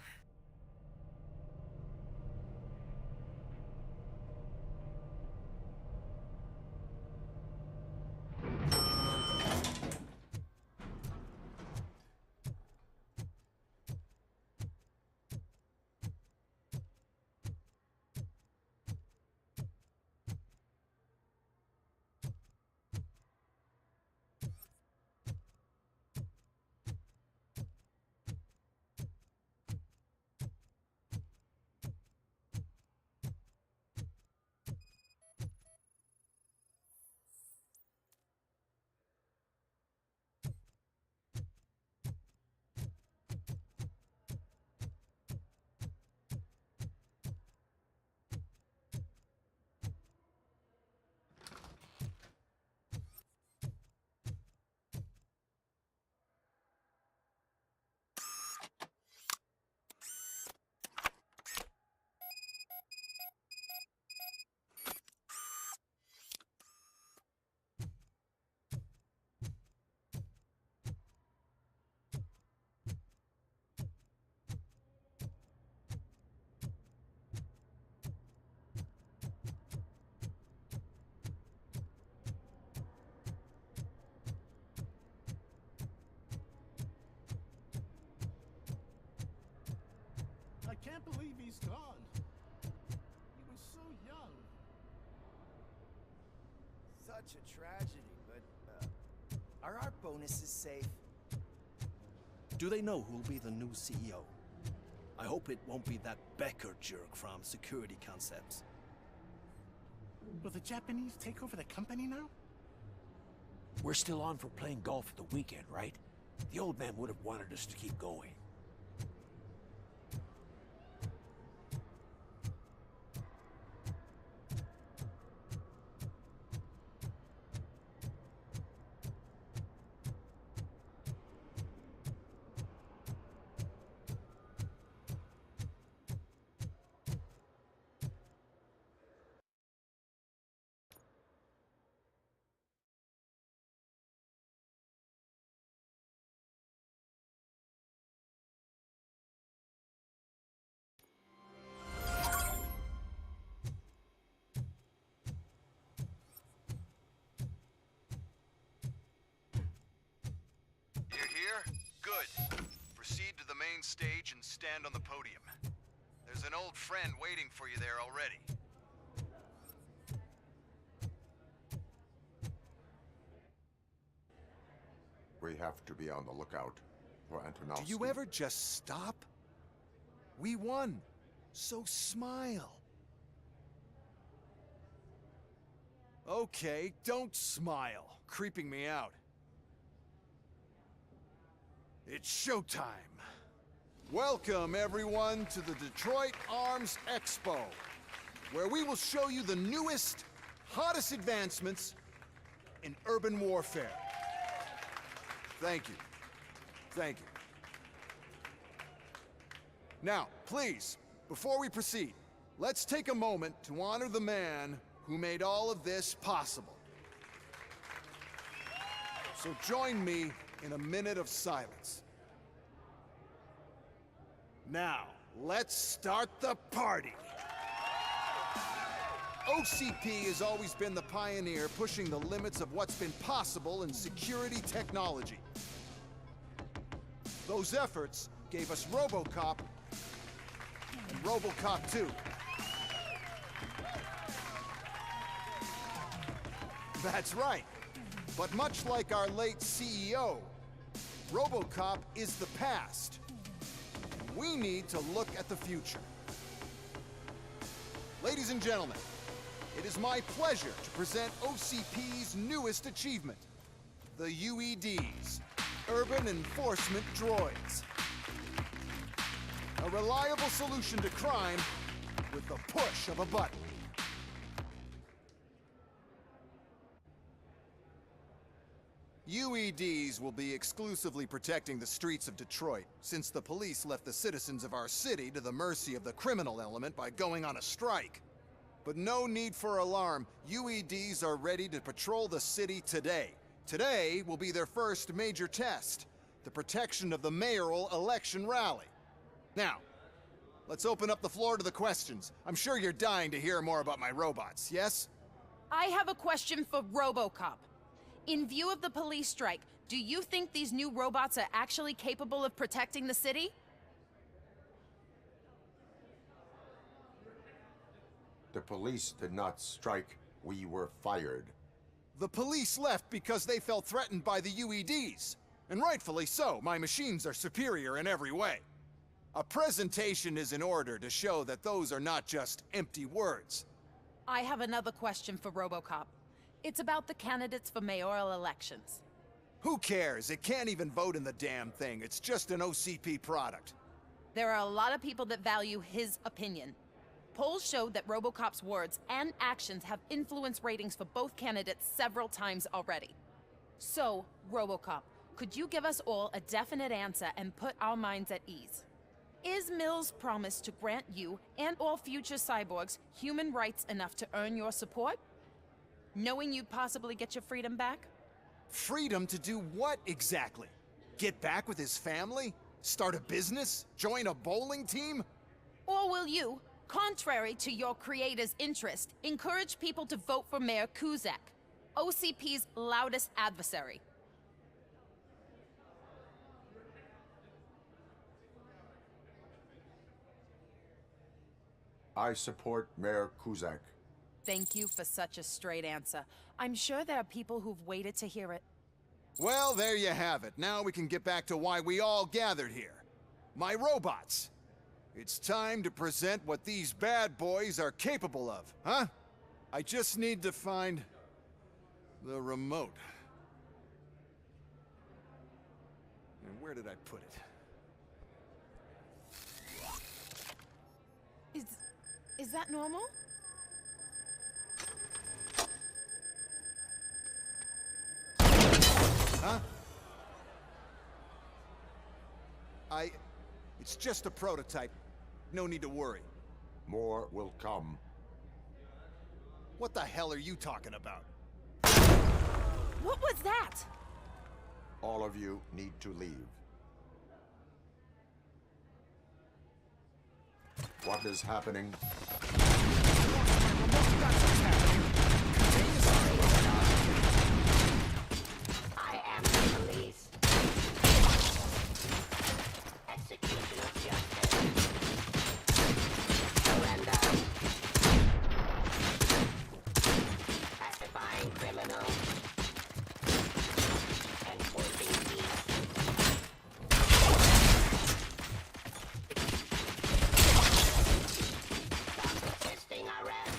can't believe he's gone. He was so young. Such a tragedy, but, are our bonuses safe? Do they know who'll be the new CEO? I hope it won't be that Becker jerk from Security Concepts. Will the Japanese take over the company now? We're still on for playing golf at the weekend, right? The old man would have wanted us to keep going. You're here? Good. Proceed to the main stage and stand on the podium. There's an old friend waiting for you there already. We have to be on the lookout for Antonovsky. Do you ever just stop? We won. So smile. Okay, don't smile. Creeping me out. It's showtime. Welcome, everyone, to the Detroit Arms Expo, where we will show you the newest, hottest advancements in urban warfare. Thank you. Thank you. Now, please, before we proceed, let's take a moment to honor the man who made all of this possible. So join me in a minute of silence. Now, let's start the party. OCP has always been the pioneer pushing the limits of what's been possible in security technology. Those efforts gave us Robocop and Robocop 2. That's right. But much like our late CEO, Robocop is the past. We need to look at the future. Ladies and gentlemen, it is my pleasure to present OCP's newest achievement, the UEDs, Urban Enforcement Droids. A reliable solution to crime with the push of a button. UEDs will be exclusively protecting the streets of Detroit, since the police left the citizens of our city to the mercy of the criminal element by going on a strike. But no need for alarm. UEDs are ready to patrol the city today. Today will be their first major test, the protection of the mayoral election rally. Now, let's open up the floor to the questions. I'm sure you're dying to hear more about my robots, yes? I have a question for Robocop. In view of the police strike, do you think these new robots are actually capable of protecting the city? The police did not strike. We were fired. The police left because they felt threatened by the UEDs. And rightfully so. My machines are superior in every way. A presentation is in order to show that those are not just empty words. I have another question for Robocop. It's about the candidates for mayoral elections. Who cares? It can't even vote in the damn thing. It's just an OCP product. There are a lot of people that value his opinion. Polls show that Robocop's words and actions have influenced ratings for both candidates several times already. So, Robocop, could you give us all a definite answer and put our minds at ease? Is Mills' promise to grant you and all future cyborgs human rights enough to earn your support? Knowing you'd possibly get your freedom back? Freedom to do what exactly? Get back with his family? Start a business? Join a bowling team? Or will you, contrary to your creator's interest, encourage people to vote for Mayor Kuzak, OCP's loudest adversary? I support Mayor Kuzak. Thank you for such a straight answer. I'm sure there are people who've waited to hear it. Well, there you have it. Now we can get back to why we all gathered here. My robots. It's time to present what these bad boys are capable of, huh? I just need to find the remote. And where did I put it? Is that normal? Huh? It's just a prototype. No need to worry. More will come. What the hell are you talking about? What was that? All of you need to leave. What is happening? I am the police. Execution of justice. Surrender. Pacifying criminals. Enforcing peace. Stop resisting arrest.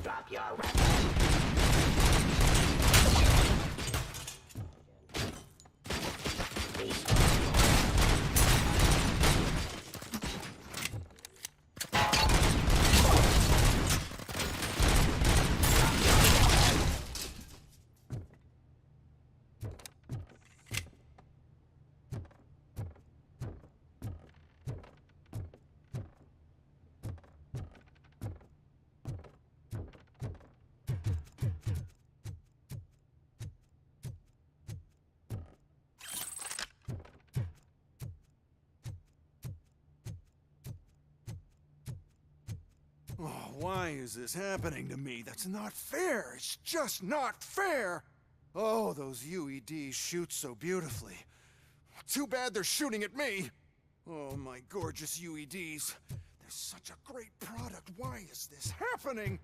Drop your weapon. Oh, why is this happening to me? That's not fair. It's just not fair. Oh, those UEDs shoot so beautifully. Too bad they're shooting at me. Oh, my gorgeous UEDs. They're such a great product. Why is this happening?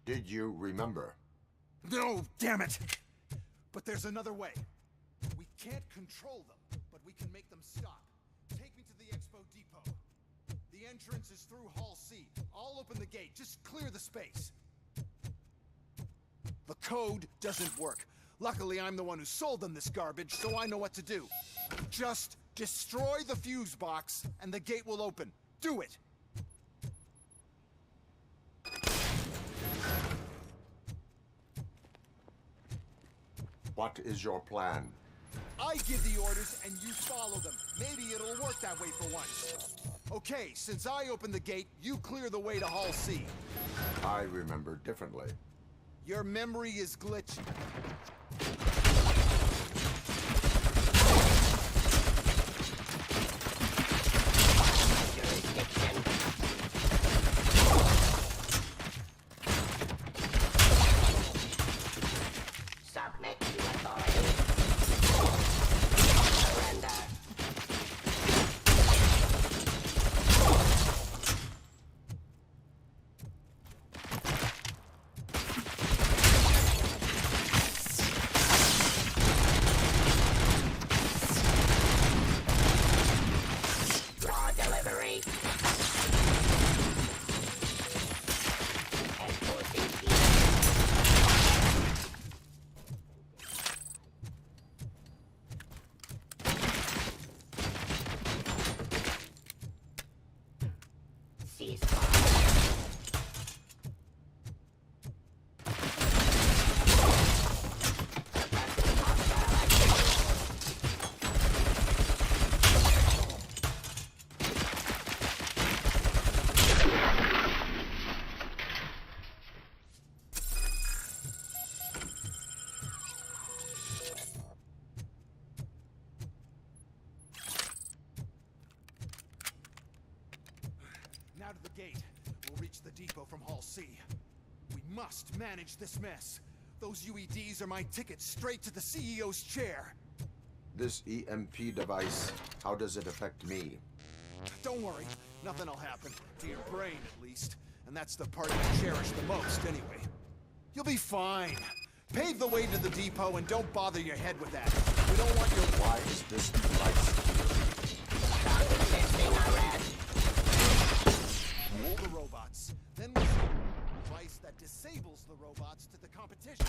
Did you remember? No, damn it! But there's another way. We can't control them, but we can make them stop. Take me to the Expo Depot. The entrance is through Hall C. I'll open the gate. Just clear the space. The code doesn't work. Luckily, I'm the one who sold them this garbage, so I know what to do. Just destroy the fuse box, and the gate will open. Do it! What is your plan? I give the orders, and you follow them. Maybe it'll that way for once. Okay, since I opened the gate, you clear the way to Hall C. I remember differently. Your memory is glitchy. Submit to authority. Surrender. Raw delivery. Enforcing peace. Now to the gate. We'll reach the depot from Hall C. We must manage this mess. Those UEDs are my ticket straight to the CEO's chair. This EMP device, how does it affect me? Don't worry, nothing'll happen. To your brain, at least. And that's the part you cherish the most, anyway. You'll be fine. Pave the way to the depot and don't bother your head with that. We don't want your... Why is this device Roll the robots. Then we'll show a device that disables the robots to the competition.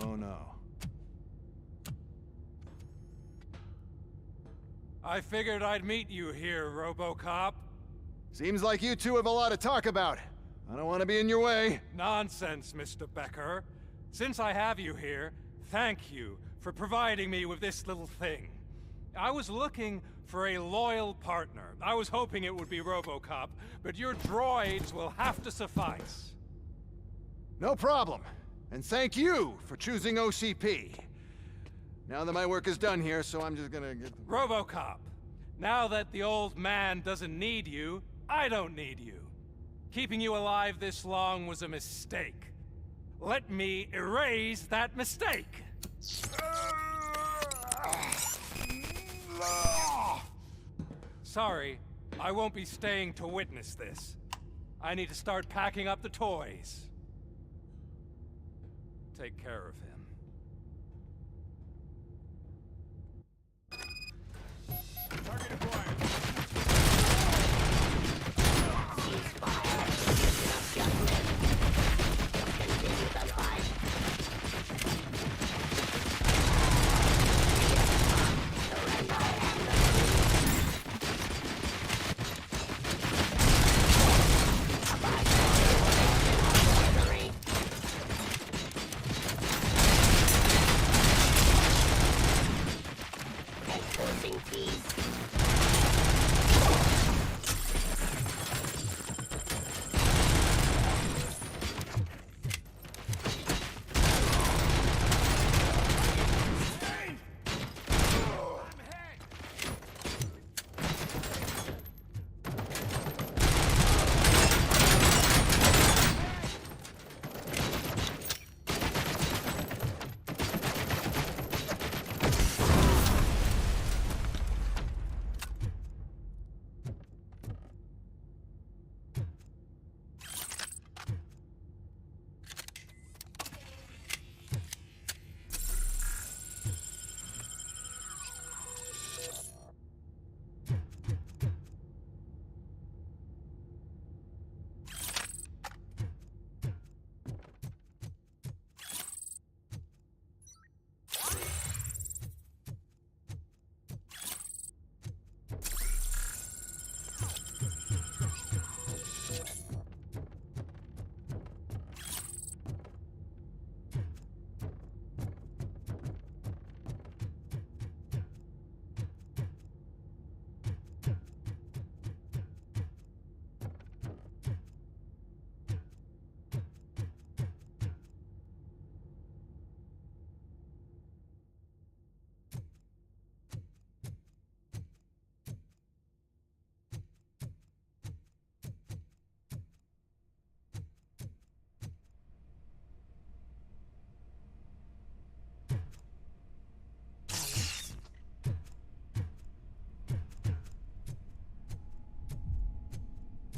Oh no. I figured I'd meet you here, Robocop. Seems like you two have a lot to talk about. I don't want to be in your way. Nonsense, Mr. Becker. Since I have you here, thank you for providing me with this little thing. I was looking for a loyal partner. I was hoping it would be Robocop, but your droids will have to suffice. No problem. And thank you for choosing OCP. Now that my work is done here, so I'm just gonna get... Robocop, now that the old man doesn't need you, I don't need you. Keeping you alive this long was a mistake. Let me erase that mistake! Sorry, I won't be staying to witness this. I need to start packing up the toys. Take care of him. Target acquired. Continue the fight. Enforcing peace.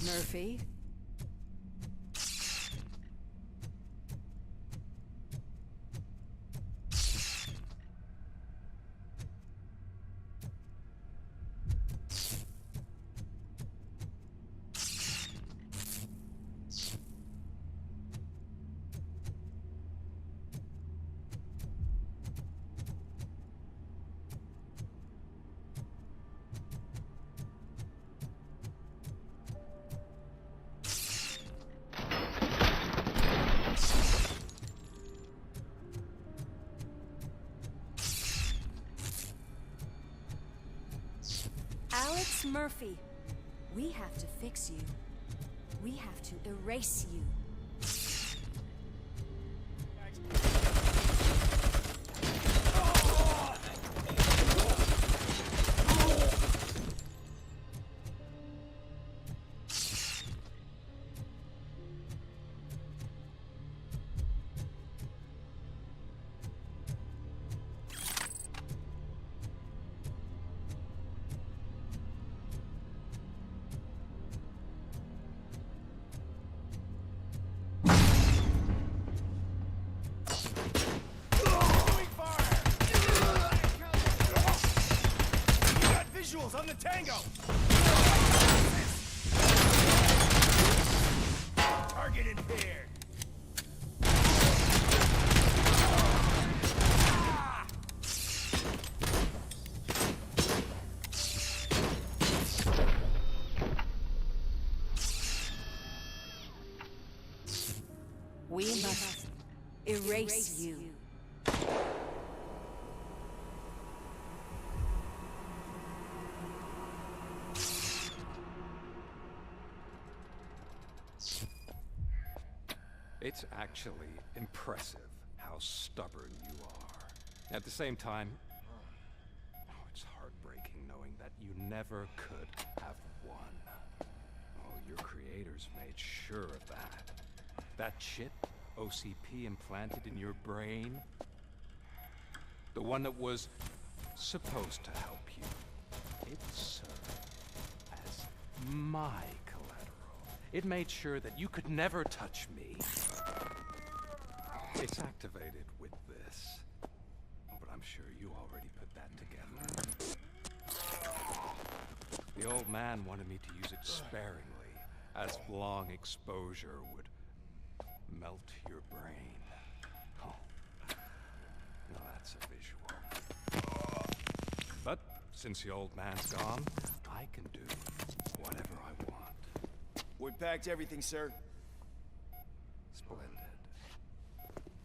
Murphy? Alex Murphy, we have to fix you. We have to erase you. On the tango! Target impaired. erase you. It's actually impressive how stubborn you are. At the same time, it's heartbreaking knowing that you never could have won. Oh, your creators made sure of that. That chip OCP implanted in your brain, the one that was supposed to help you, it served as my collateral. It made sure that you could never touch me. It's activated with this, but I'm sure you already put that together. The old man wanted me to use it sparingly, as long exposure would melt your brain. Oh, now that's a visual. But since the old man's gone, I can do whatever I want. We packed everything, sir. Splendid.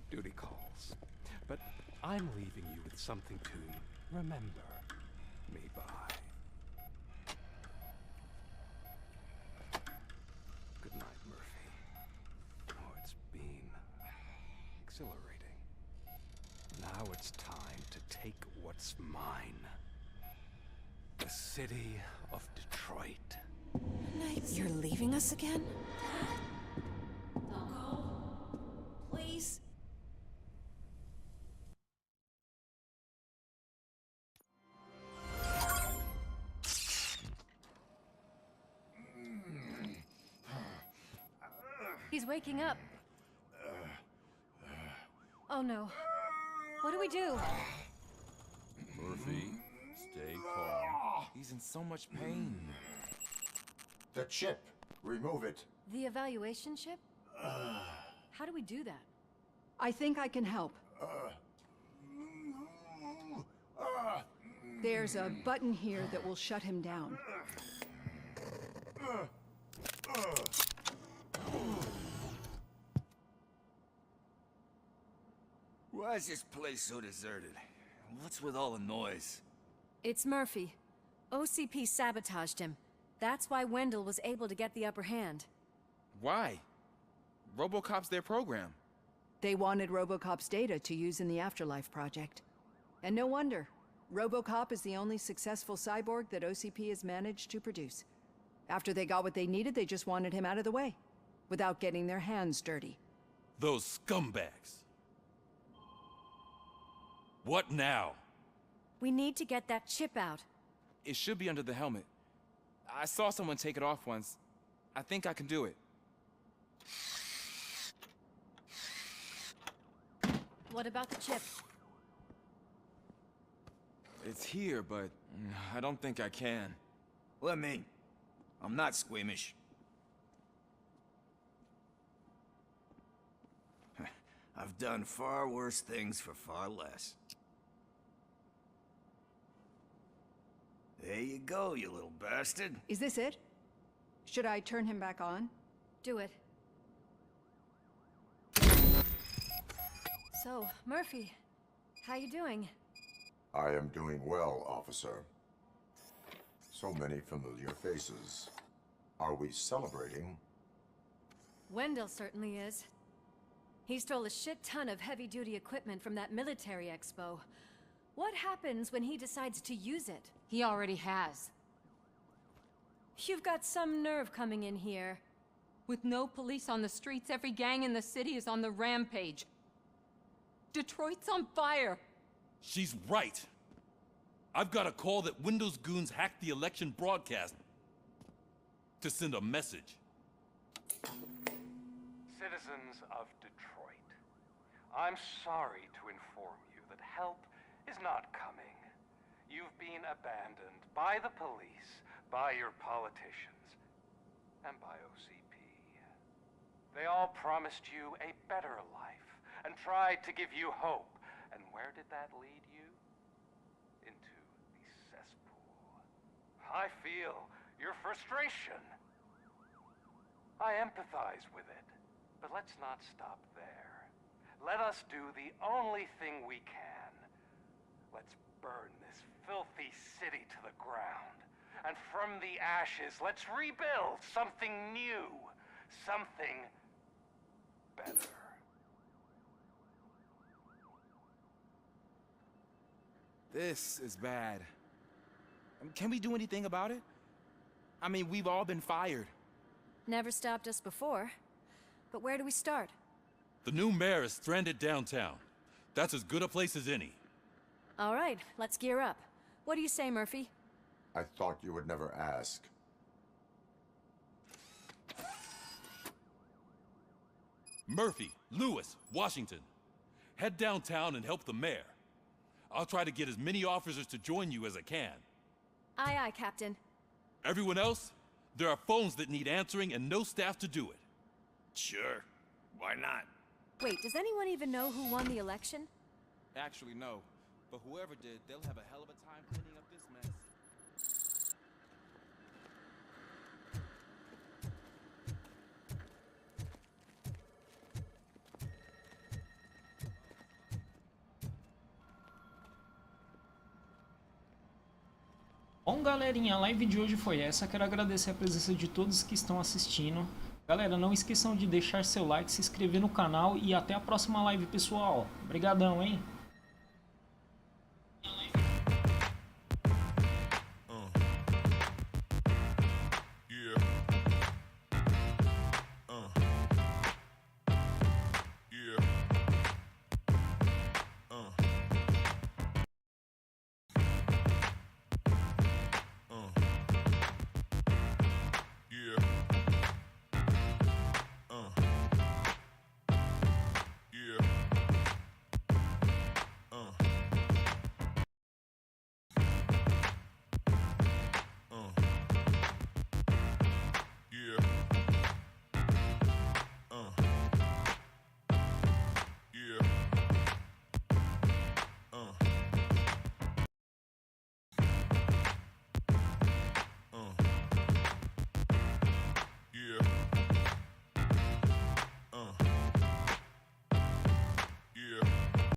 Duty calls. But I'm leaving you with something to remember me by. Good night, Murphy. Oh, it's been exhilarating. Now it's time to take what's mine. The city of Detroit. You're leaving us again? Don't go. Please. He's waking up. Oh no. What do we do? Murphy, stay calm. He's in so much pain. The chip. Remove it. The evaluation chip? How do we do that? I think I can help. There's a button here that will shut him down. Why is this place so deserted? What's with all the noise? It's Murphy. OCP sabotaged him. That's why Wendell was able to get the upper hand. Why? Robocop's their program. They wanted Robocop's data to use in the Afterlife project. And no wonder. Robocop is the only successful cyborg that OCP has managed to produce. After they got what they needed, they just wanted him out of the way, without getting their hands dirty. Those scumbags. What now? We need to get that chip out. It should be under the helmet. I saw someone take it off once. I think I can do it. What about the chip? It's here, but I don't think I can. Let me. I'm not squeamish. I've done far worse things for far less. There you go, you little bastard. Is this it? Should I turn him back on? Do it. So, Murphy, how you doing? I am doing well, officer. So many familiar faces. Are we celebrating? Wendell certainly is. He stole a shit ton of heavy-duty equipment from that military expo. What happens when he decides to use it? He already has. You've got some nerve coming in here. With no police on the streets, every gang in the city is on the rampage. Detroit's on fire. She's right. I've got a call that Windows goons hacked the election broadcast to send a message. Citizens of Detroit, I'm sorry to inform you that help is not coming. You've been abandoned by the police, by your politicians, and by OCP. They all promised you a better life and tried to give you hope. And where did that lead you? Into the cesspool. I feel your frustration. I empathize with it, but let's not stop there. let us do the only thing we can. Let's burn this filthy city to the ground. And from the ashes, let's rebuild something new. Something better. This is bad. Can we do anything about it? I mean, we've all been fired. Never stopped us before. But where do we start? The new mayor is stranded downtown. That's as good a place as any. All right, let's gear up. What do you say, Murphy? I thought you would never ask. Murphy, Lewis, Washington. Head downtown and help the mayor. I'll try to get as many officers to join you as I can. Aye, aye, Captain. Everyone else? There are phones that need answering and no staff to do it. Sure. Why not? Wait, does anyone even know who won the election? Actually, no. But whoever did, they'll have a hell of a time cleaning up this mess. Bom, galerinha, a live de hoje foi essa. Quero agradecer a presença de todos que estão assistindo. Galera, não esqueçam de deixar seu like, se inscrever no canal e até a próxima live, pessoal. Obrigadão, hein?